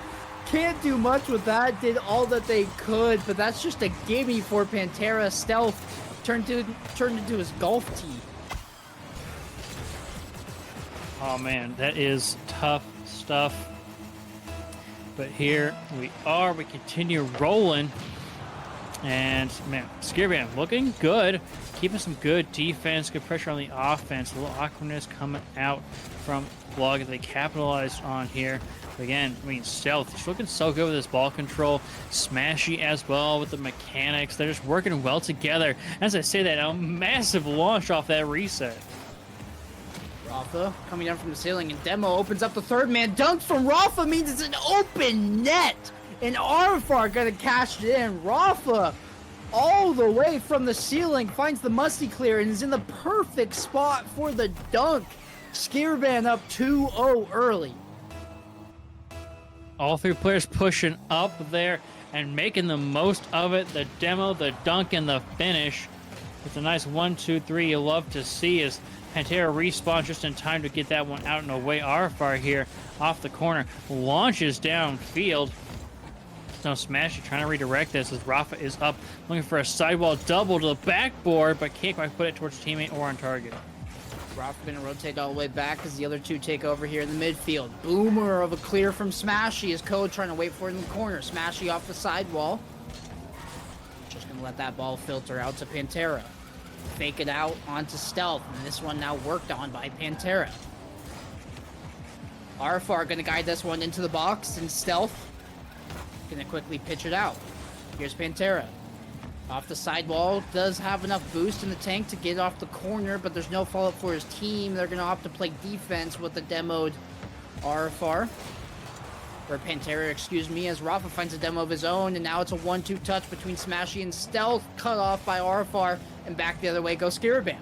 S2: Can't do much with that. Did all that they could, but that's just a gimme for Pantera. Stealth turned into his golf tee.
S3: Oh man, that is tough stuff. But here we are. We continue rolling. And man, Skiribam looking good. Keeping some good defense, good pressure on the offense. A little awkwardness coming out from Plug that they capitalized on here. But again, I mean, Stealth, he's looking so good with his ball control. Smashy as well with the mechanics. They're just working well together. As I say that, a massive launch off that reset.
S2: Rafa coming down from the ceiling, and Demo opens up the third man. Dunk from Rafa means it's an open net. And Arfar gonna cash it in. Rafa all the way from the ceiling finds the musty clear and is in the perfect spot for the dunk. Skiribam up 2-0 early.
S3: All three players pushing up there and making the most of it. The Demo, the dunk, and the finish. It's a nice 1-2-3 you love to see as Pantera respawns just in time to get that one out and away. Arfar here off the corner launches downfield. No Smash trying to redirect this as Rafa is up looking for a sidewall double to the backboard, but can't quite put it towards a teammate or on target.
S2: Rafa gonna rotate all the way back as the other two take over here in the midfield. Boomer of a clear from Smashy as Code trying to wait for it in the corner. Smashy off the sidewall. Just gonna let that ball filter out to Pantera. Fake it out onto Stealth, and this one now worked on by Pantera. Arfar gonna guide this one into the box, and Stealth gonna quickly pitch it out. Here's Pantera. Off the sidewall, does have enough boost in the tank to get off the corner, but there's no follow-up for his team. They're gonna opt to play defense with the demoed Arfar. Or Pantera, excuse me, as Rafa finds a demo of his own, and now it's a 1-2 touch between Smashy and Stealth, cut off by Arfar, and back the other way goes Skiribam.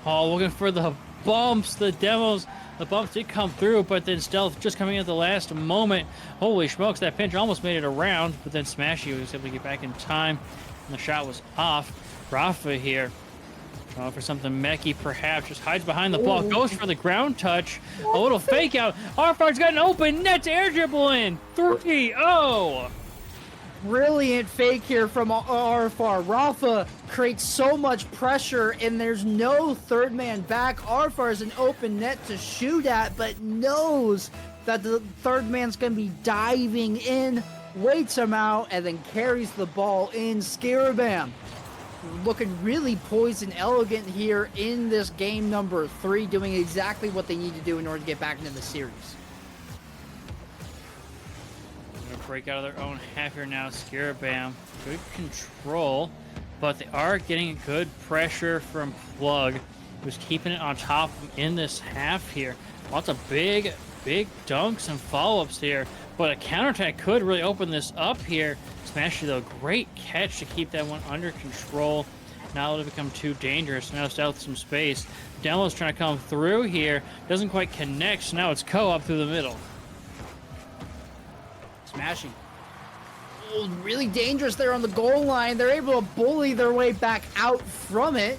S3: Oh, looking for the bumps, the demos. The bumps did come through, but then Stealth just coming at the last moment. Holy smokes, that pinch almost made it around, but then Smashy was able to get back in time, and the shot was off. Rafa here, trying for something mechie perhaps, just hides behind the ball, goes for the ground touch, a little fake out. Arfar's got an open net to air dribble in. 3-0.
S2: brilliant fake here from Arfar. Rafa creates so much pressure, and there's no third man back. Arfar is an open net to shoot at, but knows that the third man's going to be diving in, waits him out, and then carries the ball in. Skiribam looking really poised and elegant here in this game number 3, doing exactly what they need to do in order to get back into the series.
S3: Gonna break out of their own half here now. Skiribam, good control, but they are getting good pressure from Plug, who's keeping it on top of them in this half here. Lots of big dunks and follow-ups here, but a counterattack could really open this up here. Smashy, though, great catch to keep that one under control. Now it'll become too dangerous. Now Stealth with some space. Demo's trying to come through here. Doesn't quite connect, so now it's Co up through the middle.
S2: Smashing. Oh, really dangerous there on the goal line. They're able to bully their way back out from it.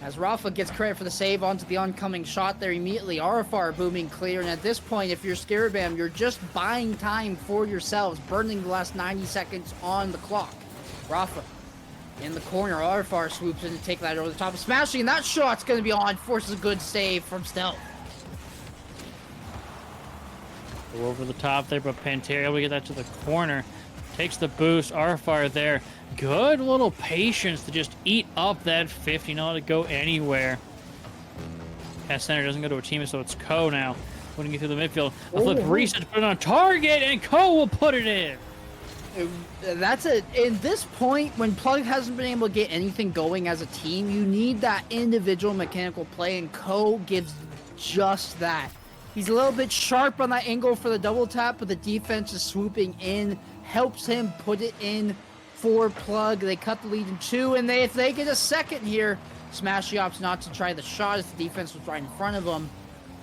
S2: As Rafa gets credit for the save onto the oncoming shot there immediately. Arfar booming clear, and at this point, if you're Skiribam, you're just buying time for yourselves, burning the last 90 seconds on the clock. Rafa in the corner. Arfar swoops in to take that over the top of Smashing, and that shot's going to be on. Forces a good save from Stealth.
S3: Go over the top there, but Pantera able to get that to the corner. Takes the boost. Arfar there. Good little patience to just eat up that 50, not let it go anywhere. Pass center doesn't go to a teammate, so it's Co now. Putting it through the midfield. A flip reset to put it on target, and Co will put it in.
S2: That's it. In this point, when Plug hasn't been able to get anything going as a team, you need that individual mechanical play, and Co gives just that. He's a little bit sharp on that angle for the double tap, but the defense is swooping in, helps him put it in for Plug. They cut the lead in 2, and if they get a second here, Smashy opts not to try the shot as the defense was right in front of them,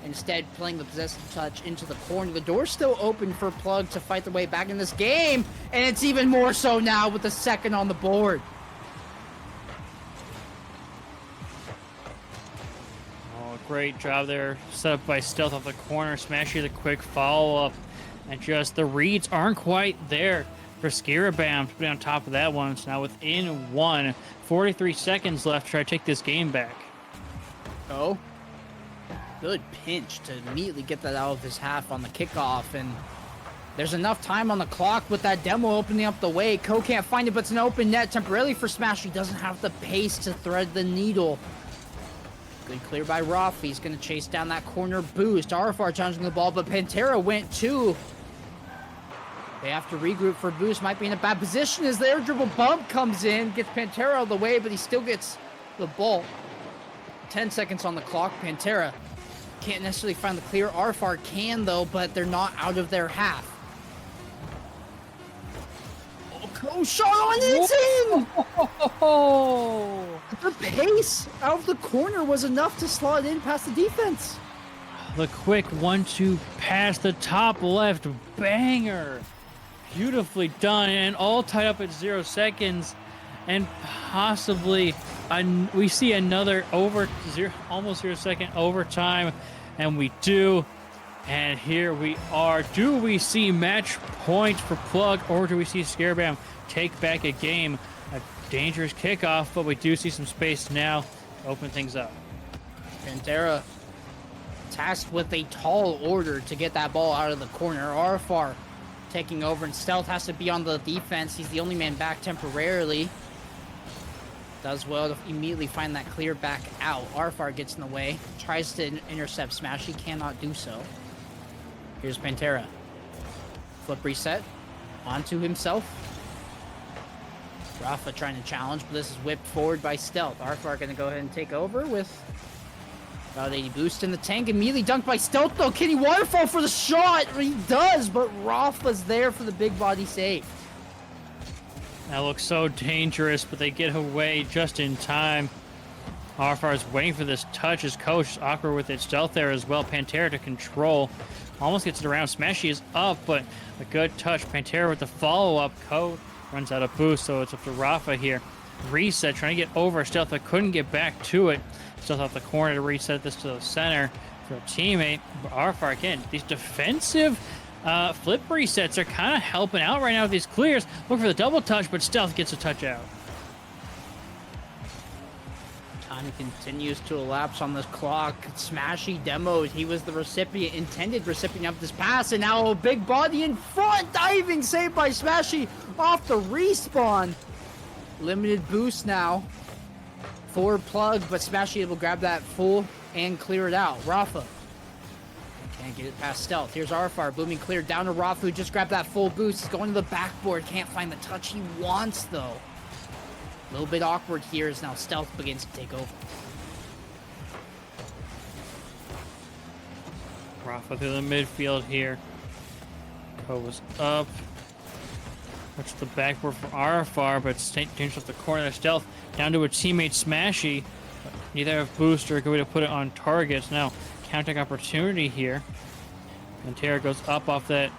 S2: instead playing the possessive touch into the corner. The door's still open for Plug to fight their way back in this game, and it's even more so now with the second on the board.
S3: Oh, great job there. Set up by Stealth off the corner. Smashy the quick follow-up, and just the reads aren't quite there for Skiribam to be on top of that one. So now within 1, 43 seconds left to try to take this game back.
S2: Oh, good pinch to immediately get that out of his half on the kickoff, and there's enough time on the clock with that demo opening up the way. Co can't find it, but it's an open net temporarily for Smash. He doesn't have the pace to thread the needle. Good clear by Rafi. He's going to chase down that corner boost. Arfar challenging the ball, but Pantera went too. They have to regroup for boost. Might be in a bad position as their dribble bump comes in. Gets Pantera out of the way, but he still gets the ball. 10 seconds on the clock. Pantera can't necessarily find the clear. Arfar can, though, but they're not out of their half. Oh, shot on it!
S3: Oh!
S2: The pace out of the corner was enough to slot in past the defense.
S3: The quick 1-2 pass, the top left banger. Beautifully done, and all tied up at 0 seconds. And possibly we see another almost 0 second overtime, and we do. And here we are. Do we see match point for Plug, or do we see Skiribam take back a game? A dangerous kickoff, but we do see some space now to open things up.
S2: Pantera tasked with a tall order to get that ball out of the corner. Arfar taking over, and Stealth has to be on the defense. He's the only man back temporarily. Does well to immediately find that clear back out. Arfar gets in the way, tries to intercept Smash. He cannot do so. Here's Pantera. Flip reset onto himself. Rafa trying to challenge, but this is whipped forward by Stealth. Arfar going to go ahead and take over with about 80 boost in the tank. Immediately dunked by Stealth, though. Can he waterfall for the shot? He does, but Rafa's there for the big body save.
S3: That looks so dangerous, but they get away just in time. Arfar is waiting for this touch. His coach is awkward with it. Stealth there as well. Pantera to control. Almost gets it around. Smashy is up, but a good touch. Pantera with the follow-up. Co runs out of boost, so it's up to Rafa here. Reset, trying to get over Stealth, but couldn't get back to it. Stealth off the corner to reset this to the center for a teammate. But Arfar, again, these defensive Flip resets are kind of helping out right now with these clears. Look for the double touch, but Stealth gets a touch out.
S2: Time continues to elapse on this clock. Smashy demoed. He was the intended recipient of this pass, and now a big body in front. Diving save by Smashy off the respawn. Limited boost now for Plug, but Smashy able to grab that full and clear it out. Rafa can't get it past Stealth. Here's Arfar, booming clear down to Rafa, who just grabbed that full boost. He's going to the backboard. Can't find the touch he wants, though. A little bit awkward here as now Stealth begins to take over.
S3: Rafa through the midfield here. Goes up. Touch the backboard for Arfar, but changes off the corner of Stealth down to a teammate Smashy. Neither have boost or a good way to put it on targets. Now, counter opportunity here. Pantera goes up off that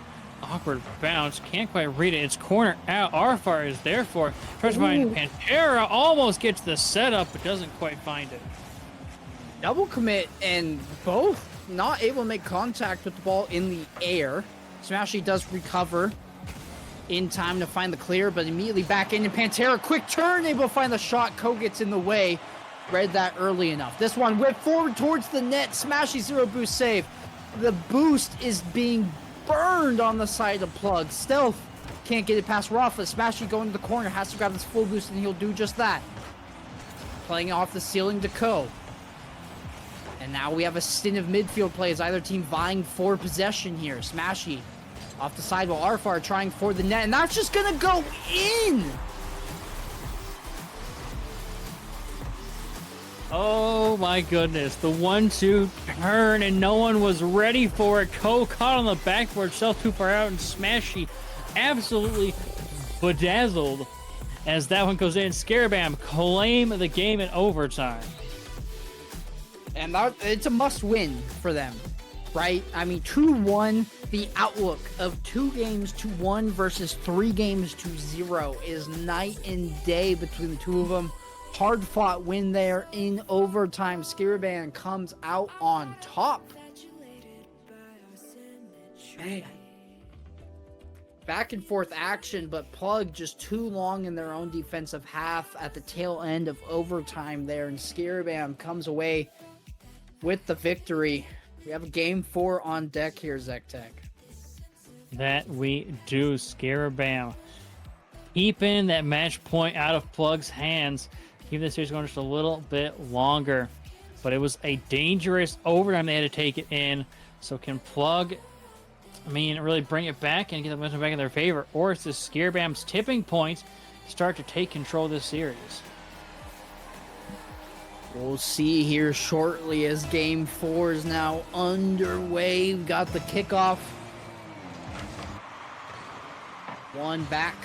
S3: awkward bounce. Can't quite read it. It's corner out. Arfar is there for it. Tries to find Pantera. Almost gets the setup, but doesn't quite find it.
S2: Double commit, and both not able to make contact with the ball in the air. Smashy does recover in time to find the clear, but immediately back in, and Pantera, quick turn, able to find the shot. Ko gets in the way. Read that early enough. This one whipped forward towards the net. Smashy zero boost save. The boost is being burned on the side of Plug. Stealth can't get it past Rafa. Smashy going to the corner, has to grab this full boost, and he'll do just that. Playing off the ceiling to Ko. And now we have a stint of midfield plays. Either team vying for possession here. Smashy off the side while Arfar trying for the net, and that's just gonna go in!
S3: Oh my goodness, the 1-2 turn, and no one was ready for it. Ko caught on the backboard, Stealth too far out, and Smashy absolutely bedazzled as that one goes in. Skiribam claim the game in overtime.
S2: And it's a must-win for them, right? I mean, 2-1, the outlook of 2 games to 1 versus 3 games to 0 is night and day between the two of them. Hard-fought win there in overtime. Skiribam comes out on top. Man. Back and forth action, but Plug just too long in their own defensive half at the tail end of overtime there, and Skiribam comes away with the victory. We have a game 4 on deck here, Zektek.
S3: That we do. Skiribam keeping that match point out of Plug's hands. Keep the series going just a little bit longer. But it was a dangerous overtime they had to take it in. So can Plug, really bring it back and get the momentum back in their favor? Or is this Skiribam's tipping point start to take control of this series?
S2: We'll see here shortly as game 4 is now underway. We've got the kickoff. One back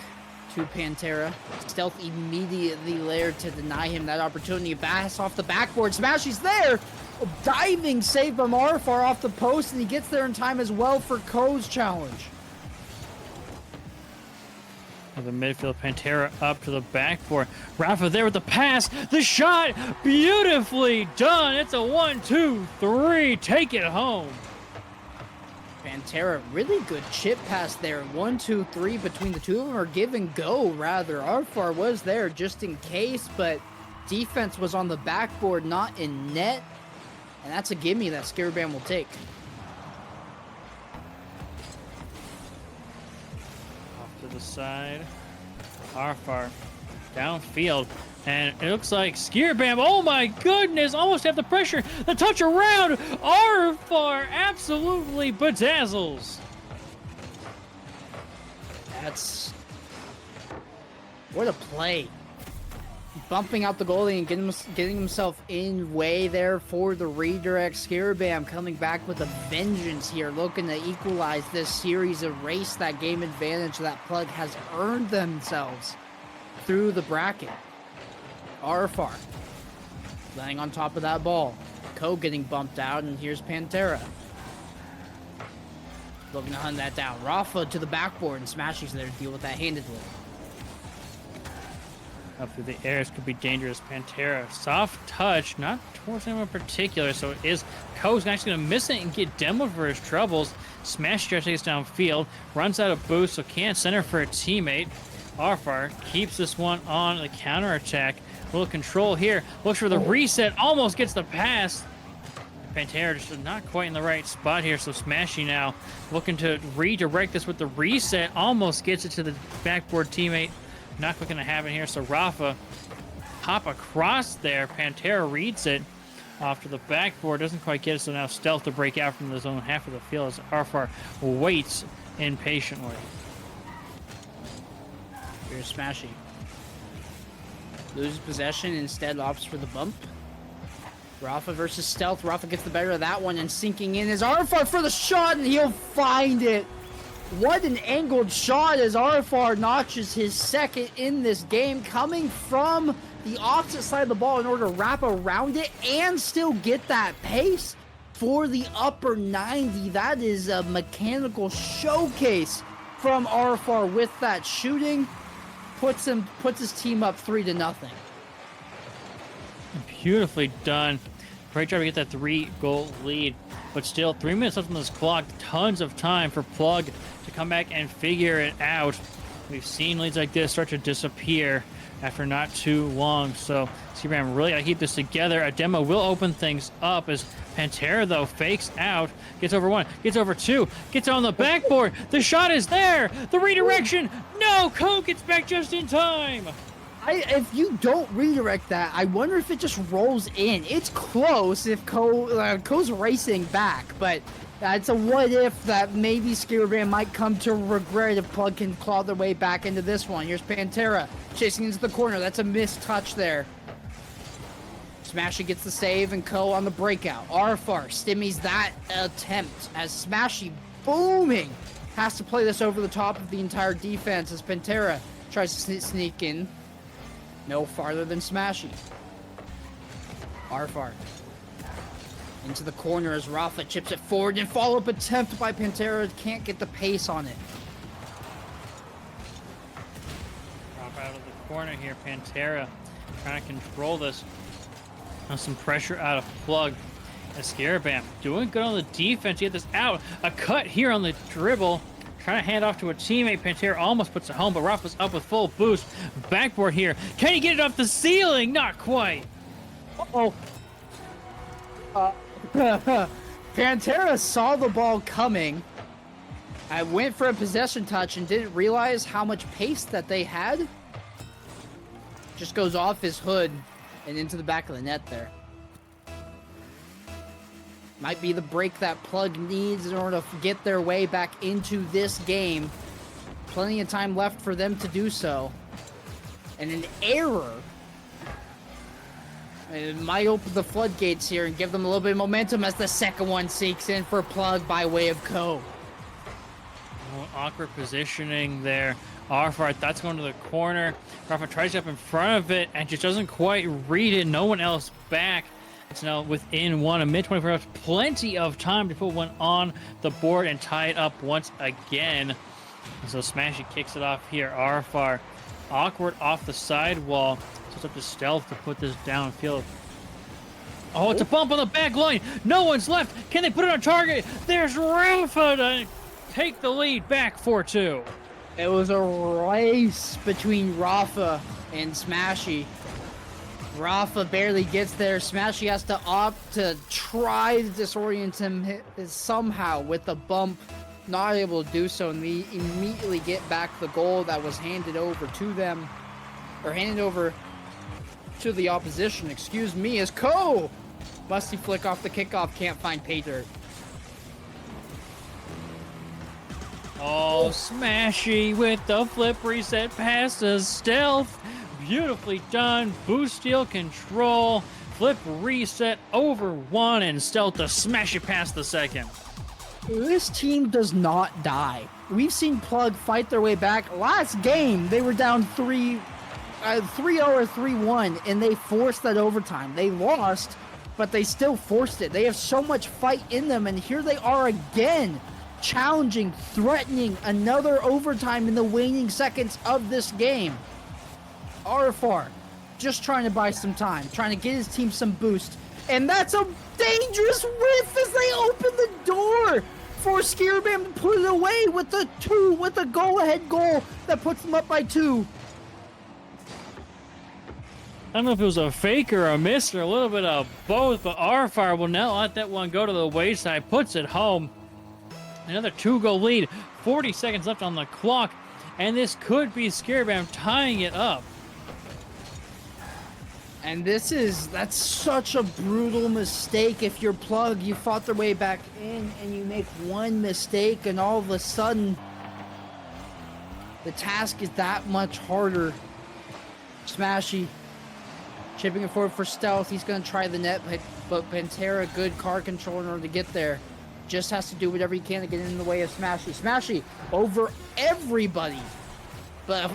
S2: to Pantera. Stealth immediately there to deny him that opportunity. Bass off the backboard. Smashy's there. A diving save by Marfar off the post, and he gets there in time as well for Ko's challenge.
S3: The midfield, Pantera up to the backboard. Rafa there with the pass. The shot, beautifully done. It's a 1-2-3. Take it home.
S2: Pantera, really good chip pass there. 1-2-3 between the two of them, or give and go rather. Arfar was there just in case, but defense was on the backboard, not in net. And that's a gimme that Skiribam will take.
S3: To the side. Arfar downfield. And it looks like Skiribam, oh my goodness, almost have the pressure. The touch around. Arfar absolutely bedazzles.
S2: That's... what a play. Bumping out the goalie and getting himself in way there for the redirect. Skiribam coming back with a vengeance here, looking to equalize this series, erase that game advantage that Plug has earned themselves through the bracket. Arfar laying on top of that ball. Ko getting bumped out, and here's Pantera looking to hunt that down. Rafa to the backboard, and Smashy's there to deal with that handedly.
S3: Up through the airs could be dangerous. Pantera, soft touch, not towards anyone in particular, so it is Ko's actually going to miss it and get demoed for his troubles. Smash Stretch takes downfield, runs out of boost, so can't center for a teammate. Arfar keeps this one on the counterattack. A little control here, looks for the reset, almost gets the pass. Pantera just not quite in the right spot here, so Smashy now looking to redirect this with the reset, almost gets it to the backboard teammate. Not going to happen here, so Rafa hop across there. Pantera reads it off to the backboard, doesn't quite get it, so now Stealth to break out from the zone half of the field as Arfar waits impatiently.
S2: Here's Smashy. Loses possession, instead opts for the bump. Rafa versus Stealth. Rafa gets the better of that one, and sinking in is Arfar for the shot, and he'll find it. What an angled shot as Arfar notches his second in this game, coming from the opposite side of the ball in order to wrap around it and still get that pace for the upper 90. That is a mechanical showcase from Arfar with that shooting. Puts his team up 3-0.
S3: Beautifully done. Great job to get that 3-goal lead. But still, 3 minutes left on this clock. Tons of time for Plug to come back and figure it out. We've seen leads like this start to disappear after not too long. So Skiribam really got to keep this together. A demo will open things up as Pantera, though, fakes out. Gets over one, gets over two, gets on the backboard. The shot is there. The redirection. No, Ko gets back just in time.
S2: If you don't redirect that, I wonder if it just rolls in. It's close if Ko's racing back, but it's a what if that maybe Skiribam might come to regret if Plug can claw their way back into this one. Here's Pantera chasing into the corner. That's a missed touch there. Smashy gets the save and Ko on the breakout. Arfar stimmies that attempt as Smashy booming has to play this over the top of the entire defense as Pantera tries to sneak in. No farther than Smashy. Arfar into the corner as Rafa chips it forward and follow-up attempt by Pantera. Can't get the pace on it.
S3: Drop out of the corner here. Pantera trying to control this. Now some pressure out of Plug. As Skiribam doing good on the defense. Get this out. A cut here on the dribble. Trying to hand off to a teammate. Pantera almost puts it home, but Rafa's up with full boost. Backboard here. Can he get it off the ceiling? Not quite.
S2: Uh-oh. Pantera saw the ball coming. I went for a possession touch and didn't realize how much pace that they had. Just goes off his hood and into the back of the net there. Might be the break that Plug needs in order to get their way back into this game. Plenty of time left for them to do so. And an error. It might open the floodgates here and give them a little bit of momentum as the second one seeks in for Plug by way of Ko.
S3: Oh, awkward positioning there. Arfar, that's going to the corner. Rafa tries up in front of it and just doesn't quite read it. No one else back. It's now within one, a mid-24 hours. Plenty of time to put one on the board and tie it up once again. And so Smashy kicks it off here. Arfar, awkward off the sidewall. So it's up to Stealth to put this downfield. Oh, it's a bump on the back line. No one's left. Can they put it on target? There's Rafa to take the lead back 4-2.
S2: It was a race between Rafa and Smashy. Rafa barely gets there. Smashy has to opt to try to disorient him somehow with the bump. Not able to do so, and they immediately get back the goal that was handed over to them. Or handed over to the opposition, excuse me, as Ko! Musty flick off the kickoff, can't find Hyttetur.
S3: Oh, Smashy with the flip reset pass to Stealth. Beautifully done. Boost steal control. Flip reset over one, and Stealth to smash it past the second.
S2: This team does not die. We've seen Plug fight their way back. Last game, they were down 3-0 or 3-1, and they forced that overtime. They lost, but they still forced it. They have so much fight in them, and here they are again, challenging, threatening another overtime in the waning seconds of this game. Arfar just trying to buy some time, trying to get his team some boost. And that's a dangerous whiff as they open the door for Skiribam to put it away with a go-ahead goal that puts them up by 2.
S3: I don't know if it was a fake or a miss or a little bit of both, but Arfar will now let that one go to the wayside, puts it home. Another 2-goal lead, 40 seconds left on the clock, and this could be Skiribam tying it up.
S2: And that's such a brutal mistake. If you're Plug, you fought their way back in and you make one mistake and all of a sudden the task is that much harder. Smashy chipping it forward for Stealth. He's going to try the net, but Pantera, good car control in order to get there. Just has to do whatever he can to get in the way of Smashy. Smashy over everybody. But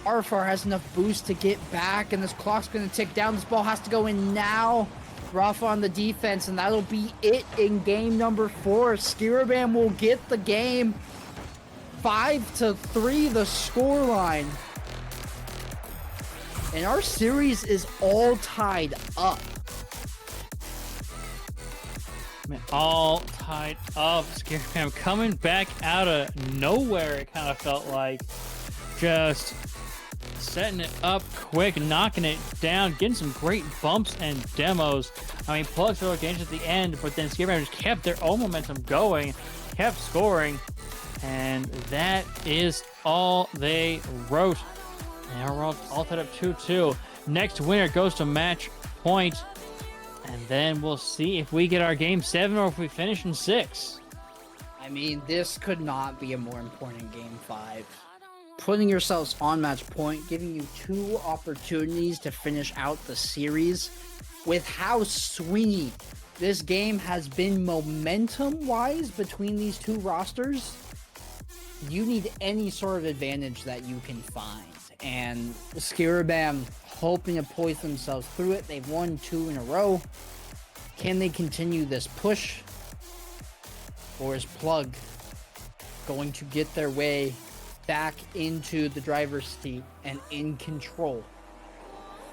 S2: Arfar has enough boost to get back, and this clock's going to tick down. This ball has to go in now. Rafa on the defense, and that'll be it in game number 4. Skiribam will get the game. 5-3 the scoreline. And our series is all tied up.
S3: Man, all tied up. Skiribam coming back out of nowhere, it kind of felt like. Just setting it up quick, knocking it down, getting some great bumps and demos. I mean, Plug took advantage at the end, but then Skiribam just kept their own momentum going, kept scoring, and that is all they wrote. And we're all tied up 2-2. Next winner goes to match point, and then we'll see if we get our game 7 or if we finish in 6.
S2: I mean, this could not be a more important game 5. Putting yourselves on match point, giving you 2 opportunities to finish out the series. With how swingy this game has been momentum-wise between these 2 rosters, you need any sort of advantage that you can find. And Skiribam hoping to poise themselves through it. They've won 2 in a row. Can they continue this push? Or is Plug going to get their way back into the driver's seat and in control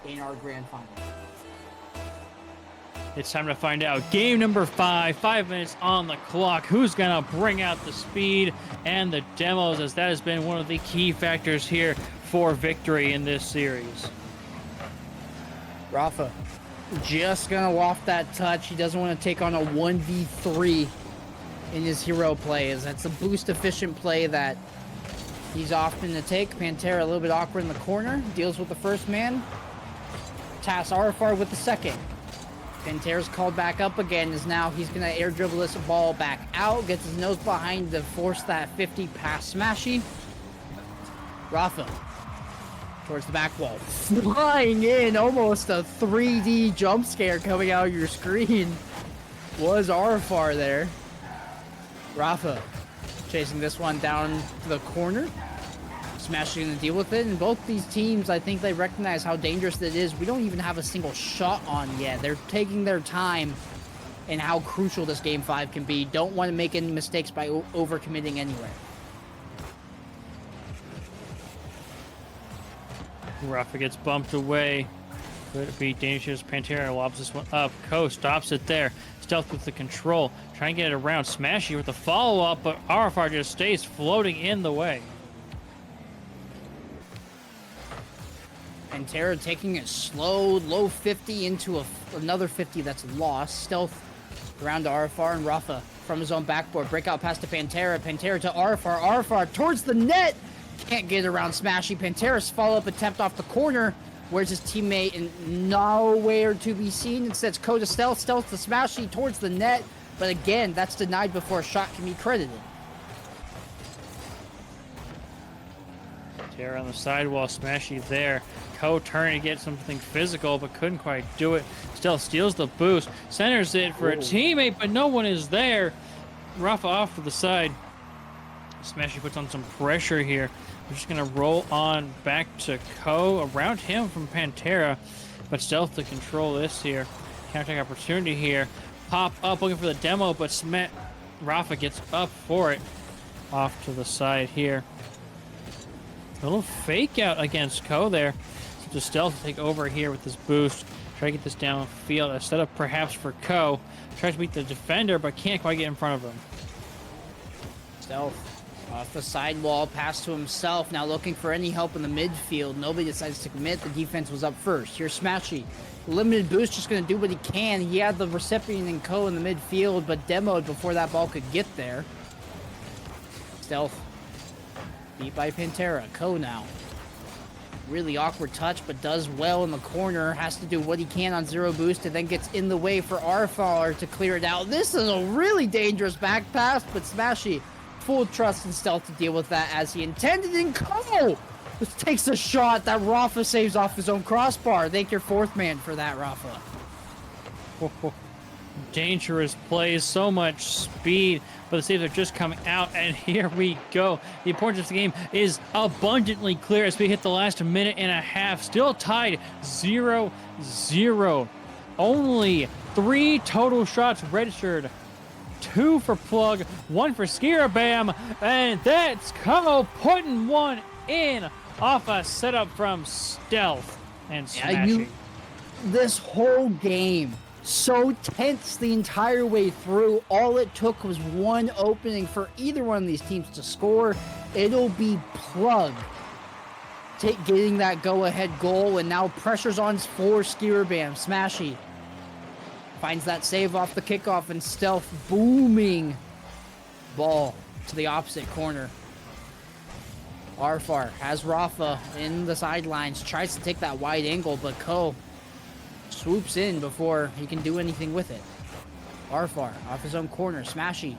S2: in our grand final?
S3: It's time to find out. Game number 5, 5 minutes on the clock. Who's going to bring out the speed and the demos, as that has been one of the key factors here for victory in this series.
S2: Rafa just going to waft that touch. He doesn't want to take on a 1v3 in his hero play, as that's a boost efficient play that he's often to take. Pantera a little bit awkward in the corner. Deals with the first man. Tasks Arfar with the second. Pantera's called back up again, as now he's going to air dribble this ball back out. Gets his nose behind to force that 50 past Smashy. Rafa towards the back wall. Flying in, almost a 3D jump scare coming out of your screen. Was Arfar there. Rafa chasing this one down to the corner. Smashing to deal with it, and both these teams, I think they recognize how dangerous it is. We don't even have a single shot on yet. They're taking their time and how crucial this game 5 can be. Don't want to make any mistakes by overcommitting anywhere.
S3: Rafa gets bumped away. Could it be dangerous? Pantera lobs this one up. Ko stops it there. Stealth with the control. Trying to get it around. Smashy with the follow-up, but Arfar just stays floating in the way.
S2: Pantera taking it slow, low 50 into another 50 that's lost. Stealth around to Arfar, and Rafa from his own backboard. Breakout pass to Pantera. Pantera to Arfar. Arfar towards the net. Can't get around Smashy. Pantera's follow-up attempt off the corner. Where's his teammate? And nowhere to be seen. Instead, it's Ko to Stealth. Stealth to Smashy towards the net. But again, that's denied before a shot can be credited.
S3: Pantera on the sidewall. Smashy there. Ko turning to get something physical, but couldn't quite do it. Stealth steals the boost. Centers it for a teammate, but no one is there. Rafa off to the side. Smashy puts on some pressure here. We're just going to roll on back to Ko. Around him from Pantera, but Stealth to control this here. Counter opportunity here. Pop up looking for the demo, but Rafa gets up for it. Off to the side here. A little fake out against Ko there. to Stealth to take over here with this boost. Try to get this downfield. A setup perhaps for Ko. Tries to beat the defender, but can't quite get in front of him.
S2: Stealth off the sidewall, pass to himself. Now looking for any help in the midfield. Nobody decides to commit. The defense was up first. Here's Smashy. Limited boost, just going to do what he can. He had the recipient and Ko in the midfield, but demoed before that ball could get there. Stealth beat by Pantera. Ko now. Really awkward touch, but does well in the corner. Has to do what he can on zero boost, and then gets in the way for Arfar to clear it out. This is a really dangerous back pass, but Smashy, full trust in Stealth to deal with that as he intended. And Ko takes a shot that Rafa saves off his own crossbar. Thank your fourth man for that, Rafa.
S3: Dangerous plays, so much speed, but the saves are just coming out, and here we go. The importance of the game is abundantly clear as we hit the last minute and a half. Still tied 0-0. Only 3 total shots registered. 2 for Plug, 1 for Skiribam, and that's Ko putting one in off a setup from Stealth and Smashing.
S2: This whole game, so tense the entire way through. All it took was one opening for either one of these teams to score. It'll be Plug getting that go-ahead goal, and now pressure's on for Skiribam. Smashy finds that save off the kickoff, and Stealth booming ball to the opposite corner. Arfar has Rafa in the sidelines, tries to take that wide angle, but Ko swoops in before he can do anything with it. Arfar off his own corner. Smashy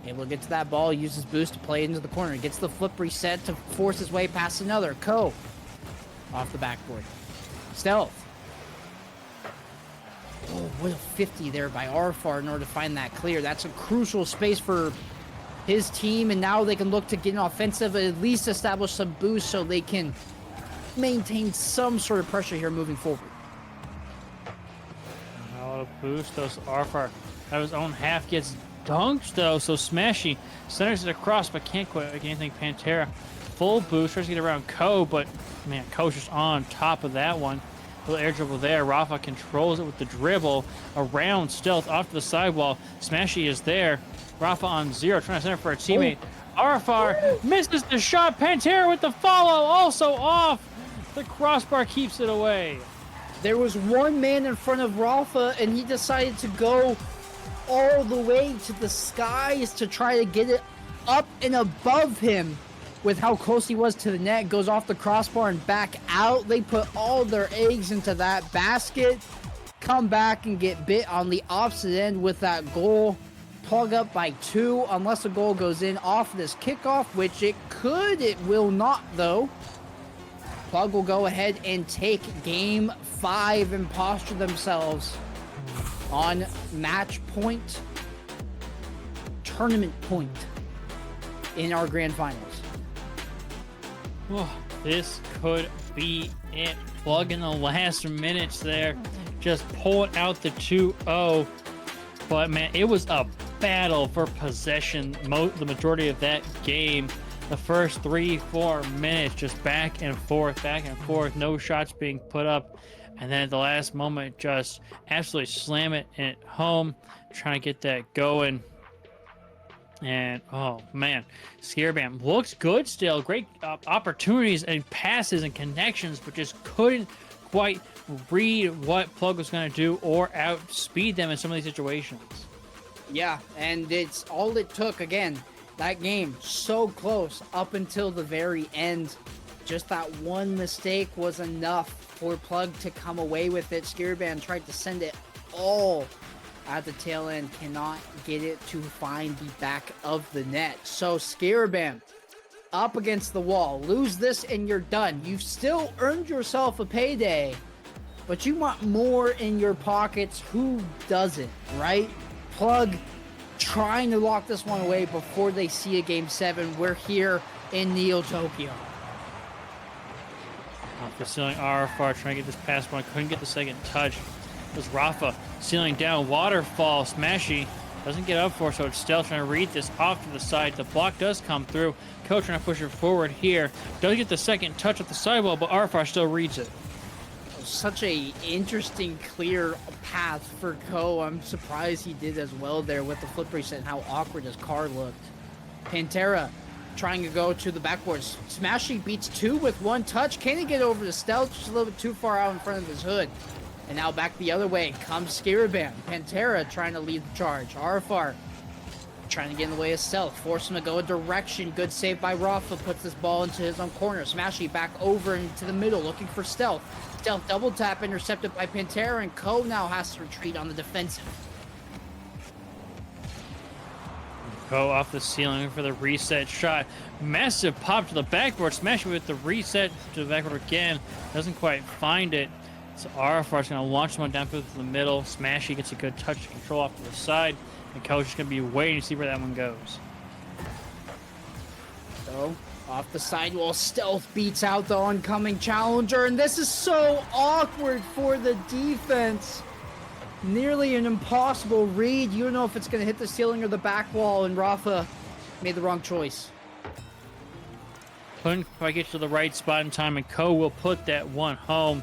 S2: able to get to that ball, uses boost to play into the corner. Gets the flip reset to force his way past another. Ko off the backboard. Stealth. Oh, what a 50 there by Arfar in order to find that clear. That's a crucial space for his team, and now they can look to get an offensive, at least establish some boost so they can maintain some sort of pressure here moving forward.
S3: A boost, those Arfar out of his own half gets dunked though, so Smashy centers it across but can't quite get anything. Pantera full boost, tries to get around Ko, but man, Ko's just on top of that one. A little air dribble there. Rafa controls it with the dribble around Stealth off to the sidewall. Smashy is there. Rafa on 0, trying to center for a teammate. Arfar misses the shot. Pantera with the follow, also off. The crossbar keeps it away.
S2: There was one man in front of Rafa, and he decided to go all the way to the skies to try to get it up and above him with how close he was to the net. Goes off the crossbar and back out. They put all their eggs into that basket, come back and get bit on the opposite end with that goal. Plug up by 2 unless a goal goes in off this kickoff, which it could. It will not, though. Plug will go ahead and take game 5 and posture themselves on match point, tournament point in our grand finals.
S3: Oh, this could be it. Plug in the last minutes there. Just pulling out the 2-0. But man, it was a battle for possession the majority of that game. The first 3-4 minutes just back and forth, no shots being put up, and then at the last moment just absolutely slam it home, trying to get that going. And oh man, Skiribam looks good still, great opportunities and passes and connections, but just couldn't quite read what Plug was going to do or outspeed them in some of these situations.
S2: Yeah, and it's all it took. Again, that game so close up until the very end. Just that one mistake was enough for Plug to come away with it. Skiribam tried to send it all at the tail end, cannot get it to find the back of the net. So Skiribam up against the wall. Lose this and you're done. You've still earned yourself a payday, but you want more in your pockets. Who doesn't, right? Plug trying to lock this one away before they see a Game 7. We're here in Neo Tokyo.
S3: Off the ceiling, Arfar trying to get this past one. Couldn't get the second touch. It was Rafa sealing down. Waterfall. Smashy doesn't get up for it, so it's Stealth trying to read this off to the side. The block does come through. Ko trying to push it forward here. Does get the second touch at the sidewall, but Arfar still reads it.
S2: such a interesting, clear path for Ko. I'm surprised he did as well there with the flip reset and how awkward his car looked. Pantera trying to go to the backboard. Smashy beats 2 with 1 touch. Can he get over the stealth? Just a little bit too far out in front of his hood. And now back the other way comes Skiribam. Pantera trying to lead the charge. Arfar trying to get in the way of stealth. Force him to go a direction. Good save by Rafa. Puts this ball into his own corner. Smashy back over into the middle looking for stealth. Stealth double tap intercepted by Pantera. And Ko now has to retreat on the defensive.
S3: Go off the ceiling for the reset shot. Massive pop to the backboard. Smash it with the reset to the backboard again. Doesn't quite find it. So Arafar's going to launch one down through the middle. Smashy gets a good touch to control off to the side. And Coach is going to be waiting to see where that one goes.
S2: So, off the sidewall, Stealth beats out the oncoming challenger. And this is so awkward for the defense. Nearly an impossible read. You don't know if it's going to hit the ceiling or the back wall, and Rafa made the wrong choice.
S3: Couldn't quite get to the right spot in time, and Ko will put that one home.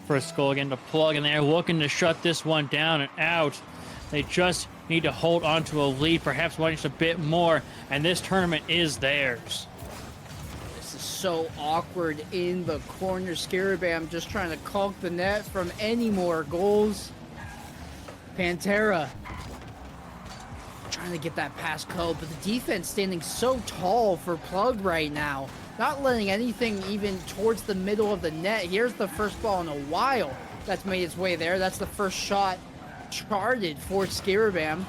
S3: First goal again to Plug, and they're looking to shut this one down and out. They just need to hold on to a lead, perhaps one just a bit more, and this tournament is theirs.
S2: This is so awkward in the corner. Skiribam just trying to caulk the net from any more goals. Pantera trying to get that past Ko, but the defense standing so tall for Plug right now. Not letting anything even towards the middle of the net. Here's the first ball in a while that's made its way there. That's the first shot charted for Skiribam,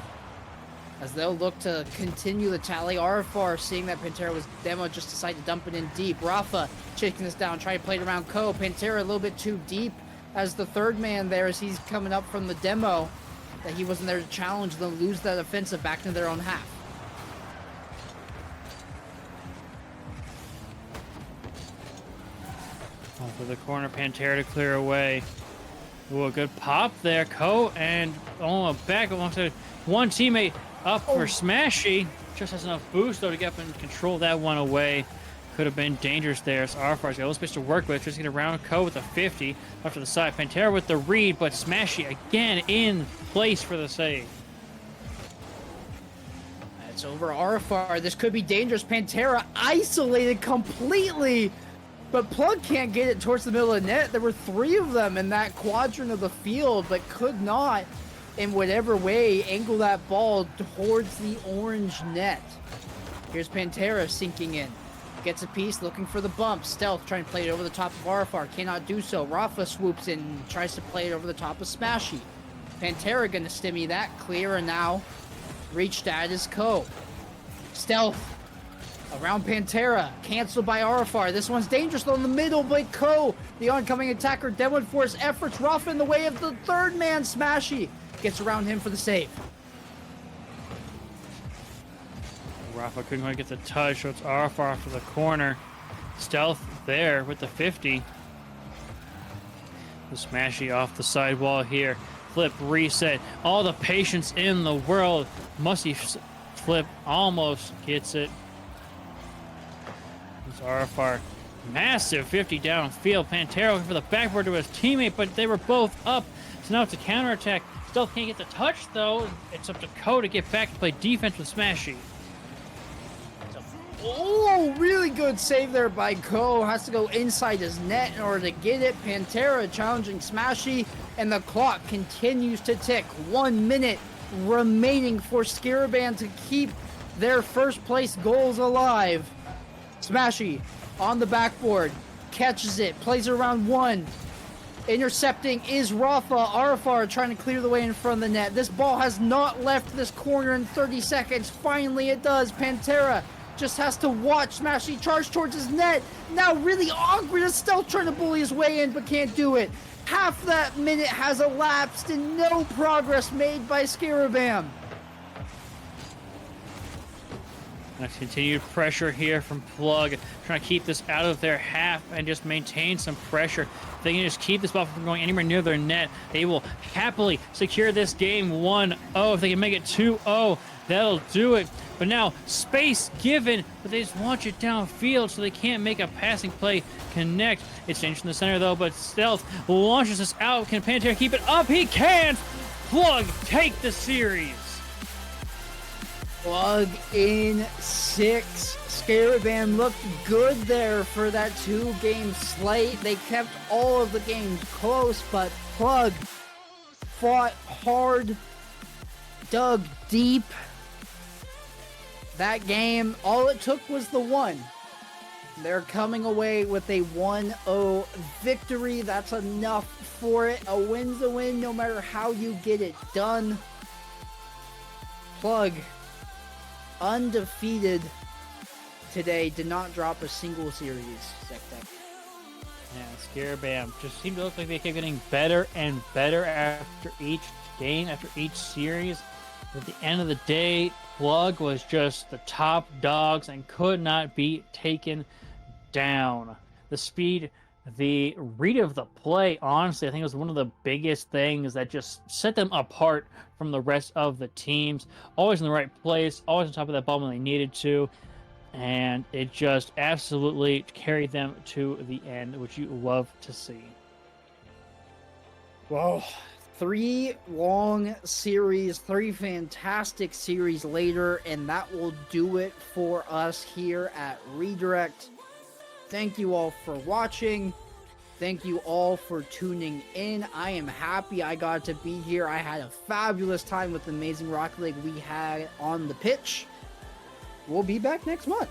S2: as they'll look to continue the tally. Arfar, seeing that Pantera was demo, just decided to dump it in deep. Rafa shaking this down, trying to play it around Ko. Pantera a little bit too deep as the third man there, as he's coming up from the demo, that he wasn't there to challenge them, lose that offensive back into their own half.
S3: For the corner, Pantera to clear away. Ooh, a good pop there, Ko, and back alongside one teammate up for Smashy. Just has enough boost though to get up and control that one away. Could have been dangerous there. So Arfar's got a little space to work with. Just get around Ko with a 50 up to the side. Pantera with the read, but Smashy again in place for the save.
S2: It's over Arfar. This could be dangerous. Pantera isolated completely. But Plug can't get it towards the middle of the net. There were 3 of them in that quadrant of the field, but could not, in whatever way, angle that ball towards the orange net. Here's Pantera sinking in. Gets a piece, looking for the bump. Stealth trying to play it over the top of Arfar. Cannot do so. Rafa swoops in and tries to play it over the top of Smashy. Pantera going to stimmy that. Clear, and now reached at is Ko. Stealth around Pantera, canceled by Arfar. This one's dangerous though in the middle, but Ko, the oncoming attacker, demoed for his efforts. Rafa in the way of the third man. Smashy gets around him for the save.
S3: Rafa couldn't quite get the touch, so it's Arfar for the corner. Stealth there with the 50. The Smashy off the sidewall here. Flip, reset. All the patience in the world. Musty flip almost gets it. Arfar, massive 50 downfield. Pantera looking for the backboard to his teammate, but they were both up. So now it's a counterattack. Stealth can't get the touch, though. It's up to Ko to get back and play defense with Smashy.
S2: Oh, really good save there by Ko. Has to go inside his net in order to get it. Pantera challenging Smashy, and the clock continues to tick. 1 minute remaining for Skiribam to keep their first place goals alive. Smashy on the backboard, catches it, plays around 1. Intercepting is Rafa. Arfar trying to clear the way in front of the net. This ball has not left this corner in 30 seconds. Finally it does. Pantera just has to watch Smashy charge towards his net. Now really awkward. Is still trying to bully his way in, but can't do it. Half that minute has elapsed and no progress made by Skiribam.
S3: Continued pressure here from Plug, trying to keep this out of their half and just maintain some pressure. If they can just keep this ball from going anywhere near their net, they will happily secure this game 1-0. If they can make it 2-0, That'll do it. But now, space given, but they just launch it downfield so they can't make a passing play connect. It's changed in the center, though, but Stealth launches us out. Can Pantera keep it up? He can't! Plug, take the series!
S2: Plug in 6. Skiribam looked good there for that 2-game slate. They kept all of the games close, but Plug fought hard, dug deep. That game, all it took was the 1. They're coming away with a 1-0 victory. That's enough for it. A win's a win no matter how you get it done. Plug, undefeated today, did not drop a single series.
S3: Yeah, Skiribam just seemed to look like they kept getting better and better after each game, after each series. At the end of the day, Plug was just the top dogs and could not be taken down. The speed, the read of the play, honestly, I think was one of the biggest things that just set them apart from the rest of the teams. Always in the right place, always on top of that ball when they needed to. And it just absolutely carried them to the end, which you love to see.
S2: Well, 3 long series, 3 fantastic series later, and that will do it for us here at Redirect. Thank you all for watching. Thank you all for tuning in. I am happy I got to be here. I had a fabulous time with the amazing Rocket League we had on the pitch. We'll be back next month.